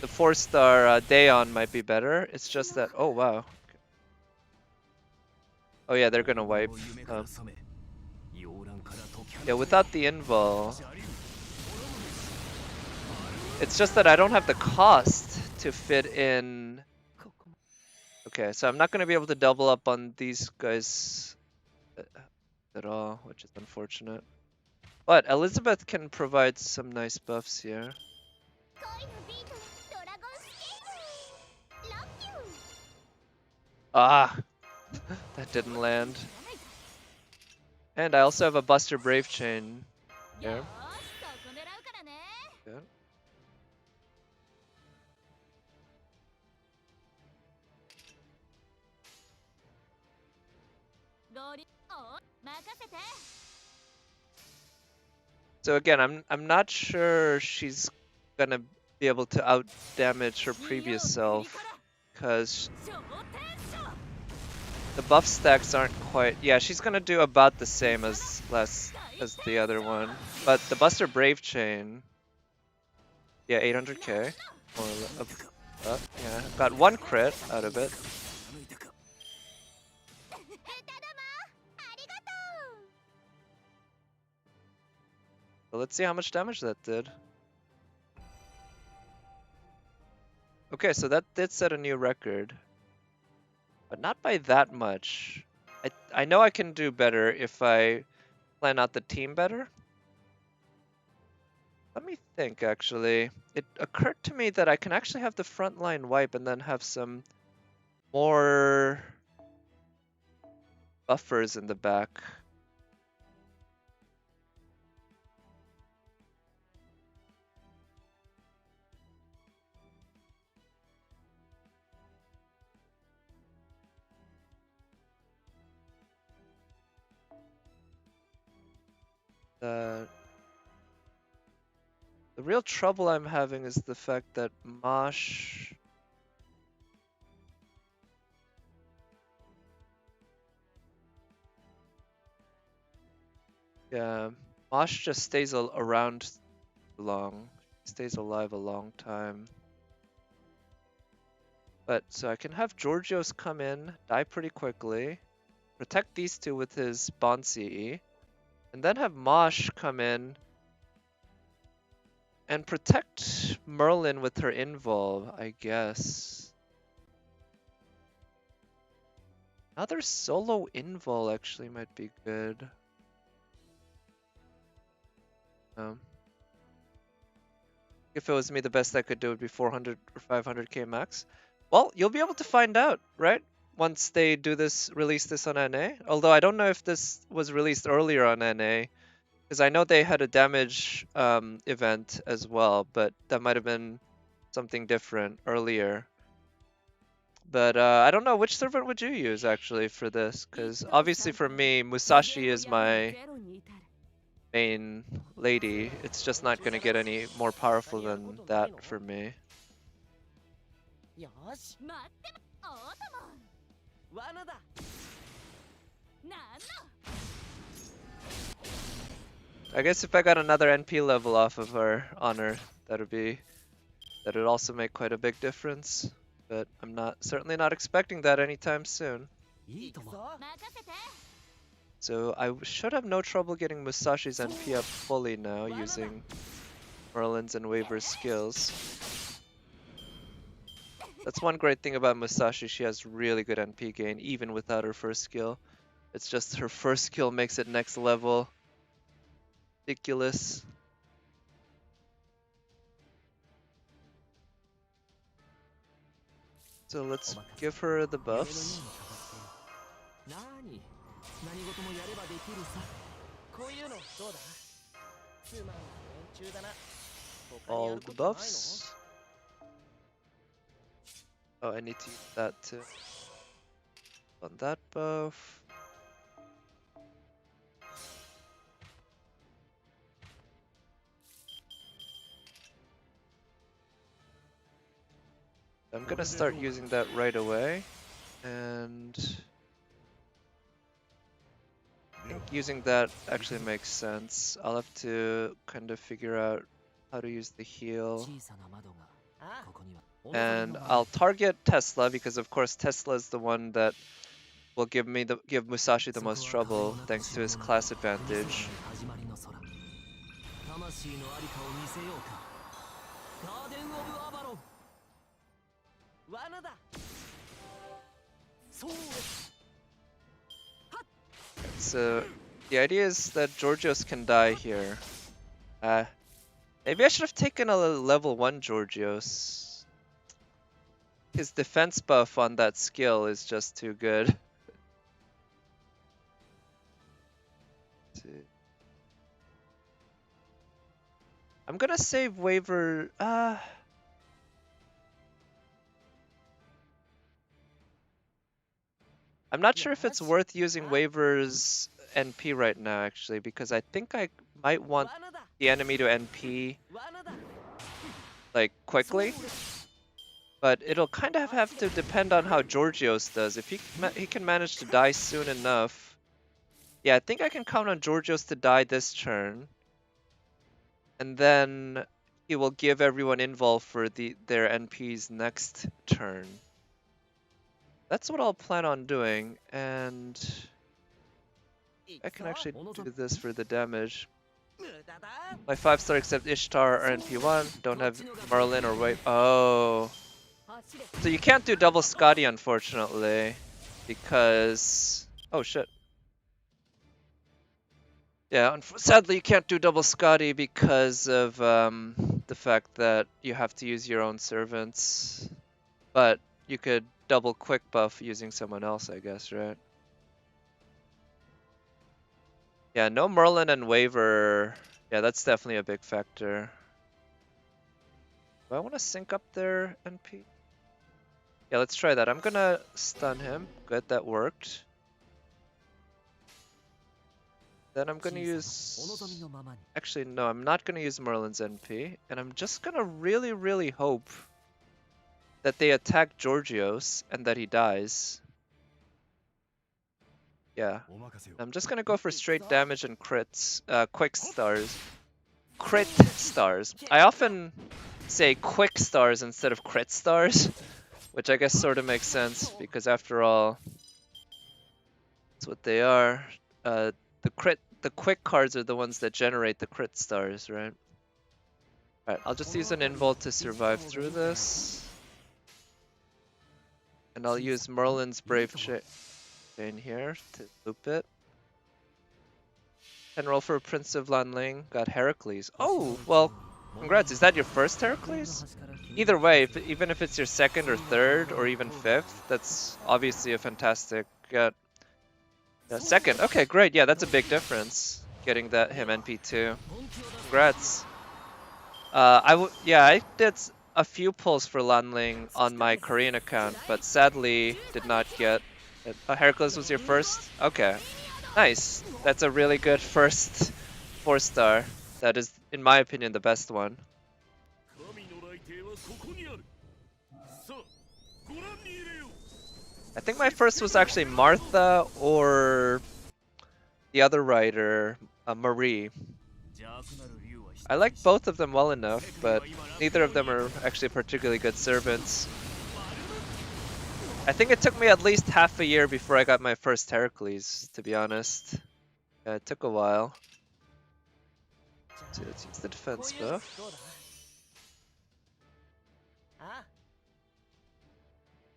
4-star Daeon might be better. It's just that, oh wow. Oh yeah, they're gonna wipe. Yeah, without the invul. It's just that I don't have the cost to fit in. Okay, so I'm not gonna be able to double up on these guys at all, which is unfortunate. But Elizabeth can provide some nice buffs here. Ah! That didn't land. And I also have a Buster Brave Chain here. Good. So again, I'm not sure she's gonna be able to out damage her previous self because the buff stacks aren't quite. Yeah, she's gonna do about the same as the other one. But the Buster Brave Chain, yeah, 800k. Yeah, got one crit out of it. So let's see how much damage that did. Okay, so that did set a new record. But not by that much. I know I can do better if I plan out the team better. Let me think, actually. It occurred to me that I can actually have the front line wipe and then have some more buffers in the back. The real trouble I'm having is the fact that Mosh... Yeah, Mosh just stays around long. Stays alive a long time. But so I can have Georgios come in, die pretty quickly, protect these two with his Bond CE, and then have Mosh come in and protect Merlin with her invuln, I guess. Another solo invuln actually might be good. If it was me, the best I could do would be 400 or 500k max. Well, you'll be able to find out, right? Once they do this, release this on NA. Although I don't know if this was released earlier on NA, because I know they had a damage event as well, but that might have been something different earlier. But I don't know, which servant would you use actually for this? Because obviously for me, Musashi is my main lady. It's just not going to get any more powerful than that for me. I guess if I got another NP level off of her on her, that'd also make quite a big difference. But I'm certainly not expecting that anytime soon. So I should have no trouble getting Musashi's NP up fully now using Merlin's and Waver's skills. That's one great thing about Musashi, she has really good NP gain even without her first skill. It's just her first skill makes it next level. Ridiculous. So let's give her the buffs. All the buffs. Oh, I need to use that too. On that buff. I'm gonna start using that right away, and I think using that actually makes sense. I'll have to kind of figure out how to use the heal. And I'll target Tesla because of course Tesla is the one that will give Musashi the most trouble thanks to his class advantage. So the idea is that Georgios can die here. Maybe I should have taken a level 1 Georgios. His defense buff on that skill is just too good. I'm gonna save Waver. I'm not sure if it's worth using Waver's NP right now, actually, because I think I might want the enemy to NP like quickly. But it'll kind of have to depend on how Georgios does. If he can manage to die soon enough. Yeah, I think I can count on Georgios to die this turn. And then he will give everyone invuln for their NPs next turn. That's what I'll plan on doing, and I can actually do this for the damage. My 5-star except Ishtar or NP1, don't have Merlin or Wave. Oh. So you can't do double Scotty, unfortunately, because... Oh shit. Yeah, sadly you can't do double Scotty because of the fact that you have to use your own servants. But you could double quick buff using someone else, I guess, right? Yeah, no Merlin and Waver. Yeah, that's definitely a big factor. Do I want to sync up their NP? Yeah, let's try that. I'm gonna stun him. Good, that worked. Then I'm gonna use... Actually, no, I'm not gonna use Merlin's NP. And I'm just gonna really, really hope that they attack Georgios and that he dies. Yeah. I'm just gonna go for straight damage and crits, quick stars. Crit stars. I often say quick stars instead of crit stars, which I guess sort of makes sense because after all, that's what they are. The quick cards are the ones that generate the crit stars, right? Alright, I'll just use an invult to survive through this. And I'll use Merlin's Brave Chain here to loop it. And roll for Prince of Lanling. Got Heracles. Oh, well, congrats. Is that your first Heracles? Either way, even if it's your second or third or even fifth, that's obviously a fantastic second. Okay, great. Yeah, that's a big difference. Getting him NP2. Congrats. I did a few pulls for Lanling on my Korean account, but sadly did not get it. Heracles was your first? Okay. Nice. That's a really good first 4-star. That is, in my opinion, the best one. I think my first was actually Martha or the other writer, Marie. I like both of them well enough, but neither of them are actually particularly good servants. I think it took me at least half a year before I got my first Heracles, to be honest. Yeah, it took a while. So let's use the defense buff.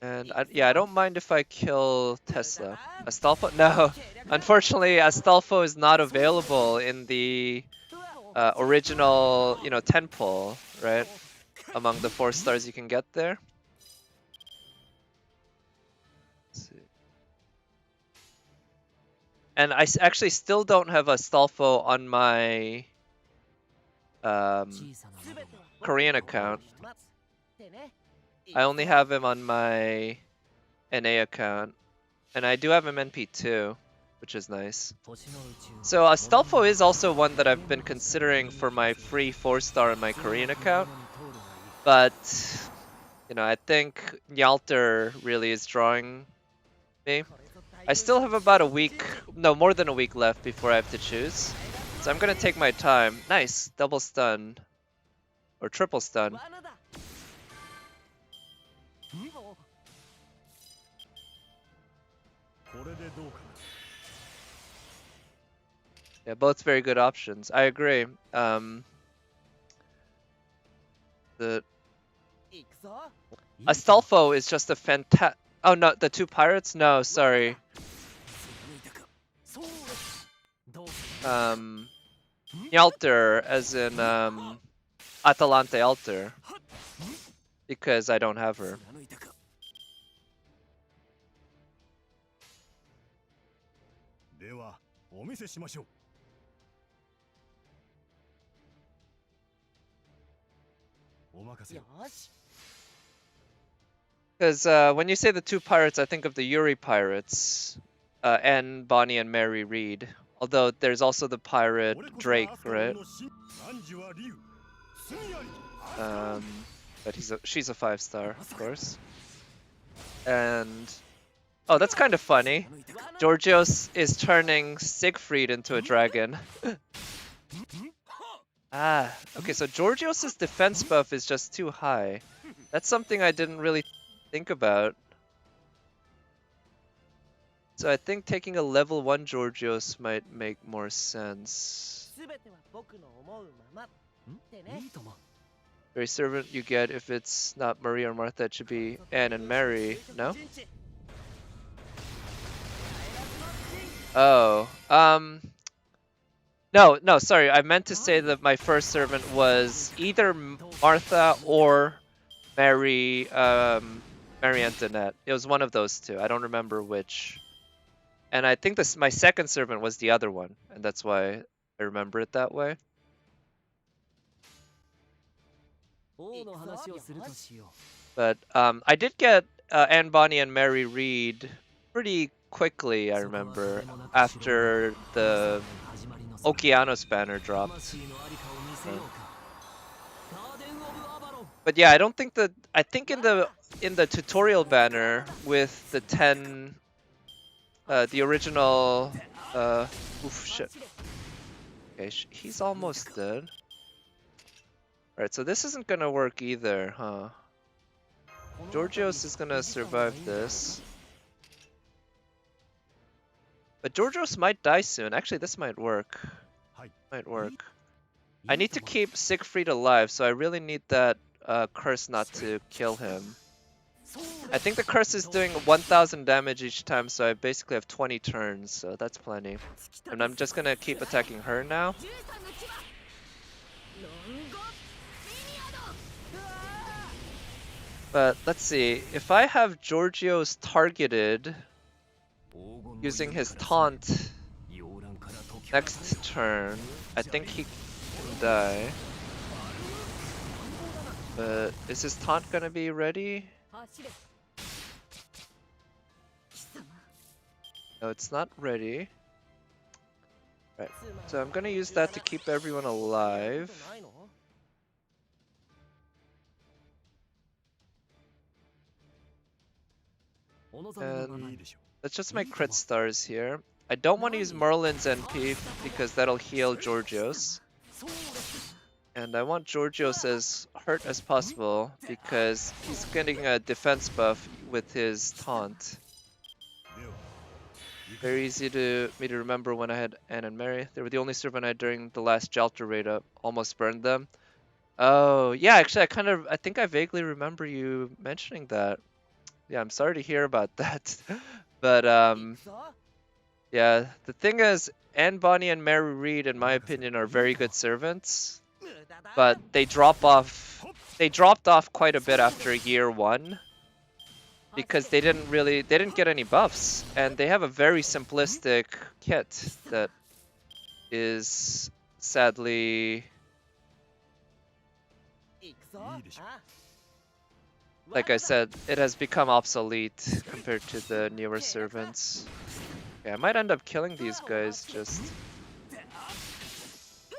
And I don't mind if I kill Tesla. Astolfo? No, unfortunately Astolfo is not available in the original, 10 pull, right? Among the 4 stars you can get there. Let's see. And I actually still don't have Astolfo on my Korean account. I only have him on my NA account. And I do have him NP2, which is nice. So Astolfo is also one that I've been considering for my free 4-star in my Korean account. But, I think Nyalter really is drawing me. I still have about a week, no, more than a week left before I have to choose. So I'm going to take my time. Nice, double stun. Or triple stun. Yeah, both very good options. I agree. The Astolfo is just a fantastic. Oh no, the 2 pirates? No, sorry. Yalter, as in Atalante Alter, because I don't have her. Because when you say the 2 pirates, I think of the Yuri pirates, and Bonnie and Mary Reed. Although there's also the pirate Drake, right? But she's a 5-star, of course. And oh, that's kind of funny. Georgios is turning Siegfried into a dragon. Okay, so Georgios' defense buff is just too high. That's something I didn't really think about. So I think taking a level 1 Georgios might make more sense. Very servant you get if it's not Marie or Martha, it should be Anne and Mary, no? Oh, no, sorry, I meant to say that my first servant was either Martha or Mary Antoinette. It was one of those two, I don't remember which. And I think my second servant was the other one, and that's why I remember it that way. But I did get Anne Bonny and Mary Reed pretty quickly, I remember, after the Okeanos banner dropped. But yeah, I think in the tutorial banner with the 10 The original, oof, shit. Okay, he's almost dead. Alright, so this isn't gonna work either, huh? Georgios is gonna survive this. But Georgios might die soon. Actually, this might work. Might work. I need to keep Siegfried alive, so I really need that curse not to kill him. I think the curse is doing 1000 damage each time, so I basically have 20 turns, so that's plenty. And I'm just gonna keep attacking her now. But let's see, if I have Georgios targeted using his taunt next turn, I think he can die. But is his taunt gonna be ready? No, it's not ready. Right, so I'm gonna use that to keep everyone alive. And let's just make crit stars here. I don't want to use Merlin's NP because that'll heal Georgios. And I want Georgios as hurt as possible because he's getting a defense buff with his taunt. Very easy to me to remember when I had Anne and Mary. They were the only servant I had during the last Jalter raid up. Almost burned them. Oh, yeah, actually I think I vaguely remember you mentioning that. Yeah, I'm sorry to hear about that. But yeah, the thing is, Anne Bonny and Mary Reed, in my opinion, are very good servants. But they dropped off quite a bit after year 1. Because they didn't get any buffs. And they have a very simplistic kit that is sadly, like I said, it has become obsolete compared to the newer servants. Okay, I might end up killing these guys just...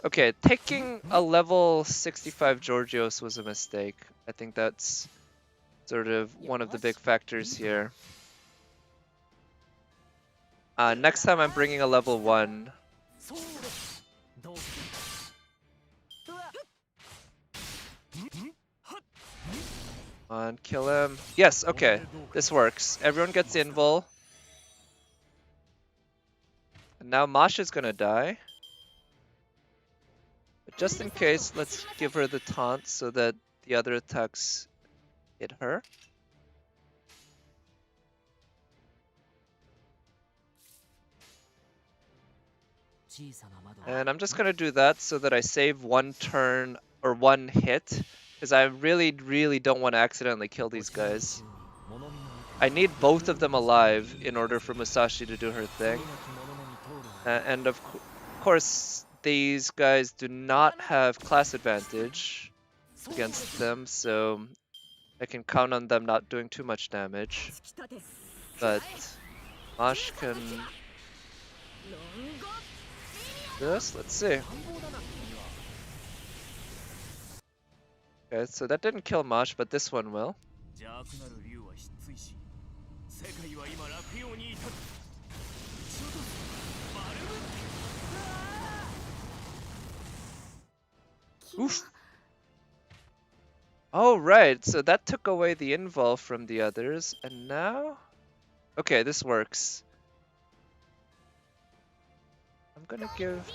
Okay, taking a level 65 Georgios was a mistake. I think that's sort of one of the big factors here. Next time I'm bringing a level 1. On, kill him. Yes, okay. This works. Everyone gets invul. And now Masha's gonna die. But just in case, let's give her the taunt so that the other attacks hit her. And I'm just gonna do that so that I save 1 turn or 1 hit. Because I really don't want to accidentally kill these guys. I need both of them alive in order for Musashi to do her thing. And of course, these guys do not have class advantage against them, so I can count on them not doing too much damage. But Mash can do this. Let's see. Okay, so that didn't kill Mash, but this one will. Oof. Oh, right, so that took away the invul from the others, and now... Okay, this works. I'm gonna give...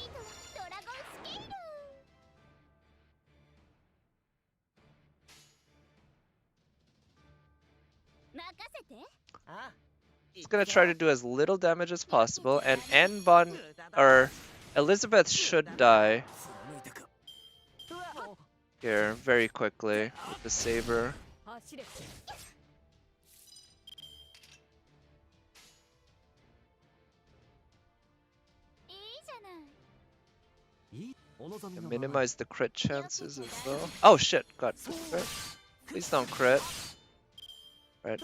It's gonna try to do as little damage as possible, and Anbon or Elizabeth should die here very quickly with the saber. And minimize the crit chances as well. Oh shit, got crit. Please don't crit. Right.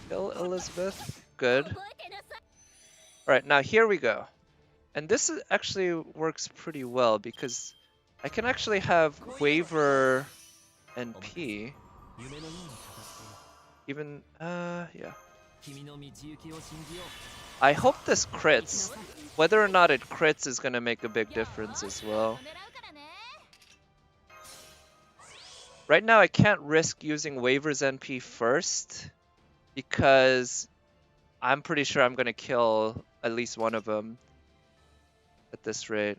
Kill Elizabeth. Good. Alright, now here we go. And this actually works pretty well because I can actually have Waver and P. Even, yeah. I hope this crits. Whether or not it crits is gonna make a big difference as well. Right now I can't risk using Waver's NP first because I'm pretty sure I'm gonna kill at least one of them at this rate.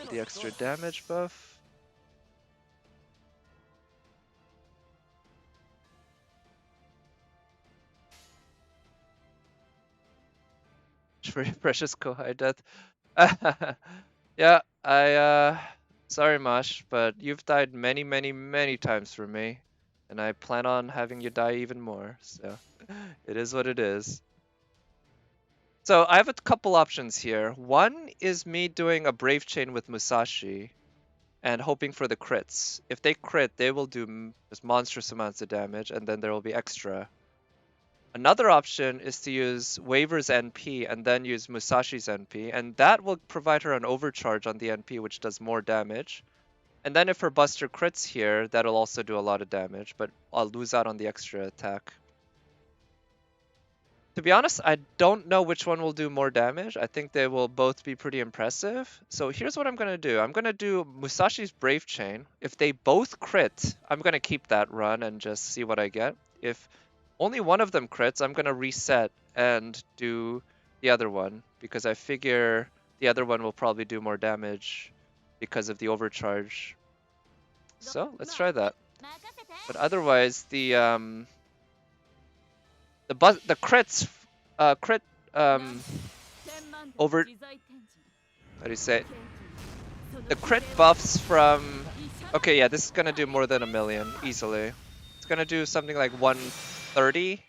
The extra damage buff. Very precious Kohai death. Yeah, sorry Mosh, but you've died many, many, many times for me. And I plan on having you die even more, so it is what it is. So I have a couple options here. One is me doing a Brave Chain with Musashi and hoping for the crits. If they crit, they will do just monstrous amounts of damage, and then there will be extra. Another option is to use Waver's NP and then use Musashi's NP, and that will provide her an overcharge on the NP, which does more damage. And then if her Buster crits here, that'll also do a lot of damage, but I'll lose out on the extra attack. To be honest, I don't know which one will do more damage. I think they will both be pretty impressive. So here's what I'm going to do. I'm going to do Musashi's Brave Chain. If they both crit, I'm going to keep that run and just see what I get. If only one of them crits, I'm going to reset and do the other one because I figure the other one will probably do more damage because of the overcharge. So let's try that. But otherwise, the crits, crit, over, how do you say it? The crit buffs from, okay, yeah, this is gonna do more than 1 million, easily. It's gonna do something like 130,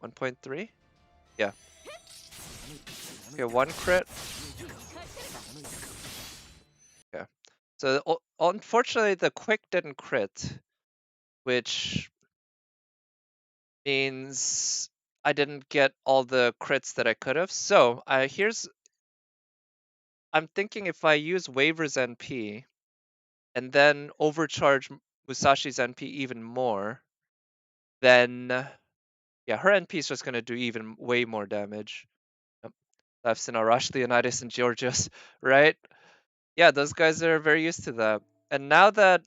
1.3, yeah. Okay, 1 crit. Okay, so unfortunately the quick didn't crit, which means I didn't get all the crits that I could have. So I'm thinking if I use Waver's NP and then overcharge Musashi's NP even more, then yeah, her NP is just gonna do even way more damage. Yep. Left in Arash, Leonidas, and Georgios, right? Yeah, those guys are very used to that. And now that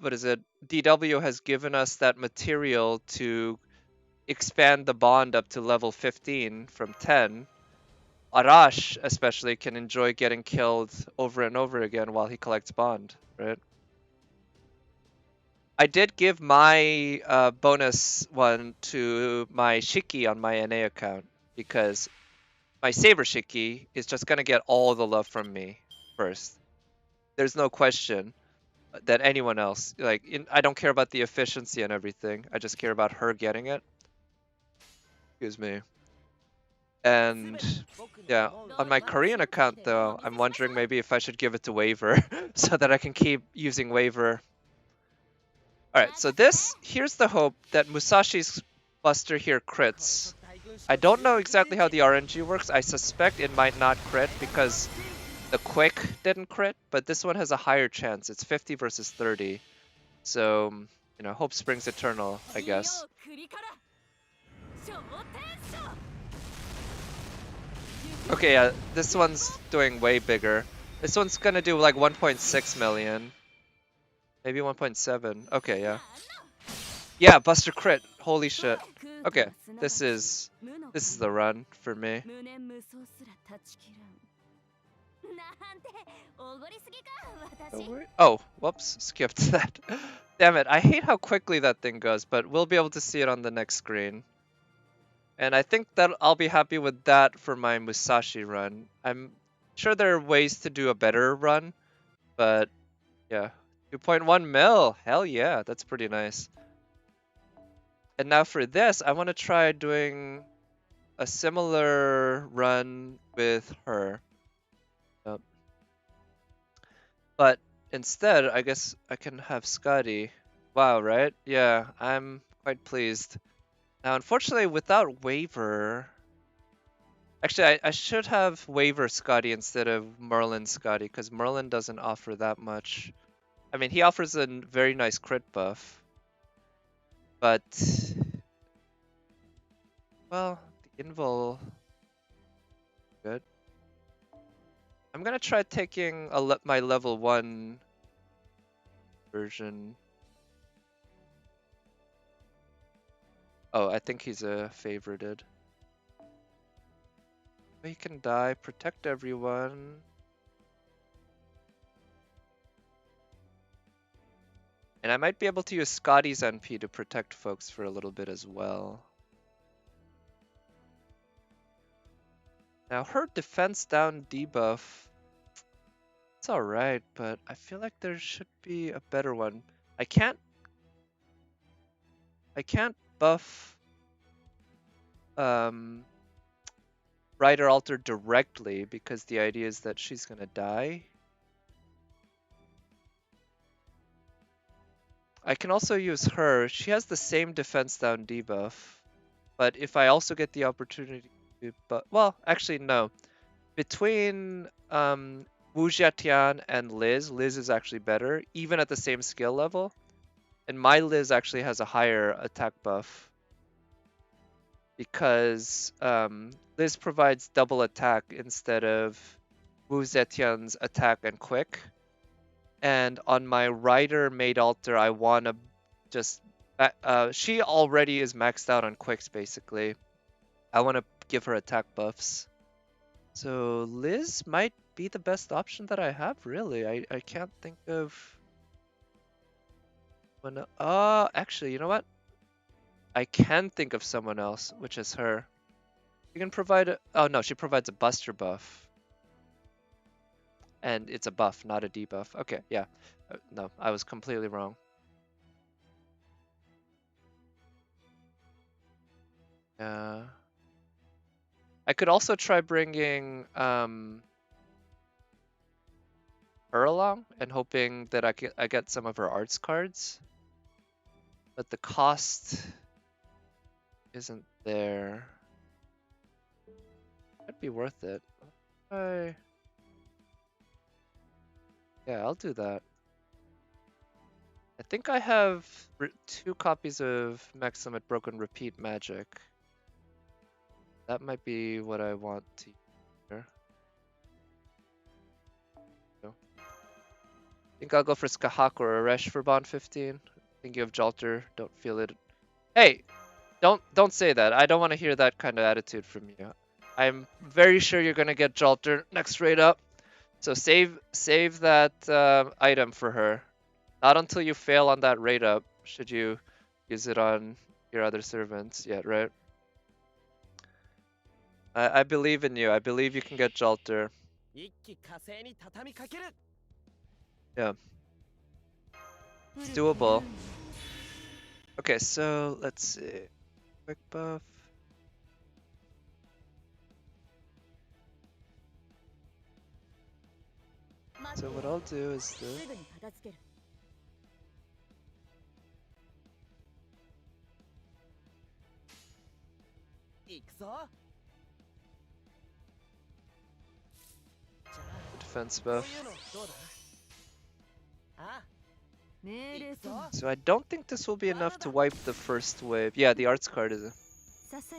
what is it? DW has given us that material to expand the bond up to level 15 from 10. Arash especially can enjoy getting killed over and over again while he collects bond, right? I did give my bonus one to my Shiki on my NA account because my Saber Shiki is just gonna get all the love from me first. There's no question that anyone else, I don't care about the efficiency and everything. I just care about her getting it. Excuse me. And yeah, on my Korean account though, I'm wondering maybe if I should give it to Waver so that I can keep using Waver. Alright, so here's the hope that Musashi's Buster here crits. I don't know exactly how the RNG works. I suspect it might not crit because the quick didn't crit, but this one has a higher chance. It's 50 versus 30. So, hope springs eternal, I guess. Okay, yeah, this one's doing way bigger. This one's gonna do like 1.6 million. Maybe 1.7. Okay, yeah. Yeah, Buster crit. Holy shit. Okay, this is the run for me. Oh, whoops, skipped that. Damn it, I hate how quickly that thing goes, but we'll be able to see it on the next screen. And I think that I'll be happy with that for my Musashi run. I'm sure there are ways to do a better run, but yeah. 2.1 mil, hell yeah, that's pretty nice. And now for this, I want to try doing a similar run with her. Yep. But instead, I guess I can have Scotty. Wow, right? Yeah, I'm quite pleased. Now, unfortunately, without Waver, Actually, I should have Waver Scotty instead of Merlin Scotty, because Merlin doesn't offer that much. I mean, he offers a very nice crit buff, but well, the invul good. I'm gonna try taking my level 1 version. Oh, I think he's a favorited. He can die, protect everyone. And I might be able to use Scotty's NP to protect folks for a little bit as well. Now her defense down debuff, it's alright, but I feel like there should be a better one. I can't buff Rider Alter directly because the idea is that she's gonna die. I can also use her. She has the same defense down debuff, but if I also get the opportunity to, well, actually no. Between Wu Jiatian and Liz, Liz is actually better, even at the same skill level. And my Liz actually has a higher attack buff because Liz provides double attack instead of Wu Zetian's attack and quick. And on my Rider Maid Alter, I want to just... she already is maxed out on quicks, basically. I want to give her attack buffs. So Liz might be the best option that I have, really. I can't think of... actually, you know what? I can think of someone else, which is her. You can provide a... Oh, no, she provides a Buster buff. And it's a buff, not a debuff. Okay, yeah. No, I was completely wrong. Yeah. I could also try bringing her along and hoping that I get some of her arts cards. But the cost isn't there. That'd be worth it. Yeah, I'll do that. I think I have 2 copies of Maximum Broken Repeat Magic. That might be what I want to use here. So, I think I'll go for Skahak or Aresh for Bond 15. I think you have Jalter, don't feel it. Hey! Don't say that. I don't want to hear that kind of attitude from you. I'm very sure you're gonna get Jalter next raid up. So save that item for her. Not until you fail on that raid up should you use it on your other servants yet, right? I believe in you. I believe you can get Jalter. Yeah. It's doable. Okay, so let's see. Quick buff. So what I'll do is this. Defense buff. So I don't think this will be enough to wipe the first wave. Yeah, the arts card is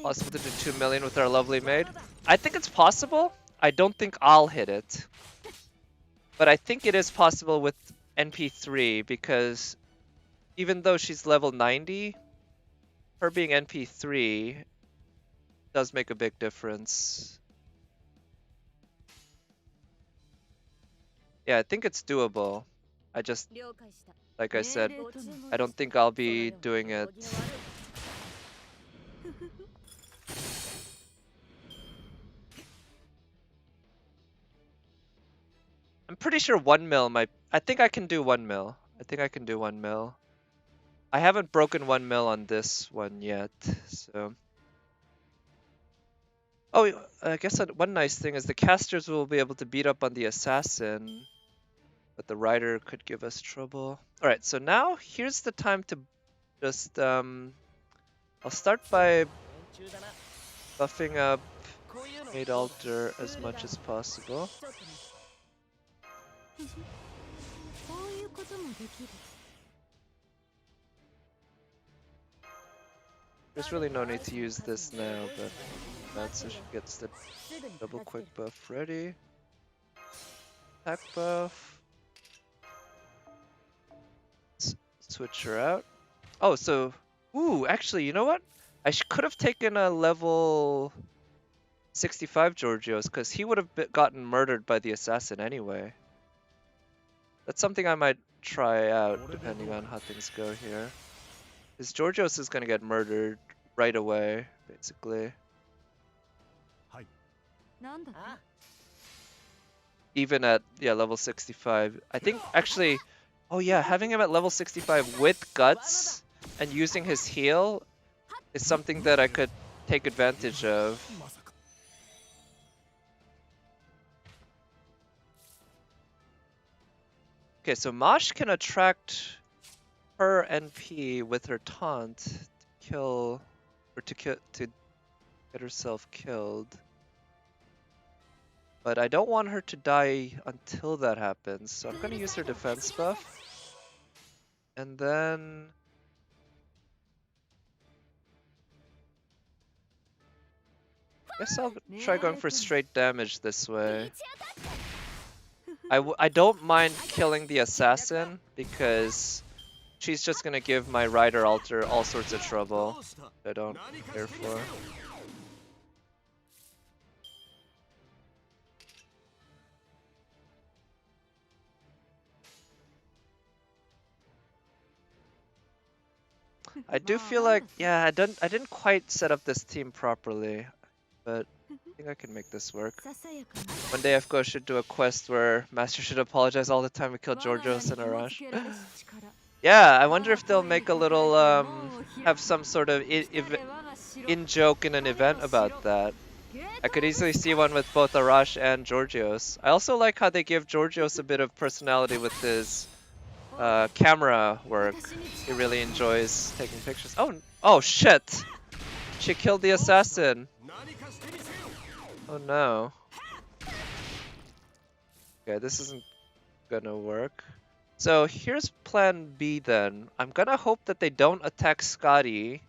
possible to do 2 million with our lovely maid. I think it's possible. I don't think I'll hit it. But I think it is possible with NP3 because even though she's level 90, her being NP3 does make a big difference. Yeah, I think it's doable. I just, like I said, I don't think I'll be doing it. I'm pretty sure 1 mil might... I think I can do 1 mil. I think I can do 1 mil. I haven't broken 1 mil on this one yet, so... Oh, I guess one nice thing is the casters will be able to beat up on the assassin, but the rider could give us trouble. Alright, so now here's the time to just... I'll start by buffing up Made alter as much as possible. There's really no need to use this now, but that's so she gets the double quick buff ready. Attack buff. Switch her out. Oh, so ooh, actually, you know what? I could have taken a level 65 Georgios because he would have gotten murdered by the assassin anyway. That's something I might try out depending on how things go here. Because Georgios is gonna get murdered right away, basically. Even at level 65. I think actually, oh yeah, having him at level 65 with guts and using his heal is something that I could take advantage of. Okay, so Mosh can attract her NP with her taunt to kill or to get herself killed. But I don't want her to die until that happens, so I'm gonna use her defense buff. And then I guess I'll try going for straight damage this way. I don't mind killing the assassin because she's just gonna give my rider alter all sorts of trouble I don't care for. I do feel like, yeah, I didn't quite set up this team properly, but I think I can make this work. One day FGO should do a quest where Master should apologize all the time we killed Georgios in a rush. Yeah, I wonder if they'll make a little, have some sort of in-joke in an event about that. I could easily see one with both Arash and Georgios. I also like how they give Georgios a bit of personality with his camera work. He really enjoys taking pictures. Oh shit! She killed the assassin. Oh no. Okay, this isn't gonna work. So here's plan B then. I'm gonna hope that they don't attack Scotty.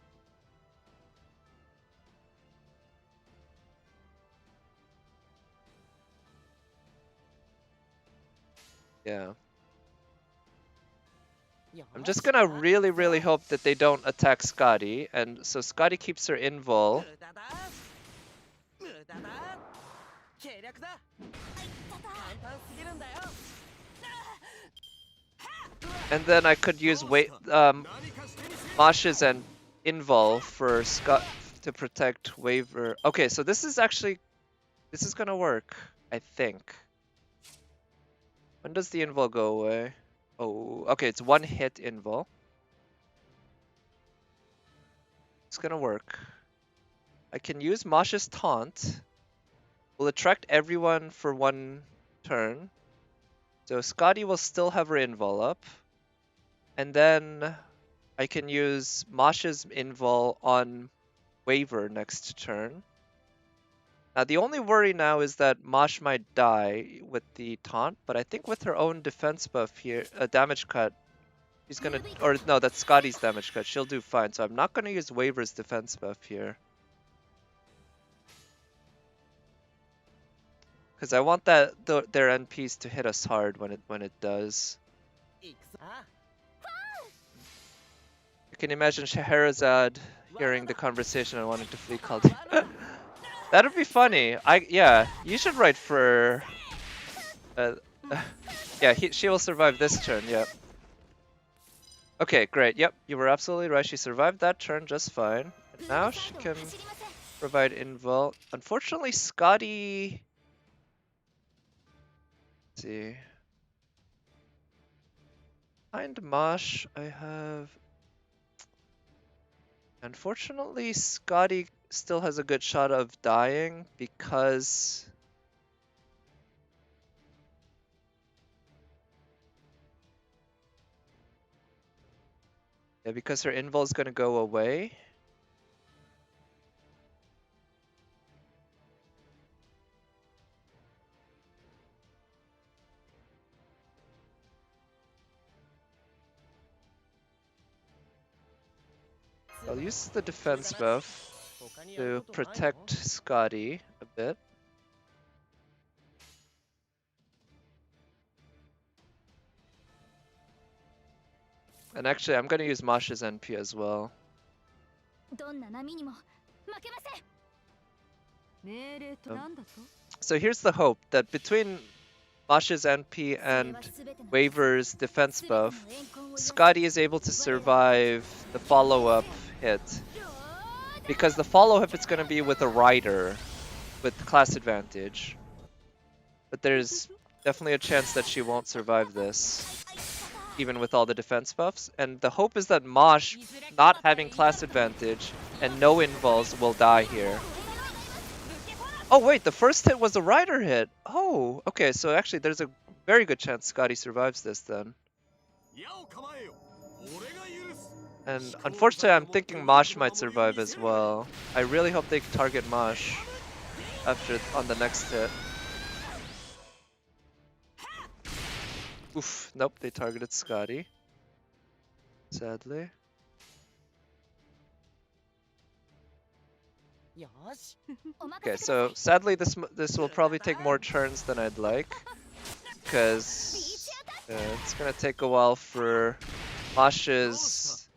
Yeah. I'm just gonna really hope that they don't attack Scotty, and so Scotty keeps her invul. And then I could use Moshes and invul for Scott to protect Waver. Okay, so this is gonna work, I think. When does the invul go away? Oh, okay, it's one hit invul. It's gonna work. I can use Moshe's taunt. Will attract everyone for one turn. So Scotty will still have her invul up. And then I can use Moshe's invul on Waver next turn. Now the only worry now is that Mosh might die with the taunt, but I think with her own defense buff here, damage cut, she's gonna, or no, that's Scotty's damage cut, she'll do fine. So I'm not gonna use Waver's defense buff here. Because I want their NPs to hit us hard when it does. You can imagine Scheherazade hearing the conversation and wanting to flee Chaldean. That'd be funny. Yeah, you should write for. Yeah, she will survive this turn. Yep. Okay, great. Yep, you were absolutely right. She survived that turn just fine. And now she can provide invul. Unfortunately, Scotty. Let's see. Behind Mosh, I have. Unfortunately, Scotty still has a good shot of dying because. Yeah, because her invul is going to go away. I'll use the defense buff to protect Scotty a bit. And actually, I'm gonna use Masha's NP as well. So here's the hope that between Masha's NP and Waver's defense buff, Scotty is able to survive the follow-up hit. Because the follow-up is going to be with a rider with class advantage. But there's definitely a chance that she won't survive this, even with all the defense buffs. And the hope is that Mosh, not having class advantage and no invuls, will die here. Oh wait, the first hit was a rider hit. Oh, okay, so actually there's a very good chance Scotty survives this then. And unfortunately, I'm thinking Mosh might survive as well. I really hope they target Mosh on the next hit. Oof, nope, they targeted Scotty. Sadly. Okay, so sadly this will probably take more turns than I'd like, because it's gonna take a while for Mosh's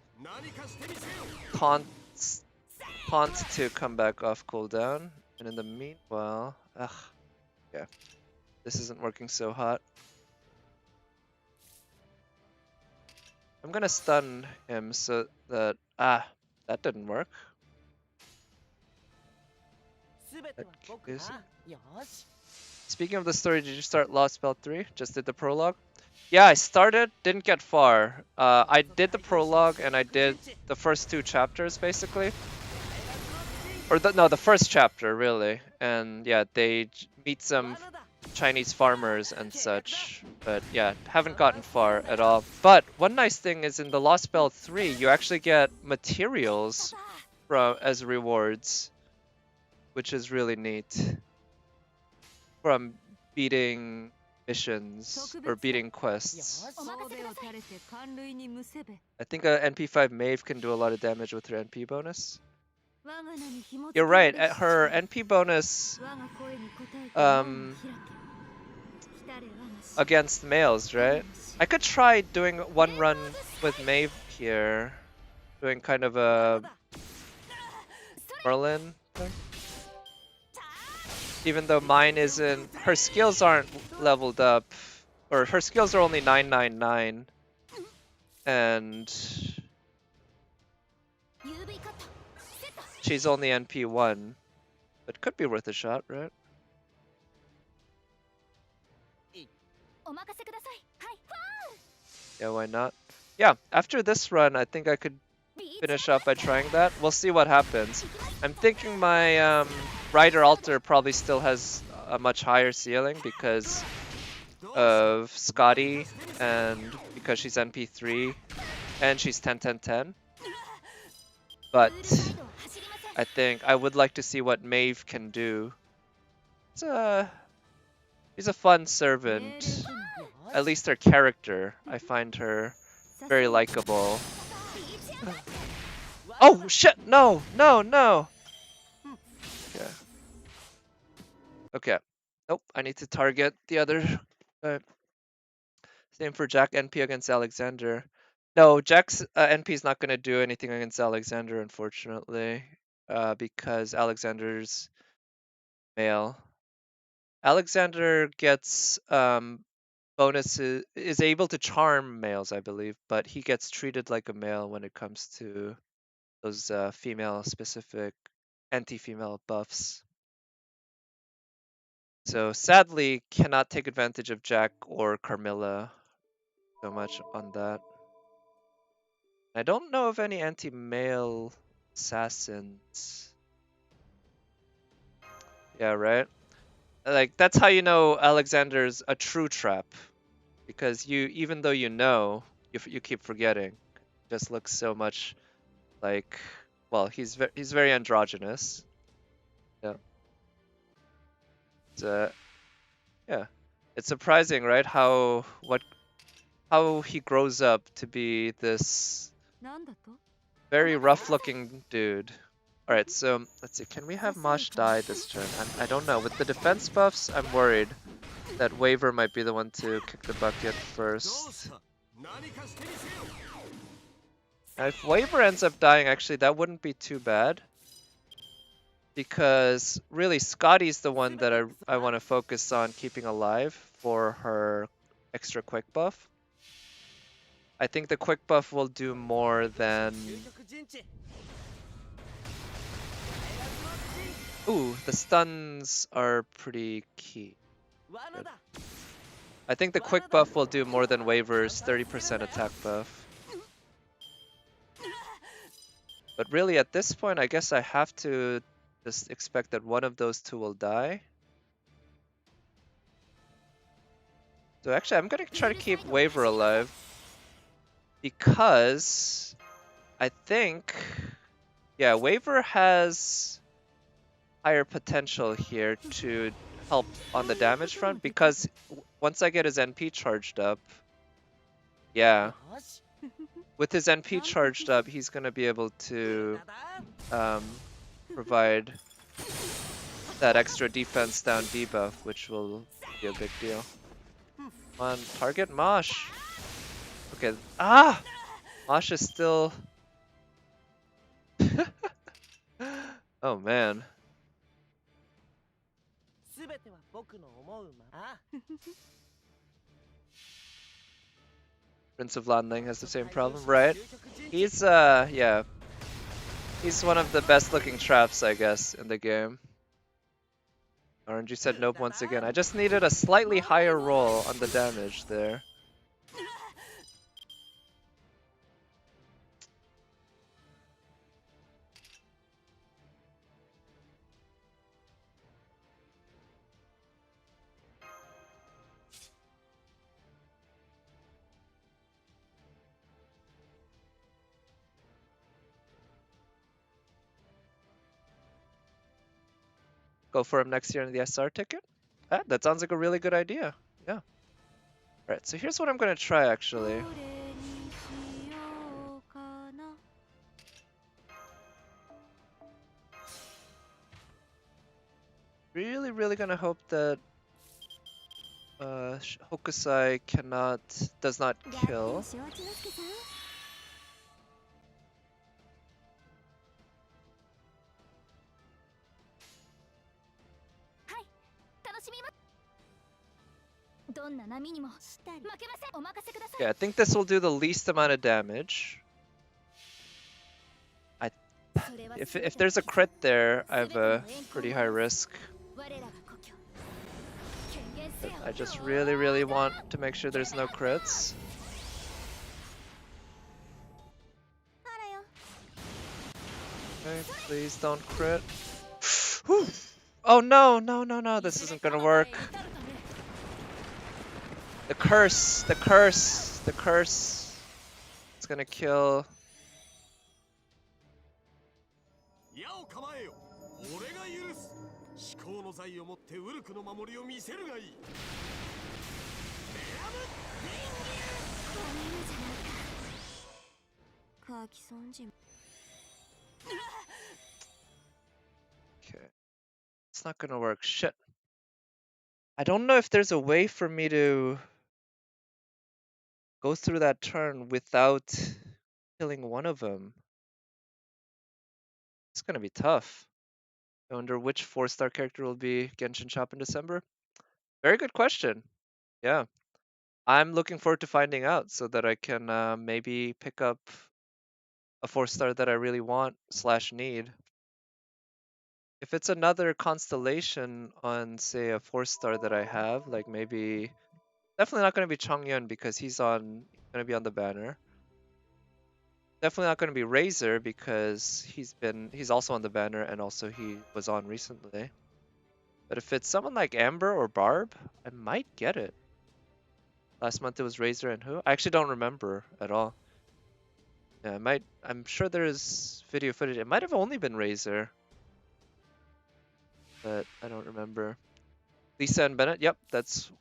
taunt to come back off cooldown, and in the meanwhile, yeah, this isn't working so hot. I'm gonna stun him so that that didn't work. Speaking of the story, did you start Lost Spell 3? Just did the prologue? Yeah, I started, didn't get far. I did the prologue and I did the first 2 chapters basically. Or the first chapter really. And yeah, they meet some Chinese farmers and such. But yeah, haven't gotten far at all. But one nice thing is in the Lost Spell 3, you actually get materials as rewards, which is really neat. From beating missions or beating quests. I think a NP5 Maeve can do a lot of damage with her NP bonus. You're right, her NP bonus against males, right? I could try doing one run with Maeve here, doing kind of a Merlin thing. Even though mine isn't, her skills aren't leveled up, or her skills are only 999, and she's only NP1, but could be worth a shot, right? Yeah, why not? Yeah, after this run, I think I could finish off by trying that. We'll see what happens. I'm thinking my Rider Alter probably still has a much higher ceiling because of Scotty and because she's NP3 and she's 10-10-10. But I think I would like to see what Maeve can do. She's a fun servant. At least her character, I find her very likable. Oh shit! No! No! No! Okay. Okay. Nope. I need to target the other. Same for Jack NP against Alexander. No, Jack's NP is not gonna do anything against Alexander, unfortunately, because Alexander's male. Alexander gets bonuses, is able to charm males, I believe, but he gets treated like a male when it comes to those female-specific anti-female buffs. So sadly, cannot take advantage of Jack or Carmilla so much on that. I don't know of any anti-male assassins. Yeah, right? Like, that's how you know Alexander's a true trap. Because even though you know, you keep forgetting. Just looks so much like, well, he's very androgynous. Yeah. Yeah. It's surprising, right? How he grows up to be this Very rough looking dude. Alright, so let's see. Can we have Mosh die this turn? I don't know. With the defense buffs, I'm worried that Waver might be the one to kick the bucket first. Now, if Waver ends up dying, actually, that wouldn't be too bad. Because really, Scotty's the one that I want to focus on keeping alive for her extra quick buff. I think the quick buff will do more than... Ooh, the stuns are pretty key. Good. I think the quick buff will do more than Waver's 30% attack buff. But really, at this point, I guess I have to just expect that one of those two will die. So actually, I'm gonna try to keep Waver alive. Because I think, yeah, Waver has higher potential here to help on the damage front. Because once I get his NP charged up, yeah, with his NP charged up, he's gonna be able to provide that extra defense down debuff, which will be a big deal. Come on, target Mosh. Okay, Mosh is still... Oh man. Prince of Landing has the same problem, right? He's yeah. He's one of the best looking traps, I guess, in the game. RNG said nope once again. I just needed a slightly higher roll on the damage there. Go for him next year in the SR ticket? Ah, that sounds like a really good idea. Yeah. Alright, so here's what I'm gonna try actually. Really gonna hope that Hokusai does not kill. Yeah, I think this will do the least amount of damage. If there's a crit there, I have a pretty high risk. But I just really want to make sure there's no crits. Okay, please don't crit. Oh no, this isn't gonna work. The curse. It's gonna kill. Okay. It's not gonna work. Shit. I don't know if there's a way for me to go through that turn without killing one of them. It's gonna be tough. I wonder which 4-star character will be Genshin Shop in December. Very good question. Yeah. I'm looking forward to finding out so that I can maybe pick up a 4-star that I really want / need. If it's another constellation on, say, a 4-star that I have, like maybe... Definitely not going to be Chongyun because he's going to be on the banner. Definitely not going to be Razor because he's also on the banner and also he was on recently. But if it's someone like Amber or Barb, I might get it. Last month it was Razor and who? I actually don't remember at all. Yeah, I'm sure there's video footage. It might have only been Razor. But I don't remember. Lisa and Bennett, yep, that's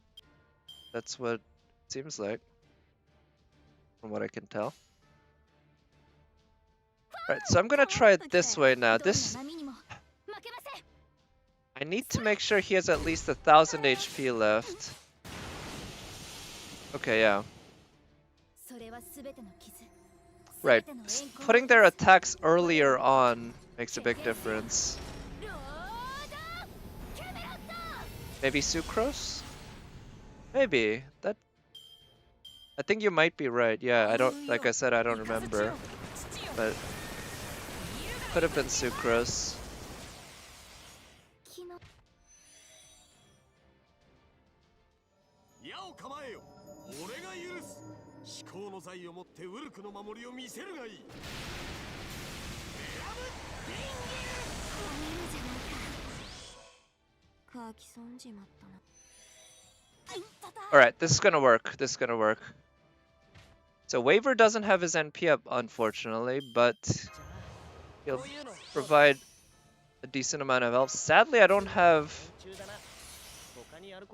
what it seems like. From what I can tell. Right, so I'm gonna try it this way now. I need to make sure he has at least 1,000 HP left. Okay, yeah. Right, putting their attacks earlier on makes a big difference. Maybe Sucrose? Maybe. I think you might be right. Yeah, like I said, I don't remember. But could have been Sucrose. Alright, this is gonna work. This is gonna work. So Waver doesn't have his NP up, unfortunately, but he'll provide a decent amount of health. Sadly, I don't have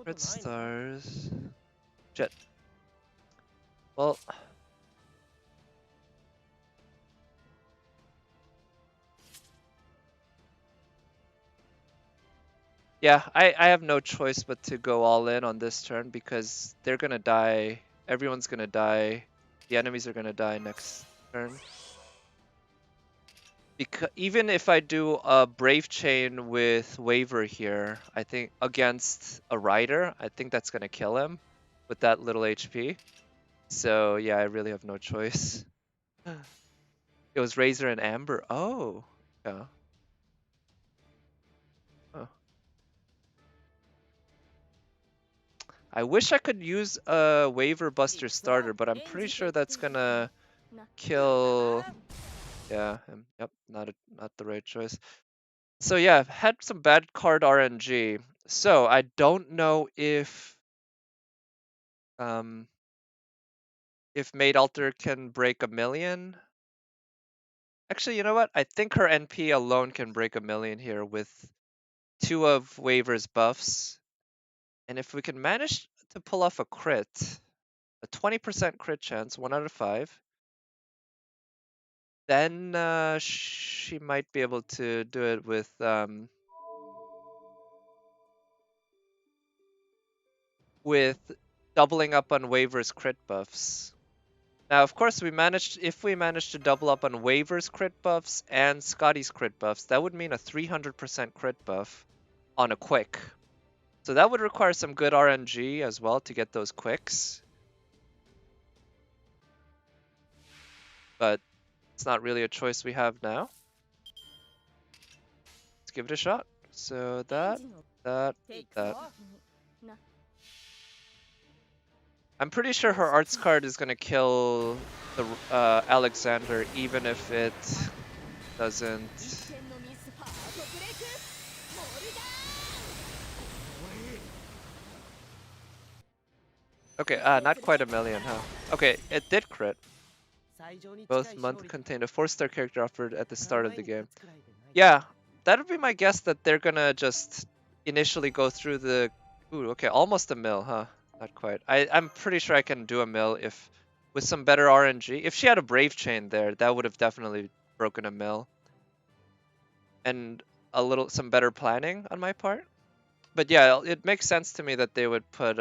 red stars. Shit. Well, yeah, I have no choice but to go all in on this turn because they're gonna die. Everyone's gonna die. The enemies are gonna die next turn. Because even if I do a Brave Chain with Waver here, I think against a Rider, I think that's gonna kill him with that little HP. So yeah, I really have no choice. It was Razor and Amber. Oh, yeah. Oh. I wish I could use a Waver Buster starter, but I'm pretty sure that's gonna kill. Yeah, yep, not the right choice. So yeah, I've had some bad card RNG. So I don't know um if Maid Alter can break 1,000,000. Actually, you know what? I think her NP alone can break 1,000,000 here with 2 of Waver's buffs. And if we can manage to pull off a crit, a 20% crit chance, 1 out of 5, then she might be able to do it with doubling up on Waver's crit buffs. Now, of course, if we manage to double up on Waver's crit buffs and Scotty's crit buffs, that would mean a 300% crit buff on a quick. So that would require some good RNG as well to get those quicks. But it's not really a choice we have now. Let's give it a shot. So that. I'm pretty sure her arts card is gonna kill the Alexander, even if it doesn't. Okay, not quite 1,000,000, huh? Okay, it did crit. Both month contained a 4-star character offered at the start of the game. Yeah, that would be my guess that they're gonna just initially go through the... Ooh, okay, almost 1,000,000, huh? Not quite. I'm pretty sure I can do 1,000,000 if with some better RNG. If she had a Brave Chain there, that would have definitely broken 1,000,000. And some better planning on my part. But yeah, it makes sense to me that they would put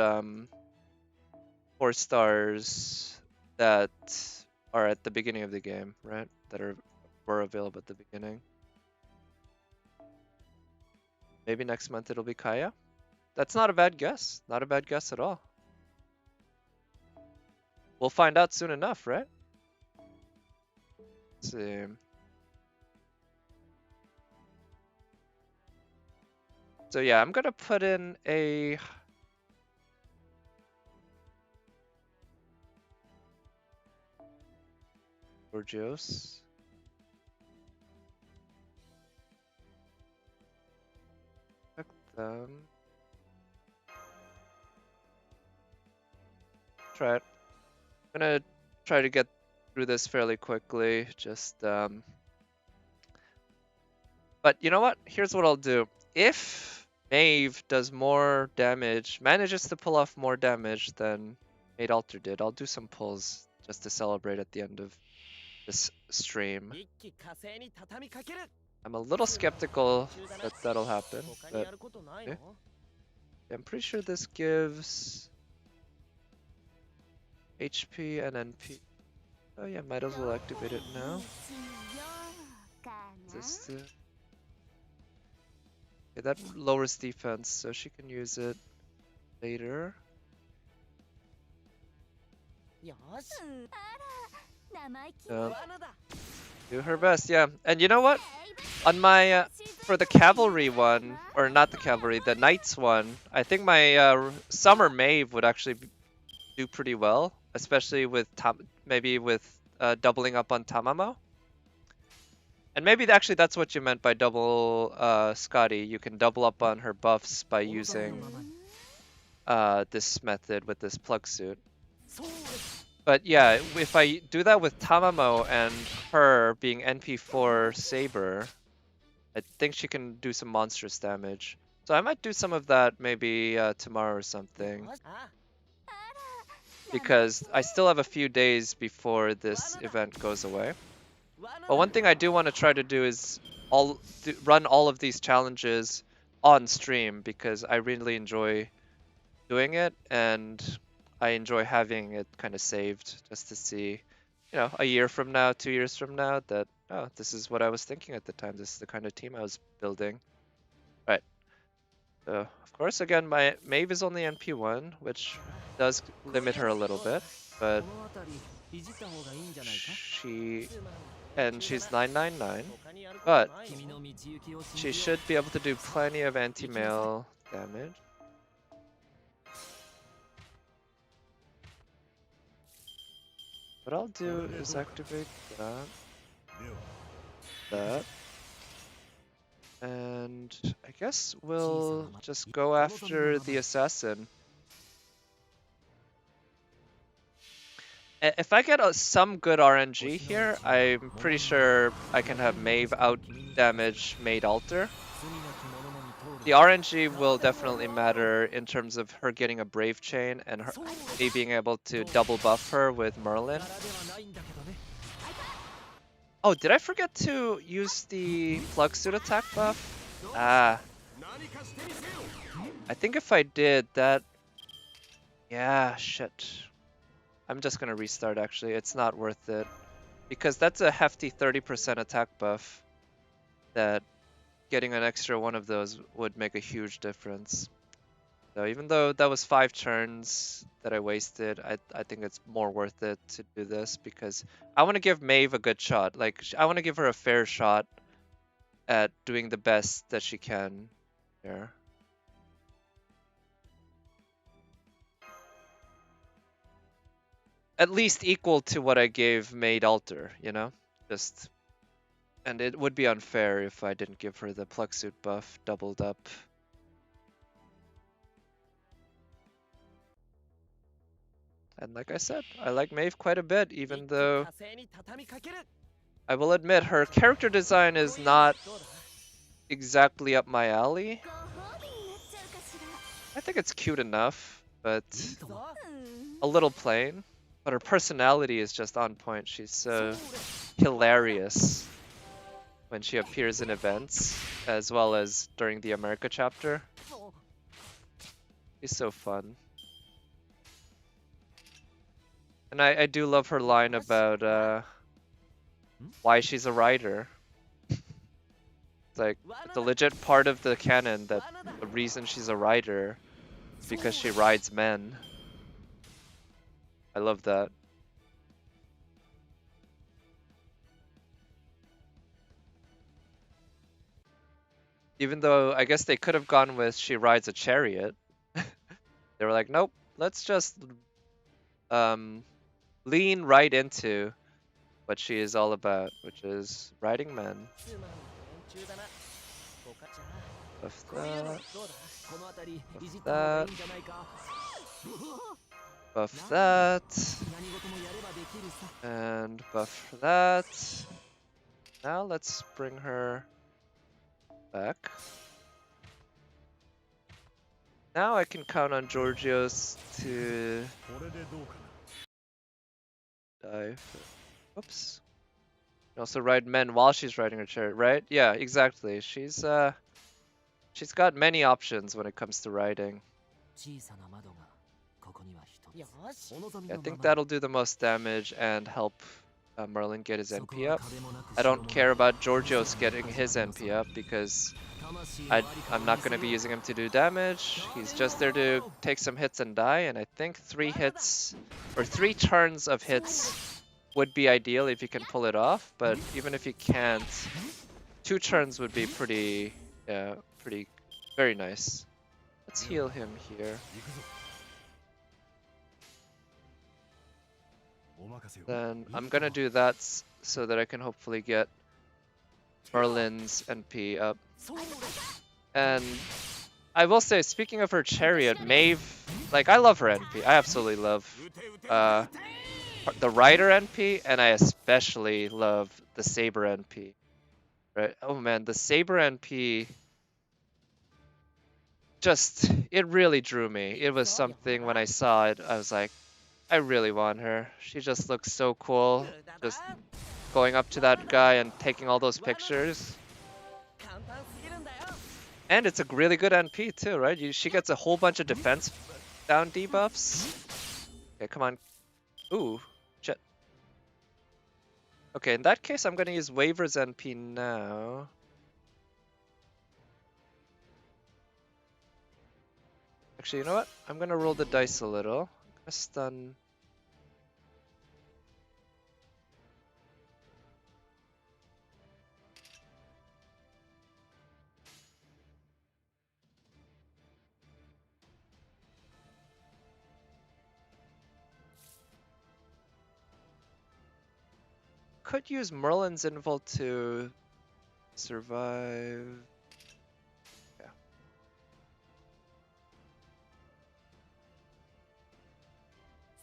4 stars that are at the beginning of the game, right? That were available at the beginning. Maybe next month it'll be Kaya. That's not a bad guess. Not a bad guess at all. We'll find out soon enough, right? Let's see. So yeah, I'm gonna put in a... Gorgios. Check them. Try it. I'm gonna try to get through this fairly quickly. But you know what? Here's what I'll do. If Maeve does more damage, manages to pull off more damage than Maid Alter did, I'll do some pulls just to celebrate at the end of this stream. I'm a little skeptical that that'll happen, but okay. I'm pretty sure this gives HP and NP. Oh yeah, might as well activate it now. This okay, that lowers defense, so she can use it later. Do her best, yeah. And you know what? On my for the cavalry one, or not the cavalry, the knights one, I think my summer Mave would actually do pretty well, especially with maybe with doubling up on Tamamo. And maybe actually that's what you meant by double Scotty. You can double up on her buffs by using this method with this plug suit. But yeah, if I do that with Tamamo and her being NP4 Saber, I think she can do some monstrous damage. So I might do some of that maybe tomorrow or something. Because I still have a few days before this event goes away. But one thing I do want to try to do is run all of these challenges on stream because I really enjoy doing it and I enjoy having it kind of saved just to see, you know, a year from now, 2 years from now that, oh, this is what I was thinking at the time. This is the kind of team I was building. Right. So, of course, again, my Maeve is only NP1, which does limit her a little bit, but she's 999, but she should be able to do plenty of anti-mail damage. What I'll do is activate that, and I guess we'll just go after the assassin. If I get some good RNG here, I'm pretty sure I can have Maeve out damage Maid Alter. The RNG will definitely matter in terms of her getting a Brave Chain and me being able to double buff her with Merlin. Oh, did I forget to use the plug suit attack buff? Ah. I think if I did that... Yeah, shit. I'm just gonna restart actually, it's not worth it. Because that's a hefty 30% attack buff that getting an extra one of those would make a huge difference. So even though that was 5 turns that I wasted, I think it's more worth it to do this because I want to give Maeve a good shot. Like, I want to give her a fair shot at doing the best that she can there. At least equal to what I gave Maid Alter, you know? Just... And it would be unfair if I didn't give her the plug suit buff doubled up. And like I said, I like Maeve quite a bit, even though I will admit her character design is not exactly up my alley. I think it's cute enough, but a little plain. But her personality is just on point. She's so hilarious when she appears in events, as well as during the America chapter. She's so fun. And I do love her line about why she's a writer. It's like, it's a legit part of the canon that the reason she's a writer is because she rides men. I love that. Even though I guess they could have gone with she rides a chariot. They were like, nope, let's just lean right into what she is all about, which is riding men. Buff that. Buff that. Buff that. And buff that. Now let's bring her back. Now I can count on Georgios to dive. Oops. can also ride men while she's riding her chariot, right? Yeah, exactly. She's got many options when it comes to riding. I think that'll do the most damage and help Merlin get his NP up. I don't care about Georgios getting his NP up because I'm not going to be using him to do damage. He's just there to take some hits and die, and I think 3 hits or 3 turns of hits would be ideal if you can pull it off, but even if you can't, 2 turns would be pretty, very nice. Let's heal him here. Then I'm gonna do that so that I can hopefully get Merlin's NP up. And I will say, speaking of her chariot, Maeve, like, I love her NP. I absolutely love the rider NP, and I especially love the saber NP. Right? Oh man, the saber NP just, it really drew me. It was something when I saw it, I was like, I really want her. She just looks so cool. Just going up to that guy and taking all those pictures. And it's a really good NP too, right? She gets a whole bunch of defense down debuffs. Okay, come on. Ooh, shit. Okay, in that case, I'm gonna use Waver's NP now. Actually, you know what? I'm gonna roll the dice a little. I'm gonna stun. Could use Merlin's invul to survive. Yeah.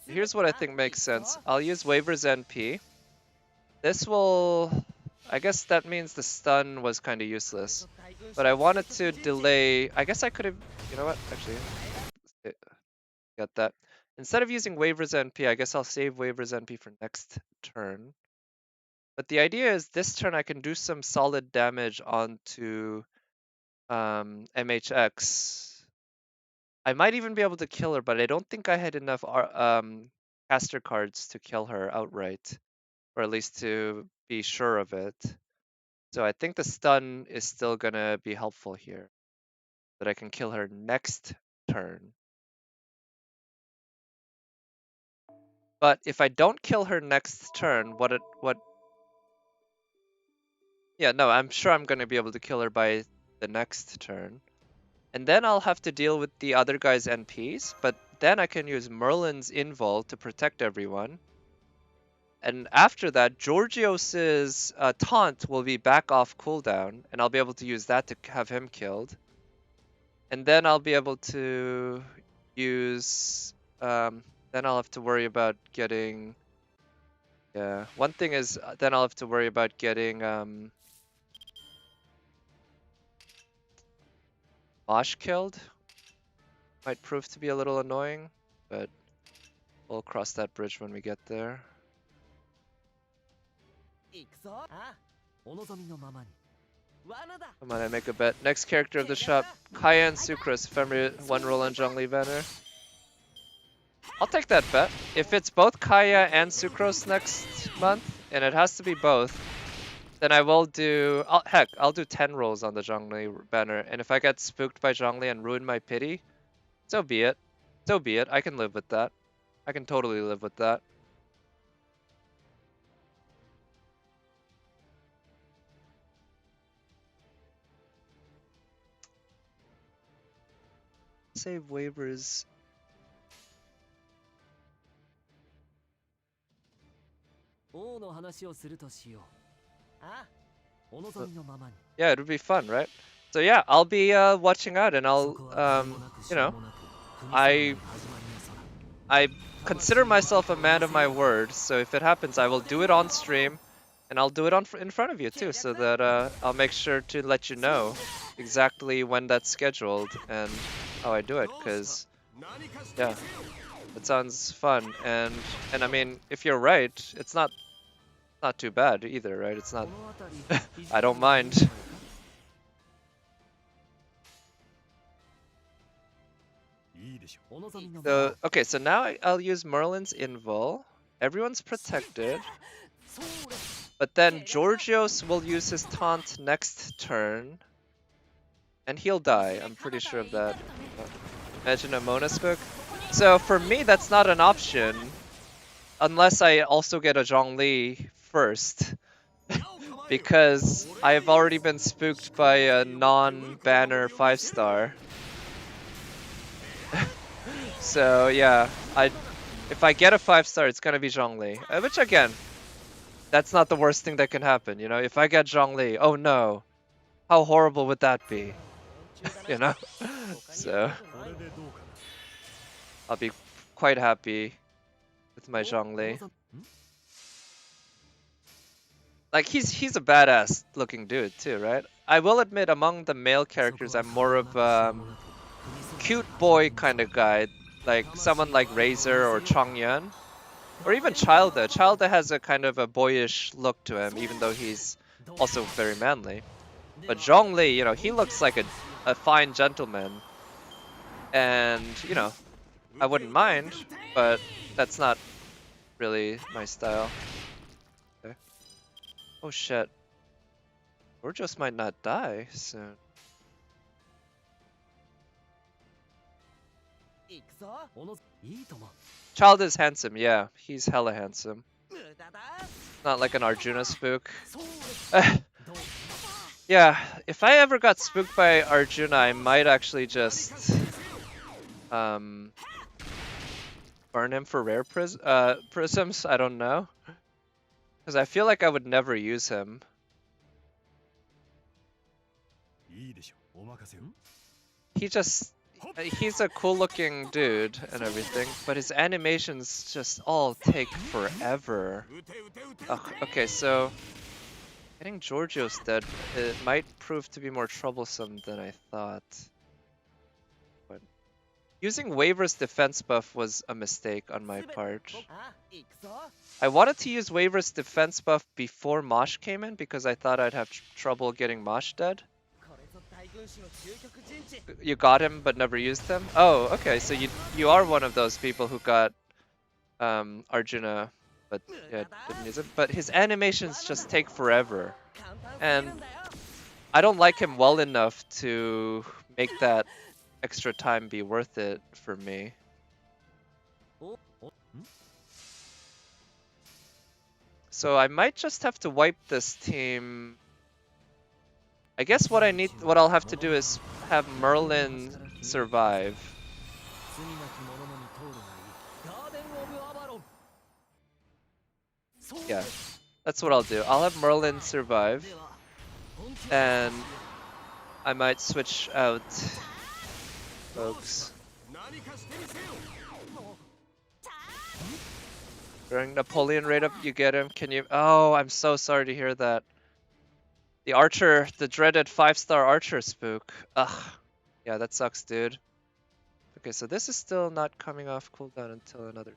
Here's what I think makes sense. I'll use Waver's NP. This will... I guess that means the stun was kind of useless. But I wanted to delay... I guess I could have... You know what? Actually, got that. Instead of using Waver's NP, I guess I'll save Waver's NP for next turn. But the idea is this turn I can do some solid damage onto MHX. I might even be able to kill her, but I don't think I had enough caster cards to kill her outright. Or at least to be sure of it. So I think the stun is still gonna be helpful here. That I can kill her next turn. But if I don't kill her next turn, yeah, no, I'm sure I'm gonna be able to kill her by the next turn. And then I'll have to deal with the other guy's NPs, but then I can use Merlin's invul to protect everyone. And after that, Georgios's taunt will be back off cooldown, and I'll be able to use that to have him killed. And then I'll be able to use... then I'll have to worry about getting... Yeah, one thing is, then I'll have to worry about getting... Mosh killed. Might prove to be a little annoying, but we'll cross that bridge when we get there. Come on, I make a bet. Next character of the shop, Kaya and Sucrose. If I'm one roll on Zhongli banner. I'll take that bet. If it's both Kaya and Sucrose next month, and it has to be both, then I will do... heck, I'll do 10 rolls on the Zhongli banner. And if I get spooked by Zhongli and ruin my pity, so be it. So be it. I can live with that. I can totally live with that. Save waivers. Yeah, it would be fun, right? So yeah, I'll be watching out, and I'll, you know, I consider myself a man of my word. So if it happens, I will do it on stream, and I'll do it in front of you too, so that I'll make sure to let you know exactly when that's scheduled and how I do it. Cause yeah, it sounds fun, and I mean, if you're right, it's not not too bad either, right? It's not. I don't mind. So okay, so now I'll use Merlin's invul. Everyone's protected. But then Georgios will use his taunt next turn. And he'll die, I'm pretty sure of that. Imagine a Mona spook. So for me, that's not an option. Unless I also get a Zhongli first. Because I've already been spooked by a non-banner 5-star. So yeah, if I get a 5-star, it's gonna be Zhongli. Which again, that's not the worst thing that can happen, you know? If I get Zhongli, oh no. How horrible would that be? You know? So I'll be quite happy with my Zhongli. Like he's a badass looking dude too, right? I will admit among the male characters I'm more of cute boy kind of guy. Like someone like Razor or Chongyun. Or even Childa. Childa has a kind of a boyish look to him, even though he's also very manly. But Zhongli, you know, he looks like a fine gentleman. And, you know, I wouldn't mind, but that's not really my style. Okay. Oh shit. Gorgeous might not die soon. Child is handsome, yeah. He's hella handsome. Not like an Arjuna spook. Yeah, if I ever got spooked by Arjuna, I might actually just burn him for rare prisms. I don't know, because I feel like I would never use him. He's a cool looking dude and everything, but his animations just all take forever. Ugh, okay, so getting Georgios dead, it might prove to be more troublesome than I thought. But using Waver's defense buff was a mistake on my part. I wanted to use Waver's defense buff before Mosh came in because I thought I'd have trouble getting Mosh dead. You got him but never used him? Oh, okay, so you are one of those people who got Arjuna but yeah, didn't use him. But his animations just take forever. And I don't like him well enough to make that extra time be worth it for me. So I might just have to wipe this team. I guess what I'll have to do is have Merlin survive. Yeah, that's what I'll do. I'll have Merlin survive, and I might switch out folks. During Napoleon raid up, you get him. Can you? Oh, I'm so sorry to hear that. The archer, the dreaded 5-star archer spook. Ugh. Yeah, that sucks, dude. Okay, so this is still not coming off cooldown until another.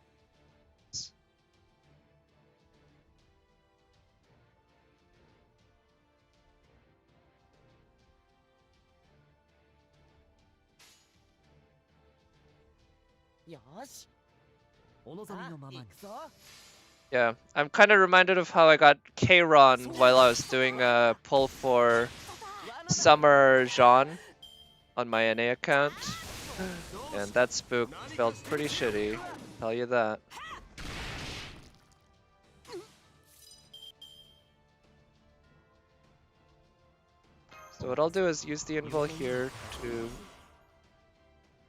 Yeah, I'm kind of reminded of how I got Kron while I was doing a pull for Summer Jean on my NA account. And that spook felt pretty shitty, I'll tell you that. So what I'll do is use the invul here to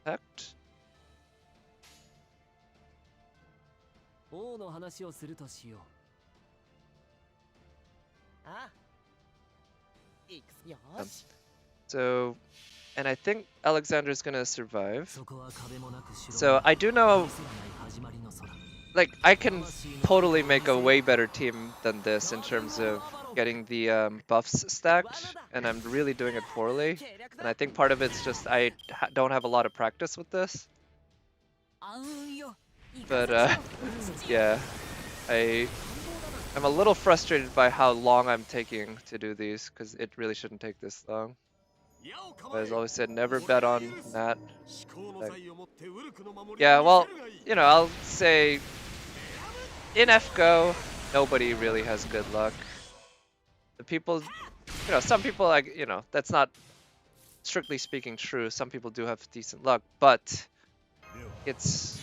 protect. So, and I think Alexander's gonna survive. So I do know, like, I can totally make a way better team than this in terms of getting the buffs stacked, and I'm really doing it poorly. And I think part of it's just I don't have a lot of practice with this. But yeah, I'm a little frustrated by how long I'm taking to do these, because it really shouldn't take this long. As always said, never bet on that. Yeah, well, you know, I'll say in FGO, nobody really has good luck. The people, you know, some people, like, you know, that's not strictly speaking true. Some people do have decent luck, but it's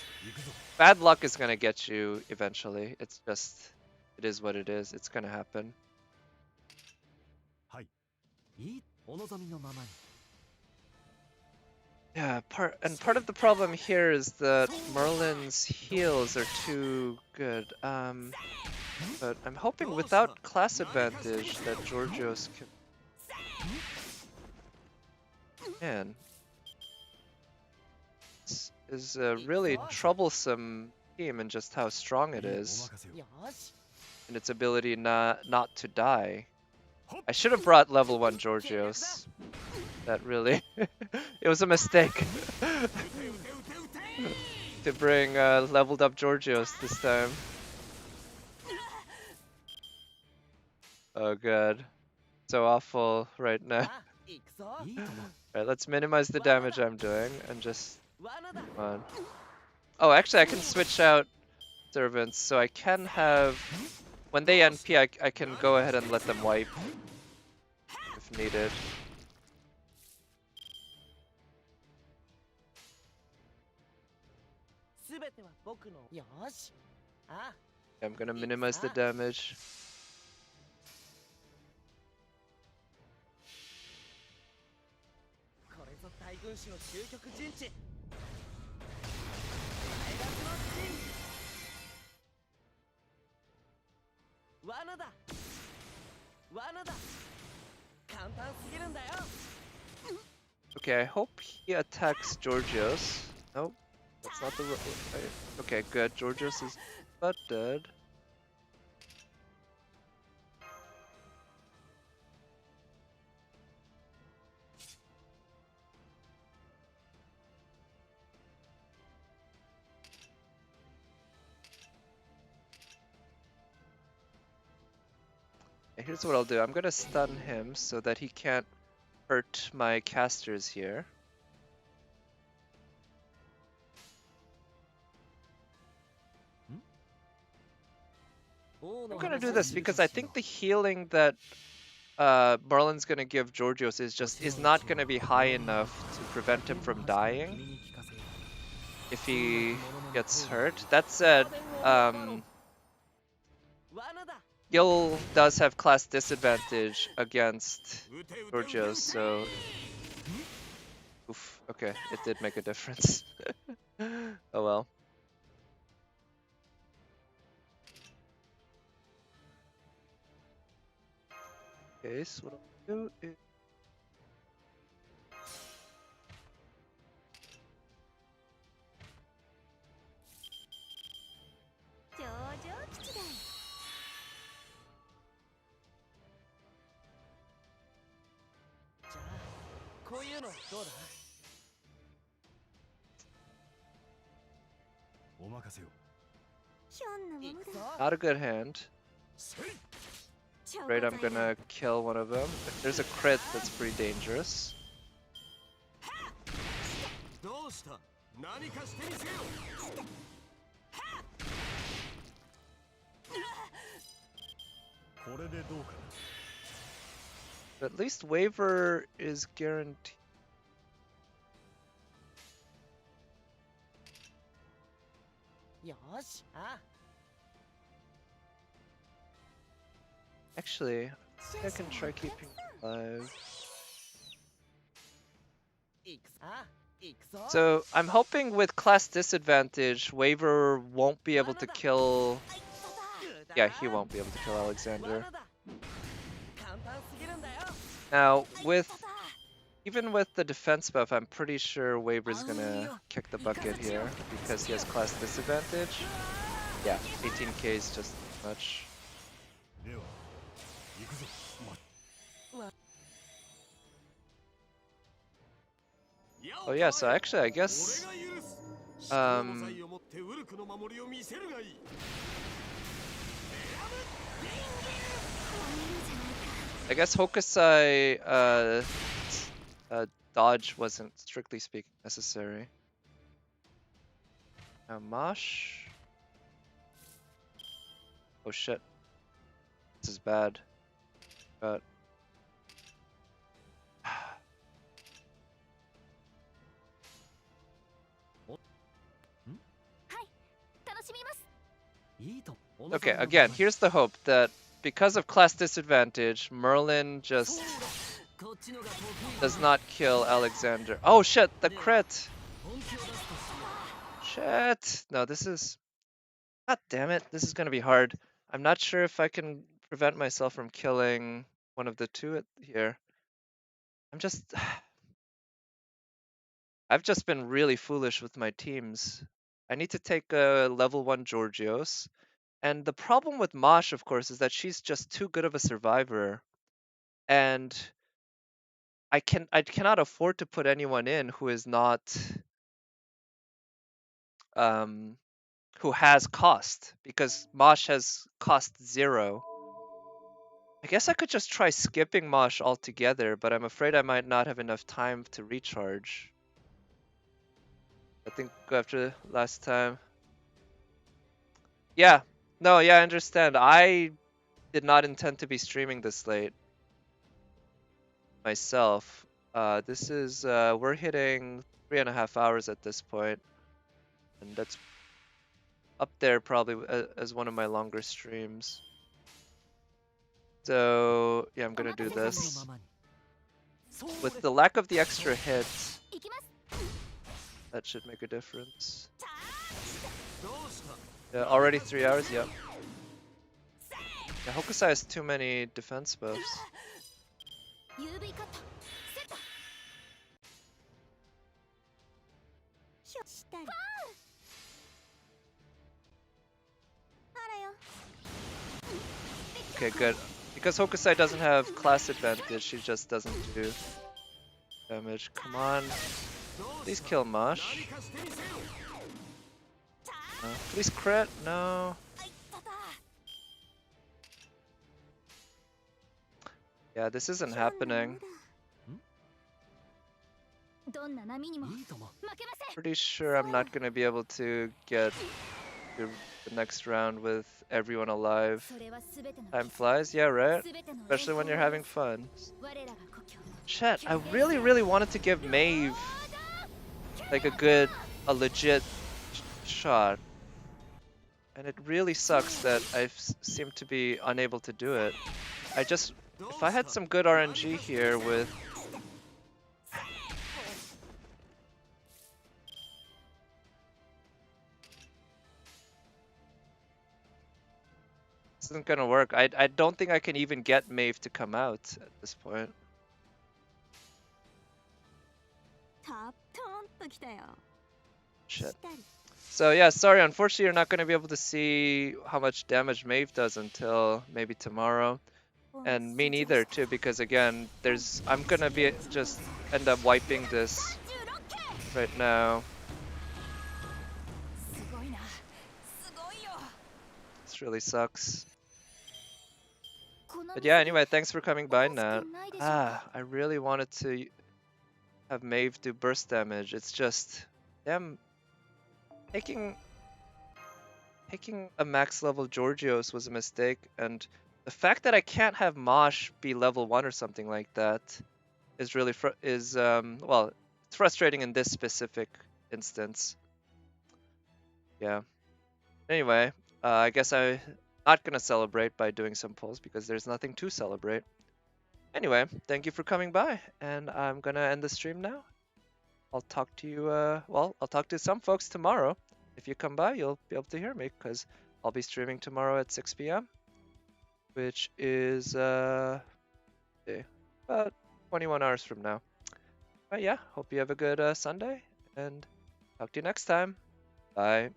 bad luck is gonna get you eventually. It's just, it is what it is. It's gonna happen. Yeah, part of the problem here is that Merlin's heals are too good. But I'm hoping without class advantage that Georgios can. Man, this is a really troublesome team in just how strong it is, and its ability not to die. I should have brought level 1 Georgios. That really, it was a mistake to bring leveled up Georgios this time. Oh god, so awful right now. Alright, let's minimize the damage I'm doing and just come on. Oh, actually I can switch out servants, so I can have, when they NP, I can go ahead and let them wipe if needed. I'm gonna minimize the damage. Okay, I hope he attacks Georgios. Nope, that's not the right. Okay, good. Georgios is not dead. Here's what I'll do. I'm gonna stun him so that he can't hurt my casters here. I'm gonna do this because I think the healing that Merlin's gonna give Georgios is not gonna be high enough to prevent him from dying if he gets hurt. That said, Gil does have class disadvantage against Georgios, so oof, okay, it did make a difference. Oh well. Okay, so what I'll do is not a good hand. Right, I'm gonna kill one of them. If there's a crit, that's pretty dangerous. But at least waiver is guaranteed. Actually, I can try keeping alive. So I'm hoping with class disadvantage, waiver won't be able to kill. Yeah, he won't be able to kill Alexander. Now, even with the defense buff, I'm pretty sure Waver's gonna kick the bucket here because he has class disadvantage. Yeah, 18k is just too much. Oh yeah, so actually I guess I guess Hokusai dodge wasn't strictly speaking necessary. Now Mosh. Oh shit. This is bad. But 楽しみます。 okay, again, here's the hope that because of class disadvantage, Merlin just does not kill Alexander. Oh shit, the crit! Shit! No, this is... God damn it, this is gonna be hard. I'm not sure if I can prevent myself from killing one of the two here. I'm just... I've just been really foolish with my teams. I need to take a level 1 Georgios. And the problem with Mosh, of course, is that she's just too good of a survivor. And I cannot afford to put anyone in who is not who has cost, because Mosh has cost 0. I guess I could just try skipping Mosh altogether, but I'm afraid I might not have enough time to recharge. I think after last time. Yeah. No, yeah, I understand. I did not intend to be streaming this late myself. This is we're hitting 3.5 hours at this point, and that's up there probably as one of my longer streams. So yeah, I'm gonna do this. With the lack of the extra hit, that should make a difference. Yeah, already 3 hours, yep. Yeah, Hokusai has too many defense buffs. Okay, good. Because Hokusai doesn't have class advantage, she just doesn't do damage. Come on. Please kill Mosh. No. Please crit. No. Yeah, this isn't happening. Pretty sure I'm not gonna be able to get through the next round with everyone alive. Time flies, yeah, right? Especially when you're having fun. Chat, I really wanted to give Maeve like a legit shot. And it really sucks that I seem to be unable to do it. If I had some good RNG here with... This isn't gonna work. I don't think I can even get Maeve to come out at this point. Shit. So yeah, sorry, unfortunately you're not going to be able to see how much damage Maeve does until maybe tomorrow. And me neither too, because again, I'm going to be just end up wiping this right now. This really sucks. But yeah, anyway, thanks for coming by, Nat. I really wanted to have Maeve do burst damage. It's just, damn, taking a max level Georgios was a mistake, and the fact that I can't have Mosh be level 1 or something like that is really well, it's frustrating in this specific instance. Yeah. Anyway, I guess I'm not gonna celebrate by doing some polls because there's nothing to celebrate. Anyway, thank you for coming by, and I'm gonna end the stream now. I'll talk to you, well, I'll talk to some folks tomorrow. If you come by, you'll be able to hear me, because I'll be streaming tomorrow at 6 p.m., which is, about 21 hours from now. But yeah, hope you have a good Sunday, and talk to you next time. Bye.